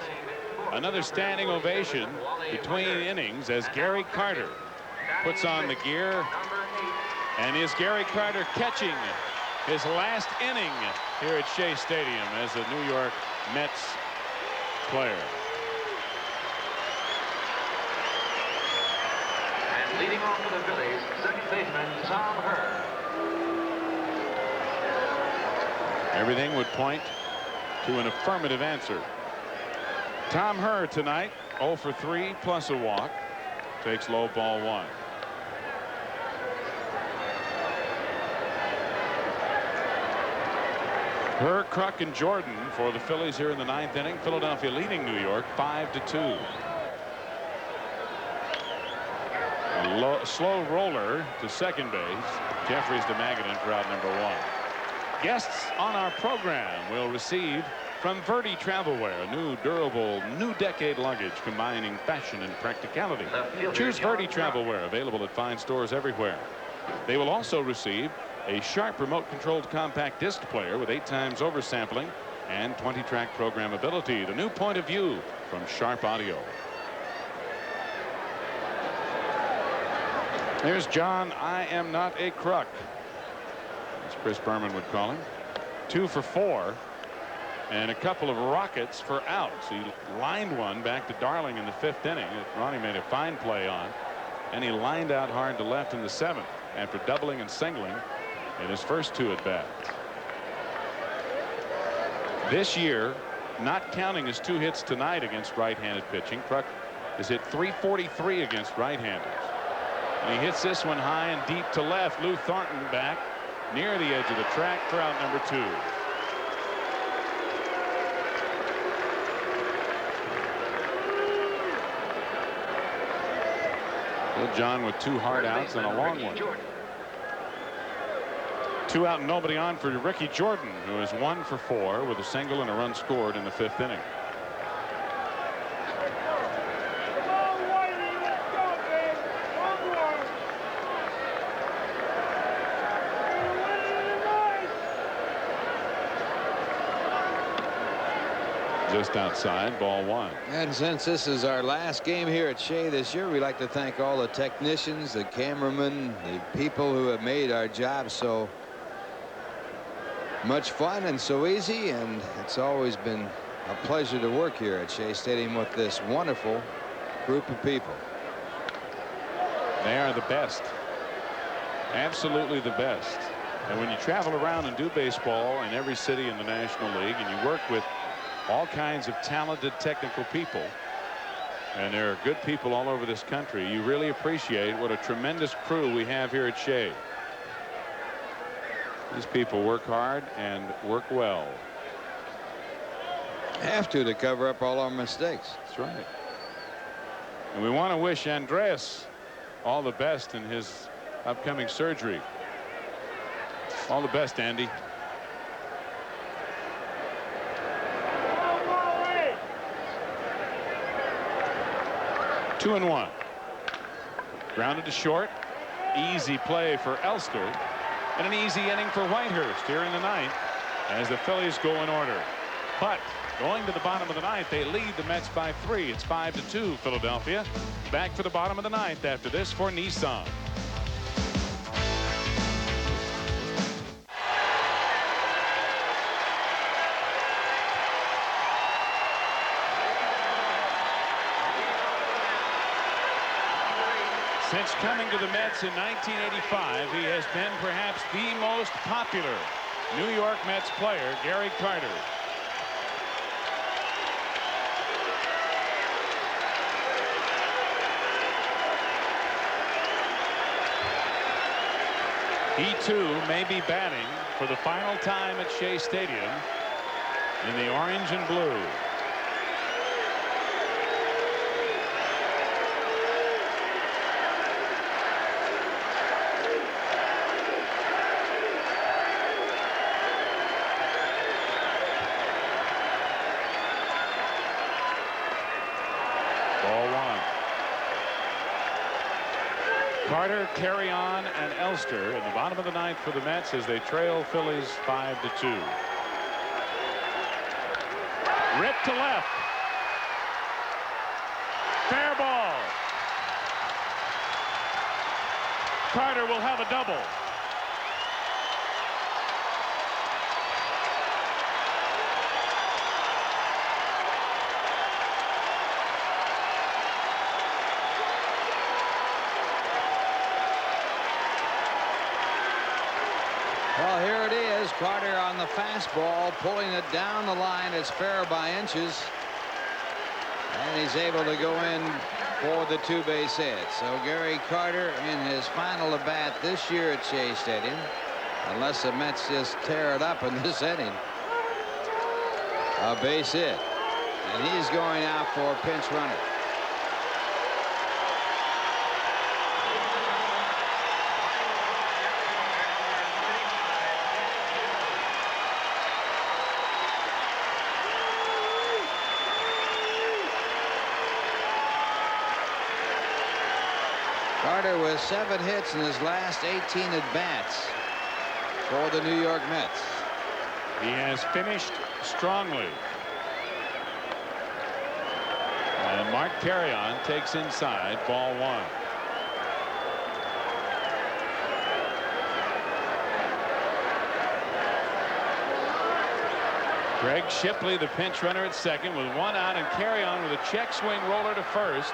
another standing ovation between innings as Gary Carter puts on the gear. And is Gary Carter catching his last inning here at Shea Stadium as a New York Mets player? And leading off for the Phillies, second baseman Tom Herr. Everything would point to an affirmative answer. Tom Herr tonight 0 for 3 plus a walk. Takes low ball 1. Herr, Kruk, and Jordan for the Phillies here in the 9th inning. Philadelphia leading New York 5-2. A slow roller to second base. Jeffries to Magadan for out number 1. Guests on our program will receive from Verdi Travelwear, new durable new decade luggage combining fashion and practicality. Choose Verdi Travelwear, available at fine stores everywhere. They will also receive a Sharp remote-controlled compact disc player with 8 times oversampling and 20-track programmability. The new point of view from Sharp Audio. There's John, I am not a crook, as Chris Berman would call him. 2 for 4 and a couple of rockets for outs. He lined one back to Darling in the 5th inning that Ronnie made a fine play on, and he lined out hard to left in the 7th after doubling and singling in his first 2 at bats. This year, not counting his 2 hits tonight against right-handed pitching, Kruk has hit .343 against right-handers. And he hits this one high and deep to left. Lou Thornton back near the edge of the track for out number 2. Bill John with 2 hard outs and a long one. 2 out and nobody on for Ricky Jordan, who is 1 for 4 with a single and a run scored in the 5th inning. Just outside, ball 1. And since this is our last game here at Shea this year, we'd like to thank all the technicians, the cameramen, the people who have made our job so much fun and so easy. And it's always been a pleasure to work here at Shea Stadium with this wonderful group of people. They are the best. Absolutely the best. And when you travel around and do baseball in every city in the National League, and you work with all kinds of talented technical people, and there are good people all over this country, you really appreciate what a tremendous crew we have here at Shea. These people work hard and work well. Have to cover up all our mistakes. That's right. And we want to wish Andreas all the best in his upcoming surgery. All the best, Andy. Two and 1. Grounded to short. Easy play for Elster. And an easy inning for Whitehurst here in the 9th as the Phillies go in order. But going to the bottom of the 9th, they lead the Mets by 3. It's 5-2 Philadelphia. Back for the bottom of the 9th after this for Nissan. Since coming to the Mets in 1985, he has been perhaps the most popular New York Mets player, Gary Carter. He too may be batting for the final time at Shea Stadium in the orange and blue. Carter, Carry On, and Elster in the bottom of the 9th for the Mets as they trail Phillies 5-2. Rip to left. Fair ball. Carter will have a double. Well, here it is. Carter on the fastball, pulling it down the line. It's fair by inches. And he's able to go in for the 2-base hit. So Gary Carter in his final at bat this year at Shea Stadium, unless the Mets just tear it up in this inning, a base hit. And he's going out for a pinch runner. Carter with 7 hits in his last 18 at-bats for the New York Mets. He has finished strongly. And Mark Carrion takes inside, ball 1. Greg Shipley, the pinch runner at second, with 1 out, and Carrion with a check swing roller to first.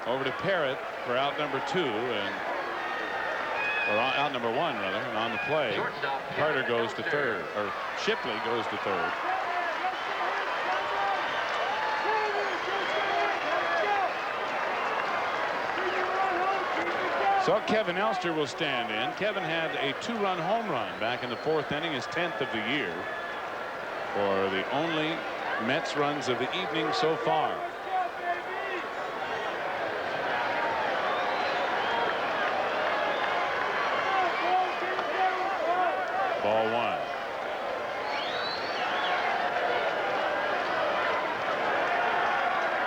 Over to Parrott for out number 2, or out number 1 rather, and on the play, Carter goes to third, or Shipley goes to third. So Kevin Elster will stand in. Kevin had a 2-run home run back in the 4th inning, his 10th of the year, for the only Mets runs of the evening so far. Ball 1.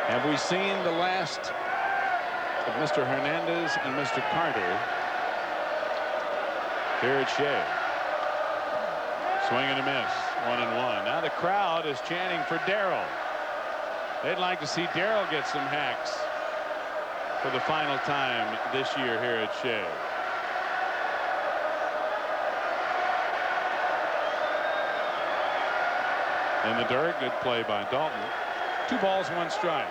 Have we seen the last of Mr. Hernandez and Mr. Carter here at Shea? Swing and a miss. 1-1. Now the crowd is chanting for Darryl. They'd like to see Darryl get some hacks for the final time this year here at Shea. In the dirt, good play by Dalton. 2 balls, 1 strike.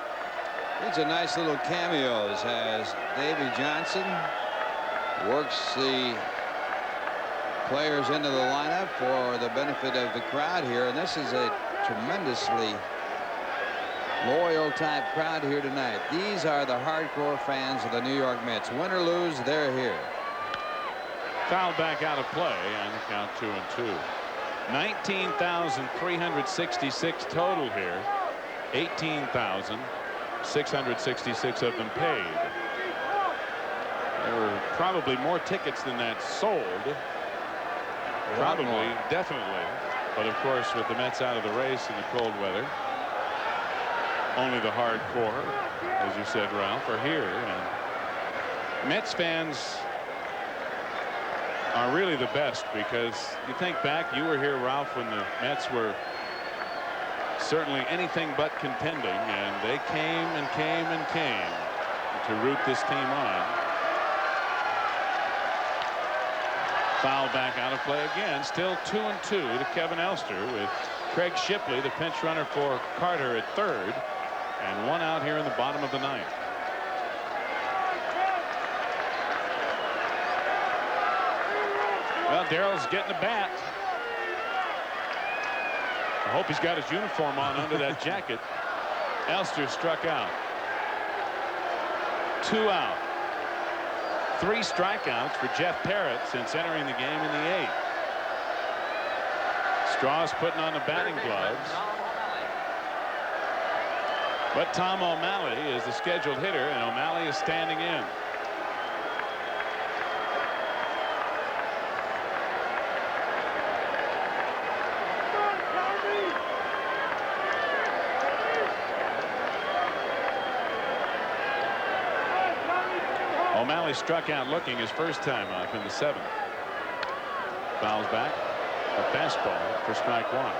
These are nice little cameos as Davy Johnson works the players into the lineup for the benefit of the crowd here, and this is a tremendously loyal type crowd here tonight. These are the hardcore fans of the New York Mets. Win or lose, they're here. Foul back out of play, and the count 2-2. 19,366 total here. 18,666 of them paid. There were probably more tickets than that sold. Probably, definitely. But of course, with the Mets out of the race in the cold weather, only the hardcore, as you said, Ralph, are here. And Mets fans are really the best, because you think back, you were here, Ralph, when the Mets were certainly anything but contending, and they came and came and came to root this team on. Foul back out of play again. Still 2-2 to Kevin Elster, with Craig Shipley, the pinch runner for Carter, at third, and 1 out here in the bottom of the 9th. Well, Darrell's getting the bat. I hope he's got his uniform on under that jacket. Elster struck out. 2 out. 3 strikeouts for Jeff Parrott since entering the game in the 8th. Straw's putting on the batting gloves. But Tom O'Malley is the scheduled hitter, and O'Malley is standing in. O'Malley struck out looking his first time up in the 7th. Fouls back. A fastball for strike 1.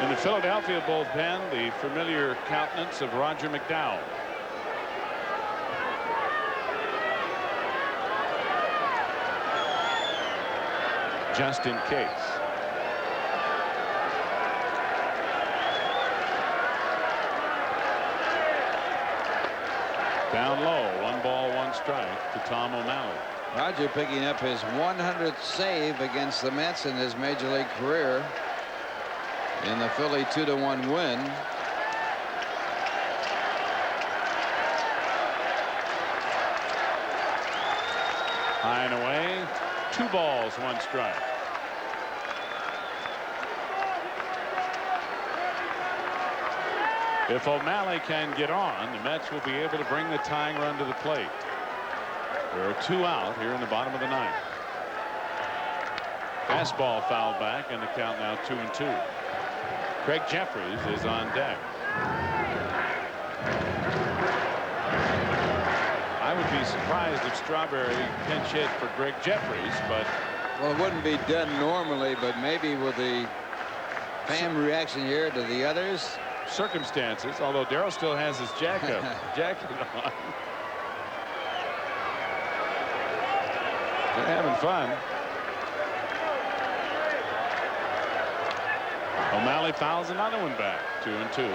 In the Philadelphia bullpen, the familiar countenance of Roger McDowell. Just in case. Down low, 1 ball, 1 strike to Tom O'Malley. Roger picking up his 100th save against the Mets in his major league career in the Philly 2-1 win. High and away, 2 balls, 1 strike. If O'Malley can get on, the Mets will be able to bring the tying run to the plate. There are 2 out here in the bottom of the 9th. Fastball fouled back, and the count now 2-2. Craig Jeffries is on deck. I would be surprised if Strawberry pinch hit for Greg Jeffries, but Well, it wouldn't be done normally, but maybe with the fan reaction here to the others. circumstances, although Darryl still has his jacket on. They're having fun. O'Malley fouls another one back. 2-2.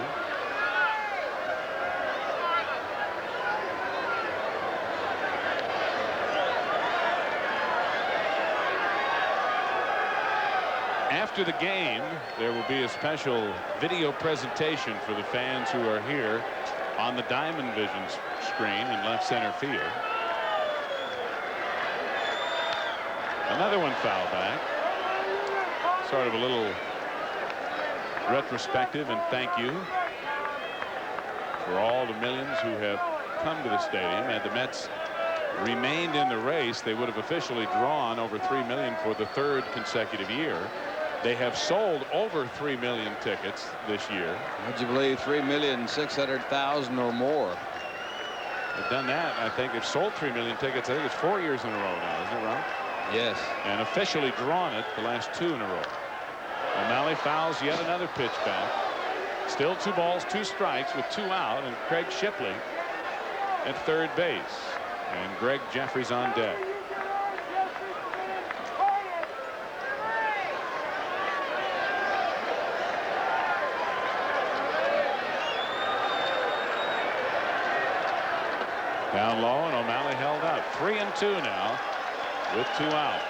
After the game, there will be a special video presentation for the fans who are here on the Diamond Vision screen in left center field. Another one foul back. Sort of a little retrospective and thank you for all the millions who have come to the stadium. Had the Mets remained in the race, they would have officially drawn over 3 million for the third consecutive year. They have sold over 3 million tickets this year. Would you believe 3,600,000 or more? They've done that. I think they've sold 3 million tickets. I think it's 4 years in a row now, isn't it, Ron? Yes. And officially drawn it the last 2 in a row. O'Malley fouls yet another pitch back. Still 2 balls, 2 strikes with 2 out, and Craig Shipley at third base. And Greg Jeffries on deck. Down low, and O'Malley held up. 3-2 now with 2 out.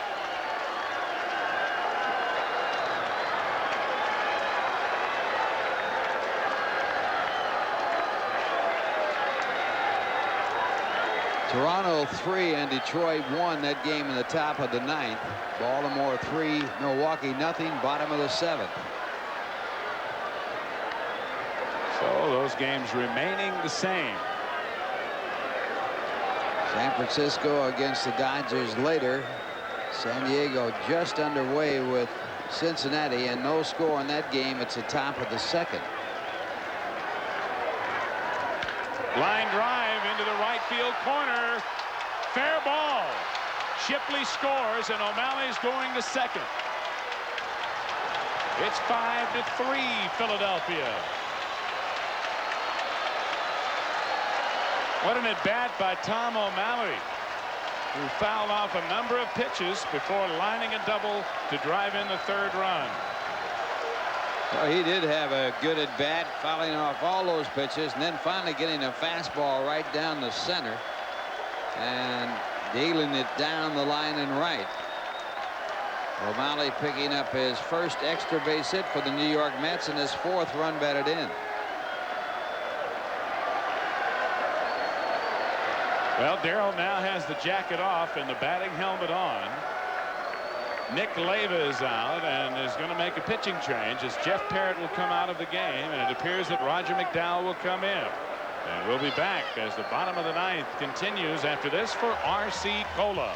Toronto 3 and Detroit 1 that game in the top of the 9th. Baltimore 3, Milwaukee nothing, bottom of the 7th. So those games remaining the same. San Francisco against the Dodgers later. San Diego just underway with Cincinnati, and no score in that game. It's the top of the 2nd. Line drive into the right field corner. Fair ball. Shipley scores, and O'Malley's going to second. It's 5-3 Philadelphia. What an at-bat by Tom O'Malley, who fouled off a number of pitches before lining a double to drive in the 3rd run. Well, he did have a good at-bat, fouling off all those pitches, and then finally getting a fastball right down the center and dealing it down the line and right. O'Malley picking up his first extra base hit for the New York Mets and his 4th run batted in. Well, Darryl now has the jacket off and the batting helmet on. Nick Leyva is out and is going to make a pitching change as Jeff Parrott will come out of the game, and it appears that Roger McDowell will come in. And we'll be back as the bottom of the 9th continues after this for R.C. Cola.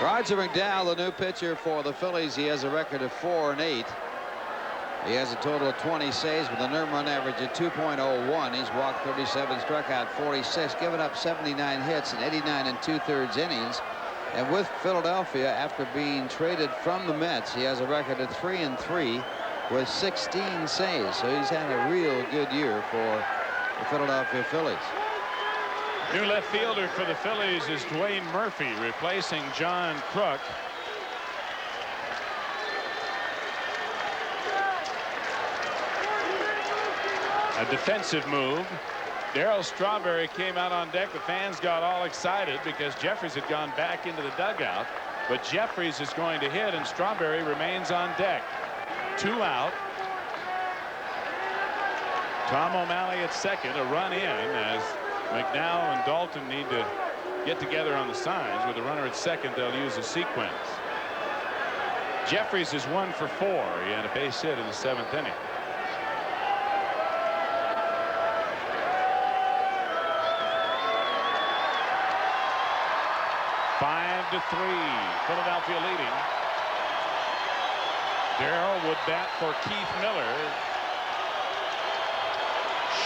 Roger McDowell, the new pitcher for the Phillies. He has a record of 4-8. He has a total of 20 saves with an earned run average of 2.01. He's walked 37, struck out 46, given up 79 hits in 89 2/3 innings. And with Philadelphia, after being traded from the Mets, he has a record of 3-3 with 16 saves. So he's had a real good year for the Philadelphia Phillies. New left fielder for the Phillies is Dwayne Murphy, replacing John Kruk. A defensive move. Darryl Strawberry came out on deck. The fans got all excited because Jeffries had gone back into the dugout, but Jeffries is going to hit and Strawberry remains on deck. 2 out. Tom O'Malley at second, a run in as McNow and Dalton need to get together on the signs. With a runner at second, they'll use a sequence. Jeffries is 1 for 4. He had a base hit in the 7th inning. Philadelphia leading. Darrell would bat for Keith Miller.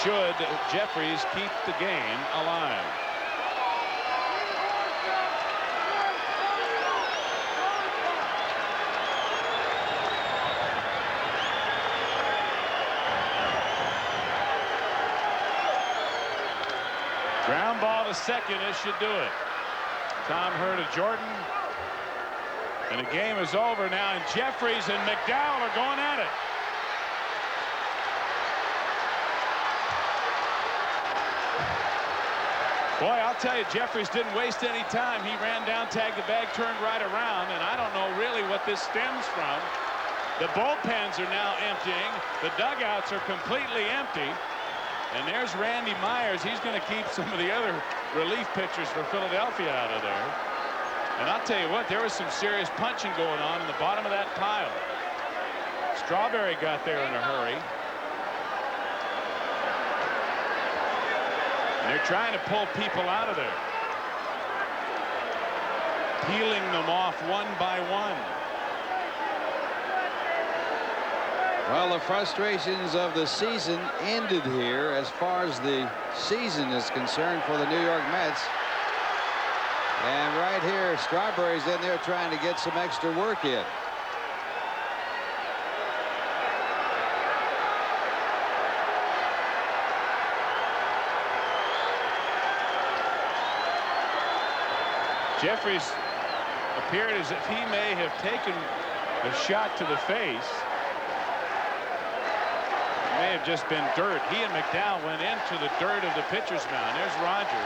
Should Jeffries keep the game alive. Ground ball to second. This should do it. Tom Hurd to Jordan. And the game is over now, and Jeffries and McDowell are going at it. Boy, I'll tell you, Jeffries didn't waste any time. He ran down, tagged the bag, turned right around, and I don't know really what this stems from. The bullpens are now emptying. The dugouts are completely empty. And there's Randy Myers. He's going to keep some of the other relief pitchers for Philadelphia out of there. And I'll tell you what, there was some serious punching going on in the bottom of that pile. Strawberry got there in a hurry. And they're trying to pull people out of there. Peeling them off one by one. Well, the frustrations of the season ended here as far as the season is concerned for the New York Mets. And right here, Strawberry's in there trying to get some extra work in. Jeffries appeared as if he may have taken the shot to the face. It may have just been dirt. He and McDowell went into the dirt of the pitcher's mound. There's Roger.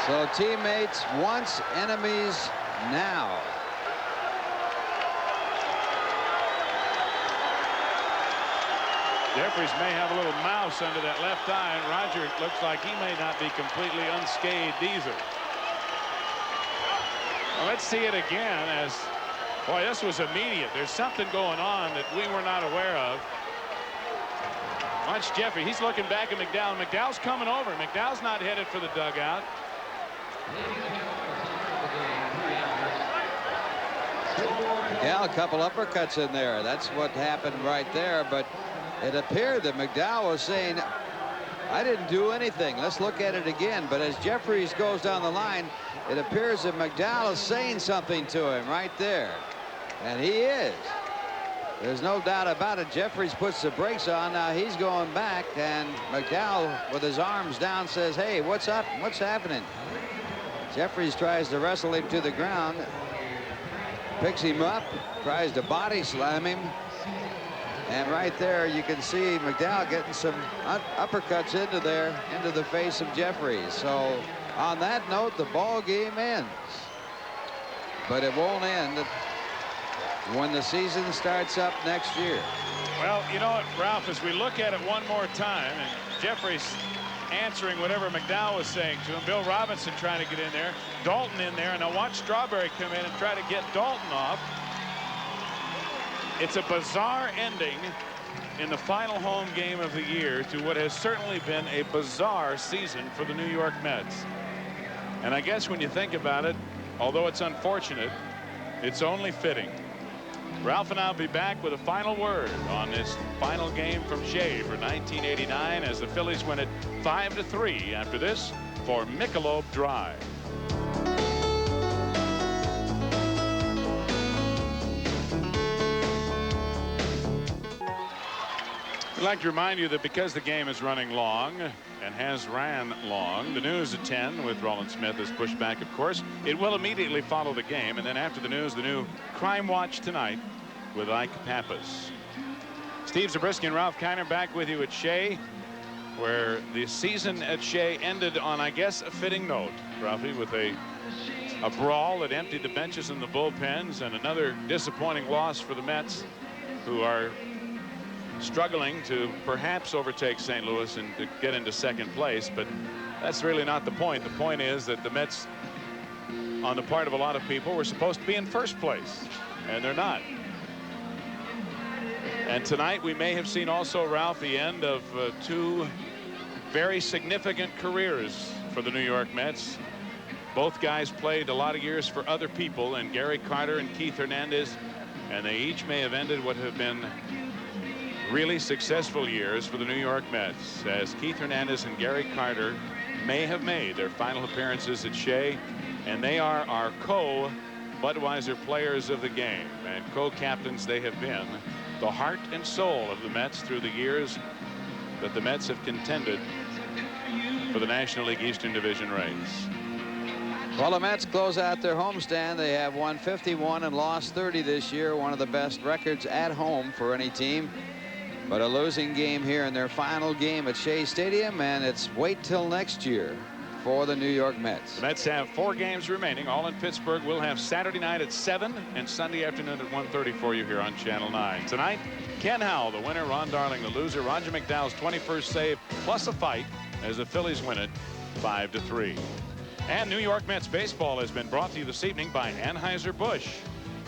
So teammates once, enemies now. Jeffries may have a little mouse under that left eye, and Roger looks like he may not be completely unscathed either. Well, let's see it again as, boy, this was immediate. There's something going on that we were not aware of. Watch Jeffrey. He's looking back at McDowell. McDowell's coming over. McDowell's not headed for the dugout. Yeah, a couple uppercuts in there. That's what happened right there. But it appeared that McDowell was saying, I didn't do anything. Let's look at it again. But as Jeffries goes down the line, it appears that McDowell is saying something to him right there. And he is. There's no doubt about it. Jeffries puts the brakes on. Now he's going back, and McDowell with his arms down says, hey, what's up? What's happening? Jeffries tries to wrestle him to the ground, picks him up, tries to body slam him. And right there you can see McDowell getting some uppercuts into the face of Jeffries. So on that note, the ball game ends. But it won't end when the season starts up next year. Well, you know what, Ralph, as we look at it one more time, and Jeffries answering whatever McDowell was saying to him, Bill Robinson trying to get in there, Dalton in there, and now watch Strawberry come in and try to get Dalton off. It's a bizarre ending in the final home game of the year to what has certainly been a bizarre season for the New York Mets. And I guess when you think about it, although it's unfortunate, it's only fitting. Ralph and I'll be back with a final word on this final game from Shea for 1989 as the Phillies win it 5-3 after this for Michelob Dry. I'd like to remind you that because the game is running long and has ran long, the news at 10 with Roland Smith is pushed back, of course. It will immediately follow the game, and then after the news, the new Crime Watch Tonight with Ike Pappas. Steve Zabriskie and Ralph Kiner back with you at Shea, where the season at Shea ended on, I guess, a fitting note, Ralphie, with a brawl that emptied the benches and the bullpens, and another disappointing loss for the Mets, who are struggling to perhaps overtake St. Louis and to get into second place. But that's really not the point. The point is that the Mets, on the part of a lot of people, were supposed to be in first place, and they're not. And tonight we may have seen also, Ralph, the end of two very significant careers for the New York Mets. Both guys played a lot of years for other people, and Gary Carter and Keith Hernandez, and they each may have ended what have been really successful years for the New York Mets, as Keith Hernandez and Gary Carter may have made their final appearances at Shea, and they are our co-Budweiser players of the game, and co-captains. They have been the heart and soul of the Mets through the years that the Mets have contended for the National League Eastern Division race. Well, the Mets close out their homestand. They have won 51 and lost 30 this year, one of the best records at home for any team. But a losing game here in their final game at Shea Stadium, and it's wait till next year for the New York Mets. The Mets have 4 games remaining, all in Pittsburgh. We'll have Saturday night at 7 and Sunday afternoon at 1:30 for you here on Channel 9. Tonight, Ken Howell, the winner, Ron Darling, the loser, Roger McDowell's 21st save, plus a fight as the Phillies win it 5-3. And New York Mets baseball has been brought to you this evening by Anheuser-Busch.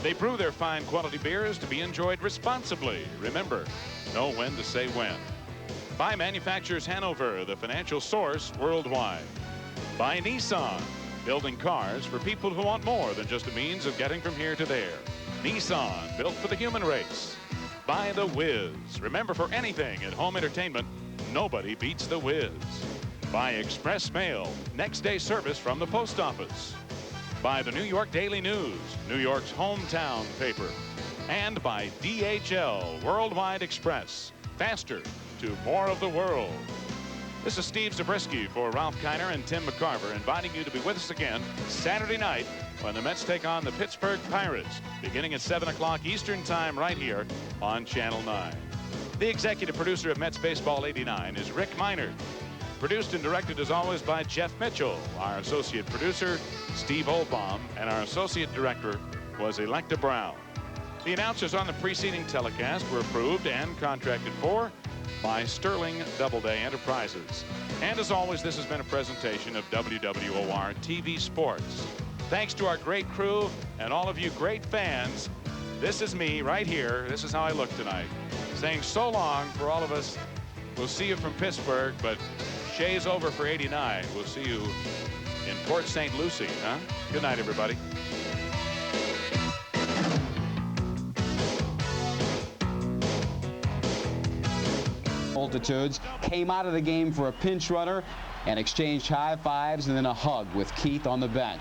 They brew their fine quality beers to be enjoyed responsibly. Remember, know when to say when. By Manufacturers Hanover, the financial source worldwide. By Nissan, building cars for people who want more than just a means of getting from here to there. Nissan, built for the human race. By The Wiz. Remember, for anything at home entertainment, nobody beats The Wiz. By Express Mail, next day service from the post office. By the New York Daily News, New York's hometown paper. And by DHL Worldwide Express, faster to more of the world. This is Steve Zabriskie for Ralph Kiner and Tim McCarver, inviting you to be with us again Saturday night when the Mets take on the Pittsburgh Pirates, beginning at 7 o'clock Eastern Time right here on Channel 9. The executive producer of Mets Baseball 89 is Rick Minard. Produced and directed as always by Jeff Mitchell. Our associate producer, Steve Olbaum, and our associate director was Electa Brown. The announcers on the preceding telecast were approved and contracted for by Sterling Doubleday Enterprises. And as always, this has been a presentation of WWOR TV Sports. Thanks to our great crew and all of you great fans. This is me right here. This is how I look tonight. Saying so long for all of us. We'll see you from Pittsburgh, but Shea's over for 89. We'll see you in Port St. Lucie, huh? Good night, everybody. Multitudes came out of the game for a pinch runner and exchanged high fives and then a hug with Keith on the bench.